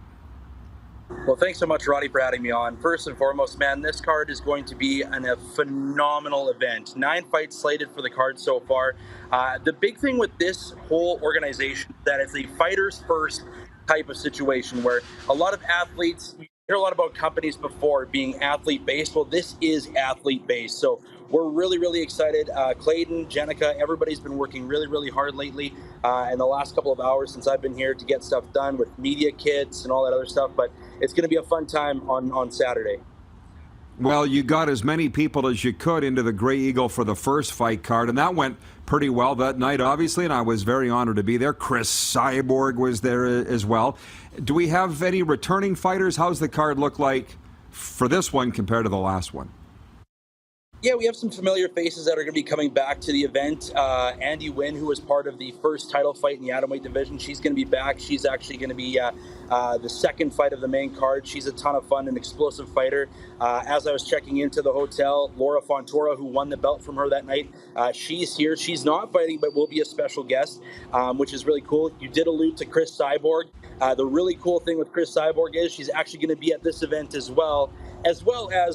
[SPEAKER 12] Well, thanks so much, Roddy, for having me on. First and foremost, man, this card is going to be a phenomenal event. 9 fights slated for the card so far. The big thing with this whole organization is that it's a fighters first type of situation where a lot of athletes, you hear a lot about companies before being athlete based. Well, this is athlete based. So we're really, really excited. Clayton, Jenica, everybody's been working really, really hard lately in the last couple of hours since I've been here to get stuff done with media kits and all that other stuff. But it's going to be a fun time on Saturday.
[SPEAKER 2] Well, you got as many people as you could into the Grey Eagle for the first fight card, and that went pretty well that night, obviously, and I was very honored to be there. Chris Cyborg was there as well. Do we have any returning fighters? How's the card look like for this one compared to the last one?
[SPEAKER 12] Yeah, we have some familiar faces that are going to be coming back to the event. Andy Wynn, who was part of the first title fight in the atomweight division, she's going to be back. She's actually going to be the second fight of the main card. She's a ton of fun, an explosive fighter. As I was checking into the hotel, Laura Fontoura, who won the belt from her that night, she's here. She's not fighting, but will be a special guest, which is really cool. You did allude to Chris Cyborg. The really cool thing with Chris Cyborg is she's actually going to be at this event as well as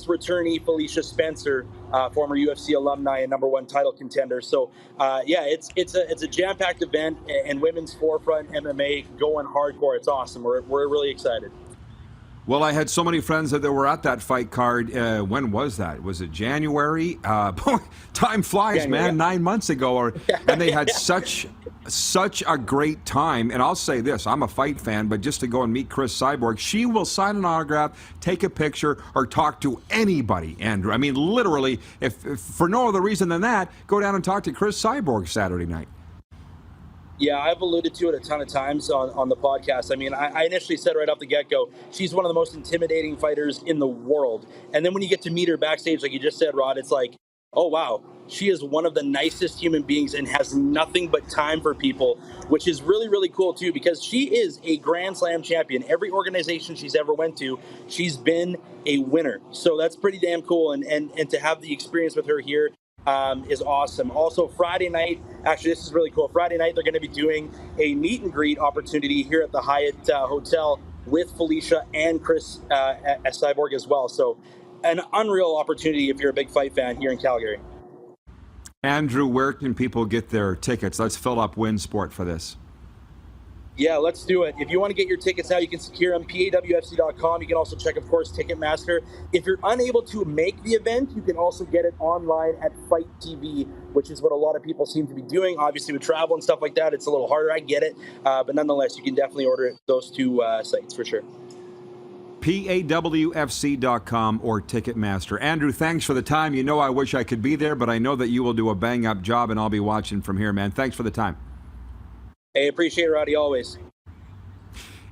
[SPEAKER 12] returnee Felicia Spencer, former UFC alumni and #1 title contender. So, it's a jam-packed event, and women's forefront MMA going hardcore. It's awesome. We're really excited.
[SPEAKER 2] Well, I had so many friends that were at that fight card. When was that? Was it January? Time flies, man. 9 months ago, and they had such such a great time. And I'll say this, I'm a fight fan, but just to go and meet Chris Cyborg, she will sign an autograph, take a picture, or talk to anybody, Andrew. I mean, literally, if for no other reason than that, go down and talk to Chris Cyborg Saturday night.
[SPEAKER 12] Yeah, I've alluded to it a ton of times on the podcast. I mean, I initially said right off the get-go, she's one of the most intimidating fighters in the world. And then when you get to meet her backstage, like you just said, Rod, it's like, oh, wow, she is one of the nicest human beings and has nothing but time for people, which is really, really cool, too, because she is a Grand Slam champion. Every organization she's ever went to, she's been a winner. So that's pretty damn cool. And to have the experience with her here is awesome. Also, Friday night, actually, this is really cool. Friday night, they're going to be doing a meet and greet opportunity here at the Hyatt Hotel with Felicia and Chris at Cyborg as well. So an unreal opportunity if you're a big fight fan here in Calgary.
[SPEAKER 2] Andrew, where can people get their tickets? Let's fill up WinSport for this.
[SPEAKER 12] Yeah, let's do it. If you want to get your tickets now, you can secure them, pawfc.com. You can also check, of course, Ticketmaster. If you're unable to make the event, you can also get it online at Fight TV, which is what a lot of people seem to be doing. Obviously, with travel and stuff like that, it's a little harder. I get it. But nonetheless, you can definitely order it those two sites for sure.
[SPEAKER 2] PAWFC.com or Ticketmaster. Andrew, thanks for the time. You know I wish I could be there, but I know that you will do a bang-up job, and I'll be watching from here, man. Thanks for the time.
[SPEAKER 12] Hey, appreciate it, Roddy, always.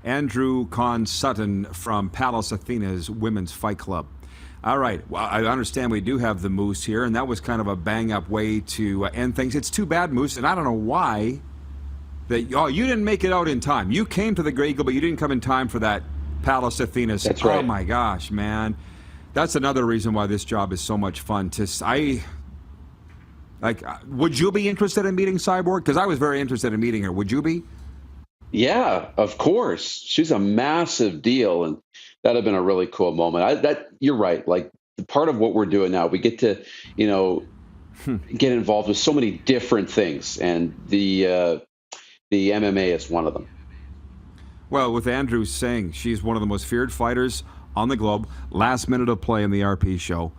[SPEAKER 2] Andrew Conn Sutton from Palace Athena's Women's Fight Club. All right, well, I understand we do have the Moose here, and that was kind of a bang-up way to end things. It's too bad, Moose, and I don't know why. You didn't make it out in time. You came to the Grey Eagle, but you didn't come in time for that Palace Athena's.
[SPEAKER 4] That's right.
[SPEAKER 2] Oh, my gosh, man. That's another reason why this job is so much fun. Would you be interested in meeting Cyborg? Because I was very interested in meeting her. Would you be?
[SPEAKER 4] Yeah, of course. She's a massive deal, and that'd have been a really cool moment. You're right. Like, part of what we're doing now, we get to, get involved with so many different things, and the MMA is one of them.
[SPEAKER 2] Well, with Andrew saying she's one of the most feared fighters on the globe, last minute of play in the RP show,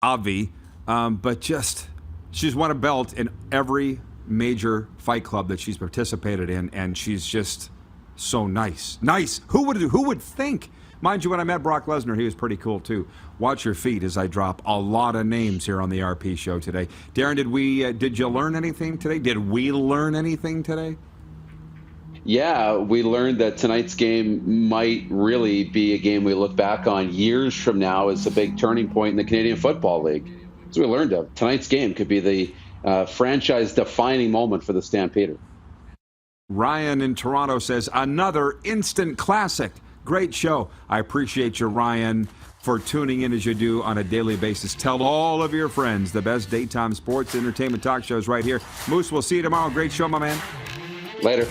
[SPEAKER 2] Avi, but just. She's won a belt in every major fight club that she's participated in, and she's just so nice. Nice. Who would think? Mind you, when I met Brock Lesnar, he was pretty cool too. Watch your feet as I drop a lot of names here on the RP show today. Darren, did you learn anything today? Did we learn anything today?
[SPEAKER 4] Yeah, we learned that tonight's game might really be a game we look back on years from now as a big turning point in the Canadian Football League. As we learned of, tonight's game could be the franchise-defining moment for the Stampeder.
[SPEAKER 2] Ryan in Toronto says, another instant classic. Great show. I appreciate you, Ryan, for tuning in as you do on a daily basis. Tell all of your friends the best daytime sports entertainment talk shows right here. Moose, we'll see you tomorrow. Great show, my man.
[SPEAKER 4] Later.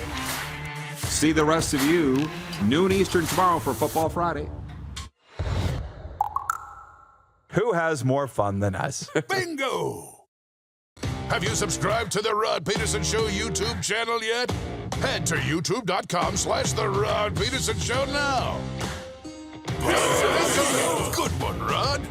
[SPEAKER 2] See the rest of you noon Eastern tomorrow for Football Friday.
[SPEAKER 13] Who has more fun than us?
[SPEAKER 1] Bingo! Have you subscribed to the Rod Pedersen Show YouTube channel yet? Head to youtube.com/The Rod Pedersen Show now. Good one, Rod.